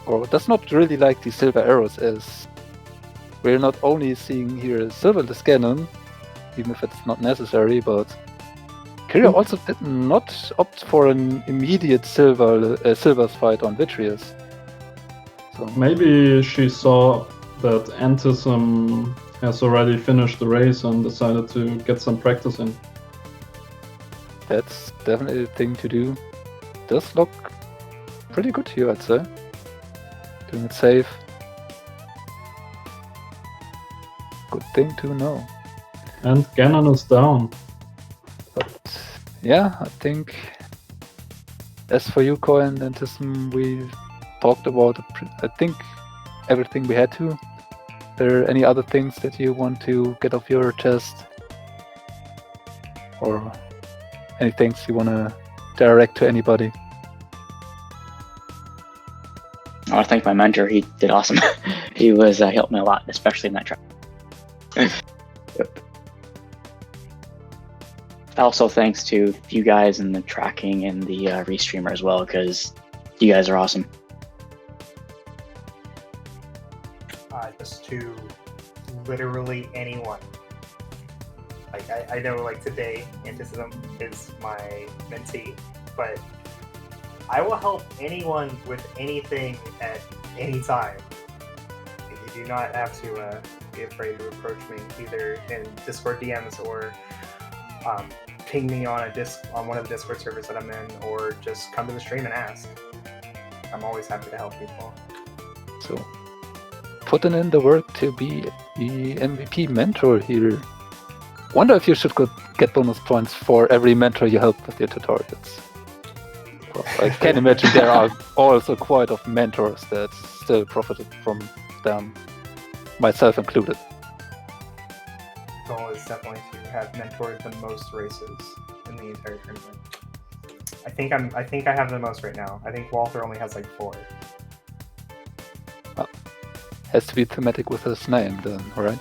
or does not really like the silver arrows, as we're not only seeing here a silverless cannon, even if it's not necessary, but Kira also did not opt for an immediate silvers fight on Vitreous. So maybe she saw that Antissim has already finished the race and decided to get some practice in. That's definitely the thing to do. Does look pretty good here, I'd say. Doing it safe. Good thing to know. And Ganon is down. But yeah, I think as for you, Koi and Antissim, we talked about, I think, everything we had to. Are there any other things that you want to get off your chest? Or any things you want to direct to anybody? I want to thank my mentor. He did awesome. He was helped me a lot, especially in that track. Yep. Also, thanks to you guys and the tracking and the restreamer as well, because you guys are awesome. Just to literally anyone. Like I know, like today, Antissim is my mentee, but I will help anyone with anything at any time. You do not have to be afraid to approach me either in Discord DMs or ping me on on one of the Discord servers that I'm in, or just come to the stream and ask. I'm always happy to help people. So, putting in the work to be the MVP mentor here. Wonder if you should get bonus points for every mentor you help with your tutorials. Well, I can imagine there are also quite of mentors that still profited from them, myself included. The goal is definitely to have mentored the most races in the entire tournament. I think I have the most right now. I think Walter only has like 4. Well, has to be thematic with his name then, right?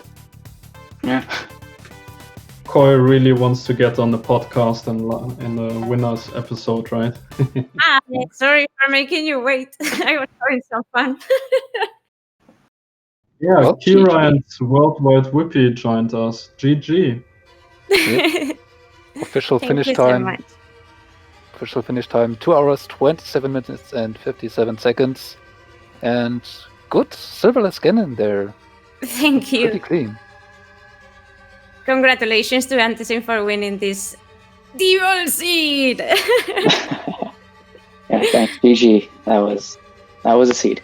Yeah. Koi really wants to get on the podcast and in the winners episode, right? Sorry for making you wait. I was having some fun. Yeah, Well, Kira GG. and Worldwide Whippy joined us. GG. Yep. Official Thank finish you so time. much. Official finish time 2 hours, 27 minutes and 57 seconds. And good silverless cannon there. Thank Pretty you. clean. Congratulations to Antissim for winning this Devil Seed. Yeah, thanks, GG. That was a seed.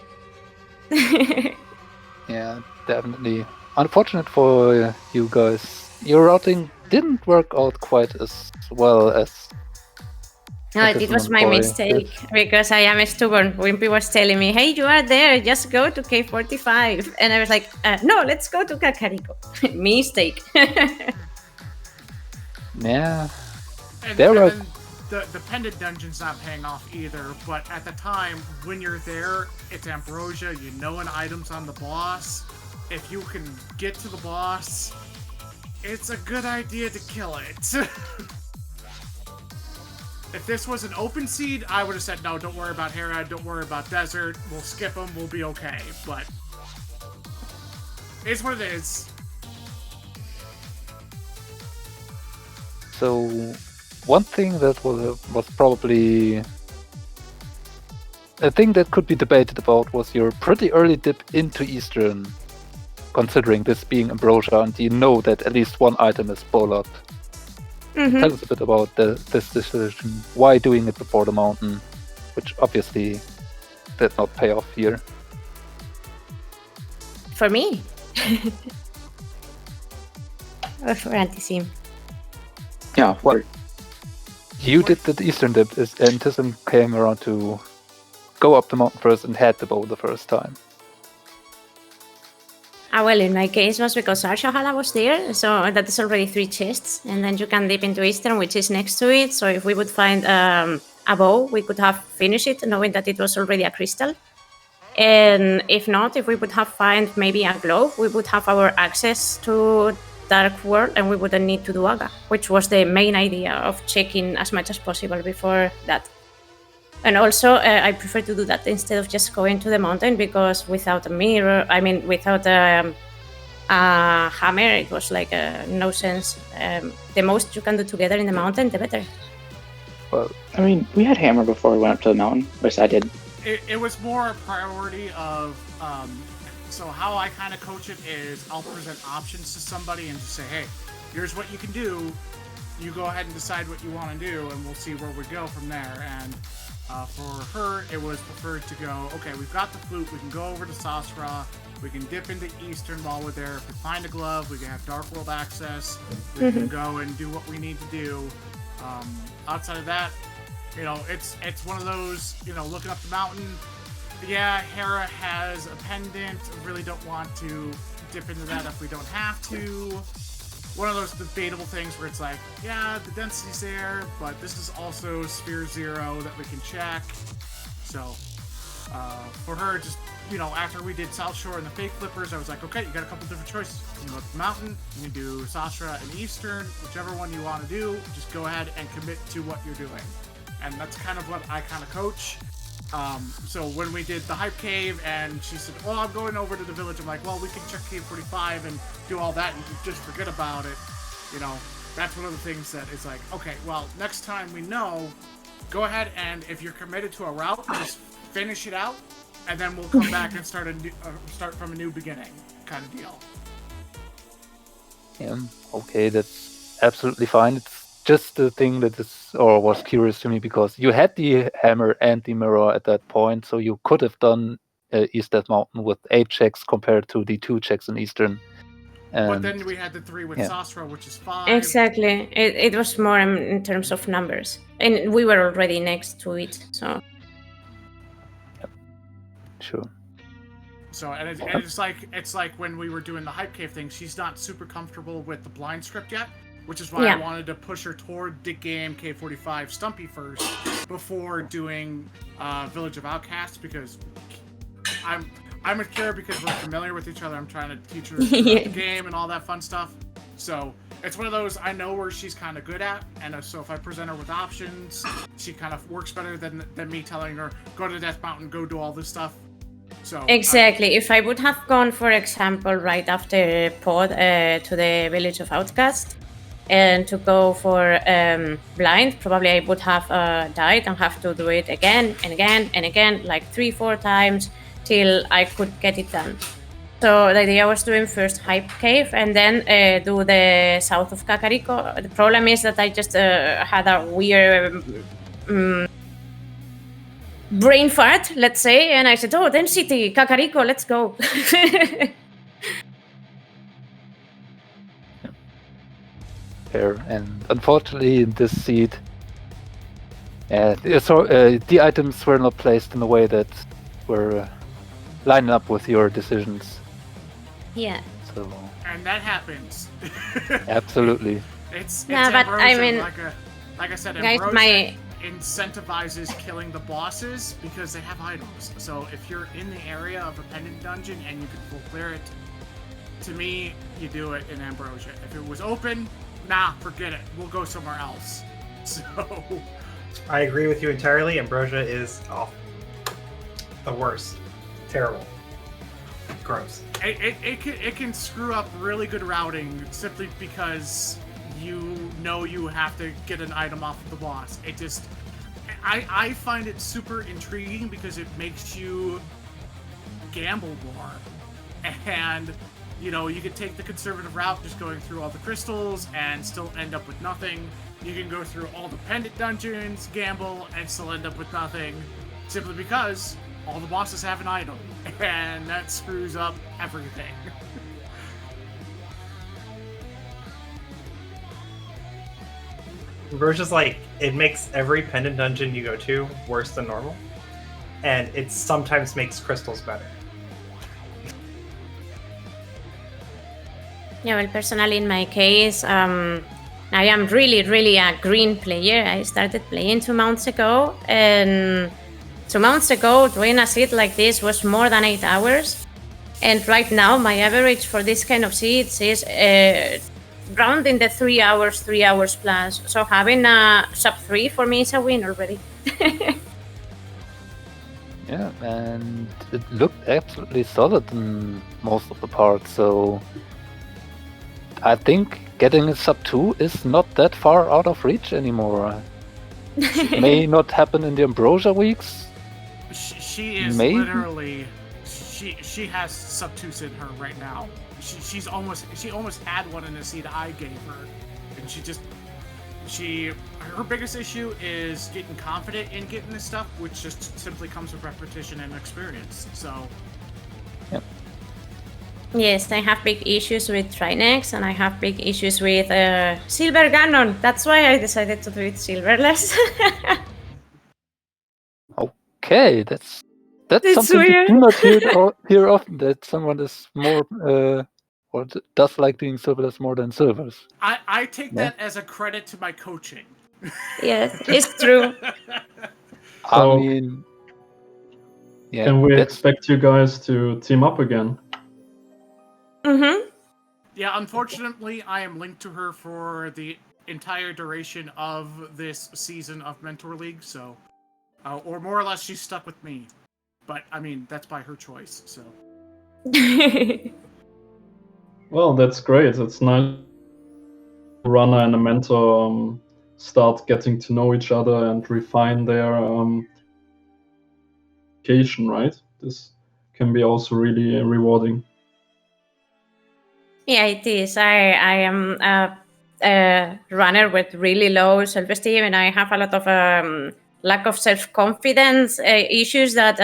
Yeah, definitely. Unfortunate for you guys. Your routing didn't work out quite as well as No, it Antissim was and my Roy mistake did. because I am stubborn. Wimpy was telling me, "Hey, you are there. Just go to K45," and I was like, "No, let's go to Kakariko." Mistake. Yeah, And, there and were. then the pendant dungeon's not paying off either, but at the time, when you're there, it's Ambrosia, you know an item's on the boss. If you can get to the boss, it's a good idea to kill it. If this was an open seed, I would have said, no, don't worry about Hera, don't worry about Desert, we'll skip them, we'll be okay, but it's what it is. So, one thing that was probably a thing that could be debated about was your pretty early dip into Eastern, considering this being Ambrosia, and you know that at least one item is Bolot. Mhm. Tell us a bit about this decision. Why doing it before the mountain, which obviously did not pay off here. For me. Or for Antissim. Yeah, Well, you did the Eastern dip, and Antissim came around to go up the mountain first and had the bow the first time. Well, in my case, was because Arshahala was there, so that is already 3 chests, and then you can dip into Eastern, which is next to it. So if we would find a bow, we could have finished it, knowing that it was already a crystal. And if not, if we would have find maybe a glove, we would have our access to Dark World, and we wouldn't need to do Aga, which was the main idea of checking as much as possible before that. And also, I prefer to do that instead of just going to the mountain, because without a mirror, without a hammer, it was like no sense. The most you can do together in the mountain, the better. Well, I mean, we had hammer before we went up to the mountain. At least I did. It was more a priority of, so how I kind of coach it is I'll present options to somebody and just say, hey, here's what you can do. You go ahead and decide what you want to do, and we'll see where we go from there. And for her, it was preferred to go, okay, we've got the flute, we can go over to Sasra, we can dip into Eastern while we're there. If we find a glove, we can have Dark World access, we can go and do what we need to do. Outside of that, you know, it's one of those, you know, looking up the mountain. Yeah, Hera has a pendant. I really don't want to dip into that if we don't have to. One of those debatable things where it's like, yeah, the density's there, but this is also Sphere 0 that we can check. So, for her, just, you know, after we did South Shore and the Fake Flippers, I was like, okay, you got a couple different choices. You can go up the mountain, you can do Sasra and Eastern, whichever one you want to do, just go ahead and commit to what you're doing. And that's kind of what I kind of coach. So when we did the Hype Cave and she said, oh, I'm going over to the village, I'm like, well, we can check Cave 45 and do all that and just forget about it. You know, that's one of the things that is like, okay, well, next time we know, go ahead and if you're committed to a route, just finish it out, and then we'll come back and start from a new beginning kind of deal. yeah, okay, that's absolutely fine. It's just the thing that is, or was curious to me, because you had the hammer and the mirror at that point, so you could have done Eastern Mountain with 8 checks compared to the 2 checks in Eastern. But then we had the 3 with Sasra, which is 5. Exactly. It was more in terms of numbers. And we were already next to it, so... Yep. Sure. So, and it's like when we were doing the Hype Cave thing, she's not super comfortable with the blind script yet, which is why I wanted to push her toward Dick Game K45 Stumpy first before doing Village of Outcasts, because I'm with Kira because we're familiar with each other. I'm trying to teach her the game and all that fun stuff. So it's one of those I know where she's kind of good at, and so if I present her with options, she kind of works better than me telling her, go to Death Mountain, go do all this stuff. So exactly. If I would have gone, for example, right after Pod to the Village of Outcast and to go for blind, probably I would have died and have to do it again and again and again, like 3-4 times till I could get it done. So the idea was doing first Hype Cave and then do the south of Kakariko. The problem is that I just had a weird brain fart, let's say, and I said, "Oh, density, Kakariko, let's go." Fair. And unfortunately, in this seed, the items were not placed in a way that were lining up with your decisions. Yeah. So And that happens. absolutely. It's Yeah, but I Ambrosia, mean, like I said, guys, Ambrosia incentivizes killing the bosses because they have items. So if you're in the area of a pendant dungeon and you can full clear it, to me, you do it in Ambrosia. If it was open, nah, forget it. We'll go somewhere else. So I agree with you entirely. Ambrosia is the worst. Terrible. Gross. it can screw up really good routing simply because you know you have to get an item off of the boss. It just, I find it super intriguing because it makes you gamble more. And, you know, you could take the conservative route just going through all the crystals and still end up with nothing. You can go through all the pendant dungeons, gamble, and still end up with nothing. Simply because all the bosses have an item. And that screws up everything. Ambrosia's like, it makes every pendant dungeon you go to worse than normal. And it sometimes makes crystals better. Yeah, well, personally, in my case, I am really a green player. I started playing 2 months ago, and 2 months ago, doing a seed like this was more than 8 hours. And right now, my average for this kind of seeds is around in the 3 hours plus. So having a sub 3 for me is a win already. Yeah, and it looked absolutely solid in most of the parts, so I think getting a sub 2 is not that far out of reach anymore. It may not happen in the Ambrosia weeks. She is Maybe. literally, she has sub 2s in her right now. She almost had one in the seed I gave her, and her biggest issue is getting confident in getting this stuff, which just simply comes with repetition and experience. So. Yep. Yes, I have big issues with Trinex, and I have big issues with Silver Ganon. That's why I decided to do it silverless. Okay, that's It's something you weird. do not hear often, that someone is more or does like doing silverless more than silvers. I take Yeah. that as a credit to my coaching. Yes, it's true. So- I mean, yeah, Can we that's expect you guys to team up again? Mm-hmm. Yeah, unfortunately, I am linked to her for the entire duration of this season of Mentor League, so... or more or less, she's stuck with me. But, I mean, that's by her choice, so... Well, that's great. It's nice. Runner and a mentor start getting to know each other and refine their education, right? This can be also really rewarding. Yeah, it is. I am a runner with really low self-esteem, and I have a lot of lack of self-confidence issues that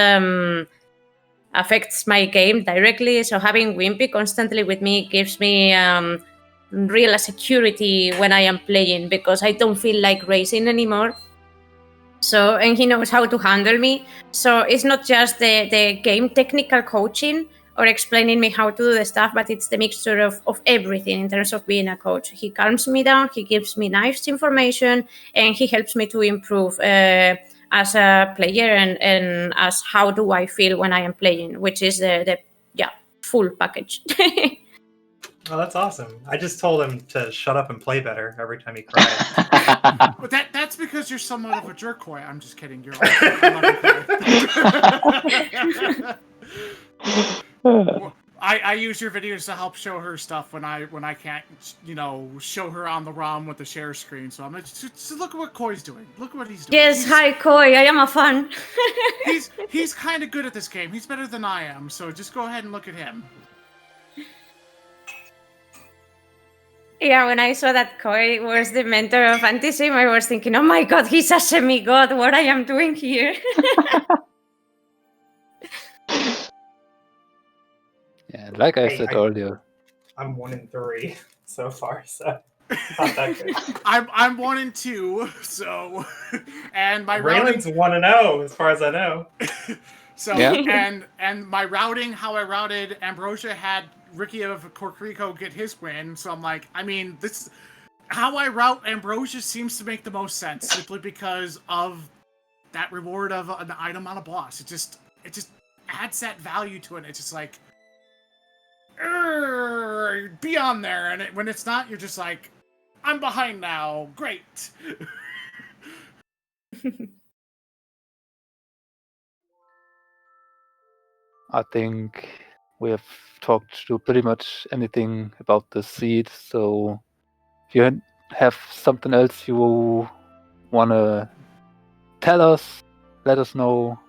affects my game directly. So having Wimpy constantly with me gives me real security when I am playing, because I don't feel like racing anymore. So, and he knows how to handle me. So it's not just the game technical coaching or explaining me how to do the stuff, but it's the mixture of everything in terms of being a coach. He calms me down, he gives me nice information, and he helps me to improve as a player and as how do I feel when I am playing, which is the full package. Oh, that's awesome. I just told him to shut up and play better every time he cried. But that's because you're somewhat of a jerk-boy. I'm just kidding. You're I use your videos to help show her stuff when I can't, show her on the ROM with the share screen. So I'm like, just look at what Koi's doing. Look at what he's doing. Yes, hi Koi, I am a fan. He's kind of good at this game. He's better than I am. So just go ahead and look at him. Yeah, when I saw that Koi was the mentor of Antissim, I was thinking, oh my god, he's a semi-god, what I am doing here. Yeah, like I Hey, said earlier. I'm 1-3 so far, so not that good. I'm 1 and 2, so and my Raylan's routing 1-0 as far as I know. so Yeah. and my routing, how I routed Ambrosia had Ricky of Corcrico get his win, so I'm like, I mean, this how I route Ambrosia seems to make the most sense, simply because of that reward of an item on a boss. It just adds that value to it. It's just like, be on there, and when it's not, you're just like, I'm behind now. Great. I think we have talked to pretty much anything about the seed, so if you have something else you want to tell us, let us know.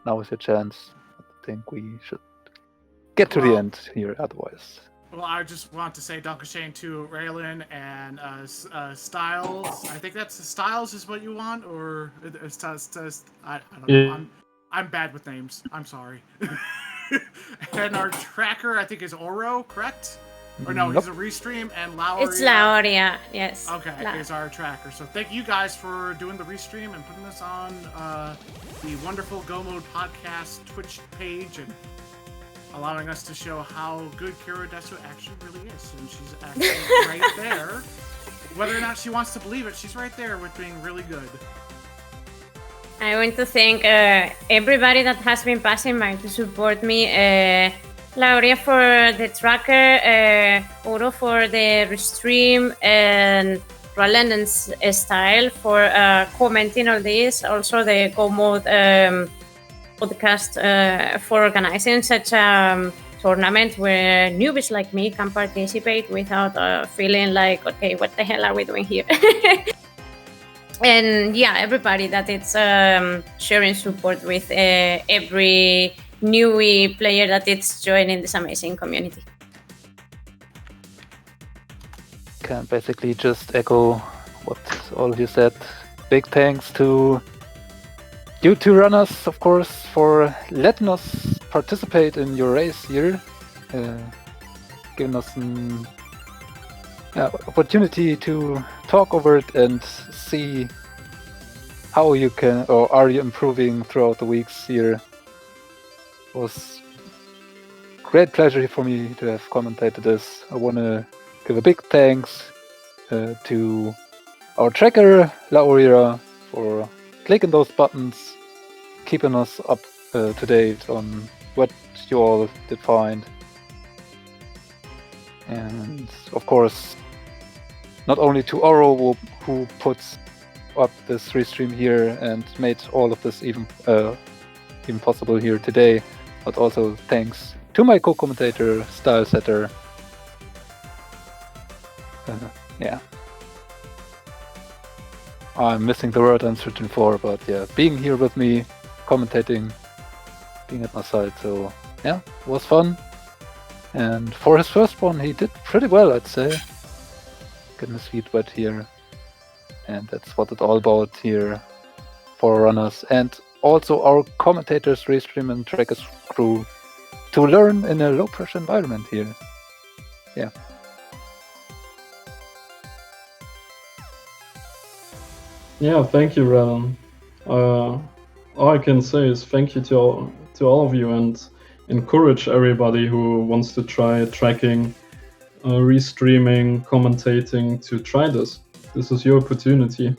Now is your chance. I think we should get to the end here, otherwise. Well, I just want to say Dunkashane to Raylan and Styles. I think that's Styles is what you want, or I don't know. Yeah. I'm bad with names. I'm sorry. And our tracker, I think, is Oro, correct? Or no, Nope. he's a restream, and Lauria. It's Lauria, yes. Okay, is our tracker. So thank you guys for doing the restream and putting this on the wonderful Go Mode podcast Twitch page and allowing us to show how good Kyradesu actually really is. And she's actually right there. Whether or not she wants to believe it, she's right there with being really good. I want to thank everybody that has been passing by to support me. Lauria for the tracker, Oro for the restream, and Roland and Style for commenting on this. Also the Go Mode podcast for organizing such a tournament where newbies like me can participate without feeling like, okay, what the hell are we doing here? And yeah, everybody that it's sharing support with every newie player that it's joining this amazing community. Can basically just echo what all of you said. Big thanks to you two runners, of course, for letting us participate in your race here, giving us an opportunity to talk over it and see how you can, or are you improving throughout the weeks here. It was great pleasure for me to have commentated this. I want to give a big thanks to our tracker, Lauria, for clicking those buttons, keeping us up to date on what you all did find. And of course, not only to Oro, who puts up this restream here and made all of this even possible here today, but also thanks to my co-commentator, Style Setter. Yeah. I'm missing the word I'm searching for, but yeah, being here with me, commentating, being at my side, so yeah, it was fun. And for his first one, he did pretty well, I'd say. Getting his feet wet here. And that's what it's all about here for runners. And also our commentators, restream and trackers crew to learn in a low-pressure environment here. Yeah. Yeah, thank you, Raylan. All I can say is thank you to all of you, and encourage everybody who wants to try tracking, restreaming, commentating to try this. This is your opportunity.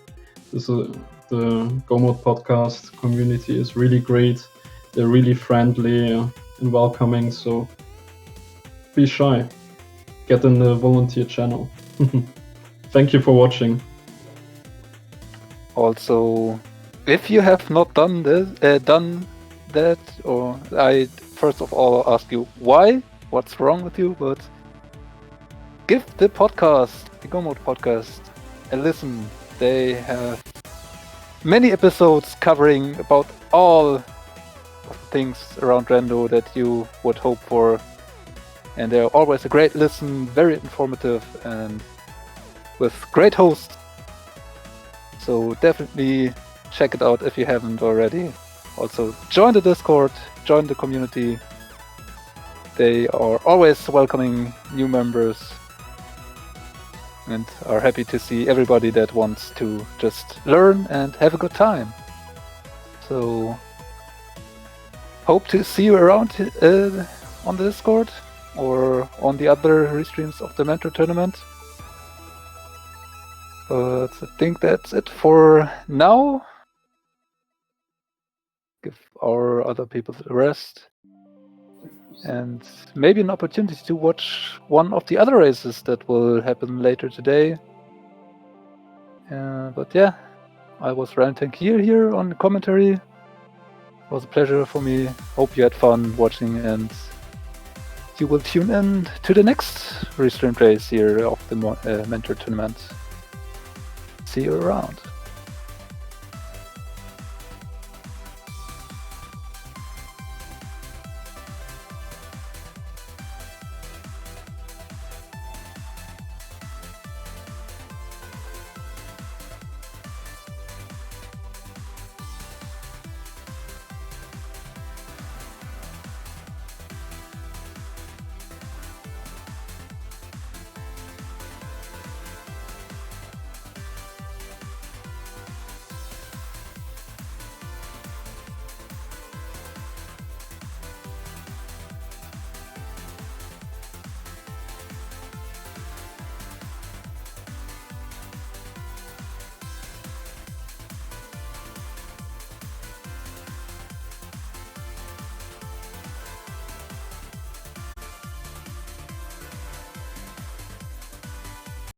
The Go Mode podcast community is really great. They're really friendly and welcoming, so be shy. Get in the volunteer channel. Thank you for watching. Also, if you have not done that, or I first of all ask you why, what's wrong with you, but give the podcast, the Go Mode podcast, a listen. They have many episodes covering about all of the things around Rando that you would hope for. and they're always a great listen, very informative, and with great hosts. So definitely check it out if you haven't already. Also, join the Discord, join the community. They are always welcoming new members and are happy to see everybody that wants to just learn and have a good time. So, hope to see you around on the Discord or on the other restreams of the Mentor Tournament. But I think that's it for now. Give our other people the rest. And maybe an opportunity to watch one of the other races that will happen later today. But yeah, I was ranting here on commentary. It was a pleasure for me. Hope you had fun watching, and you will tune in to the next restream race here of the Mentor Tournament. See you around.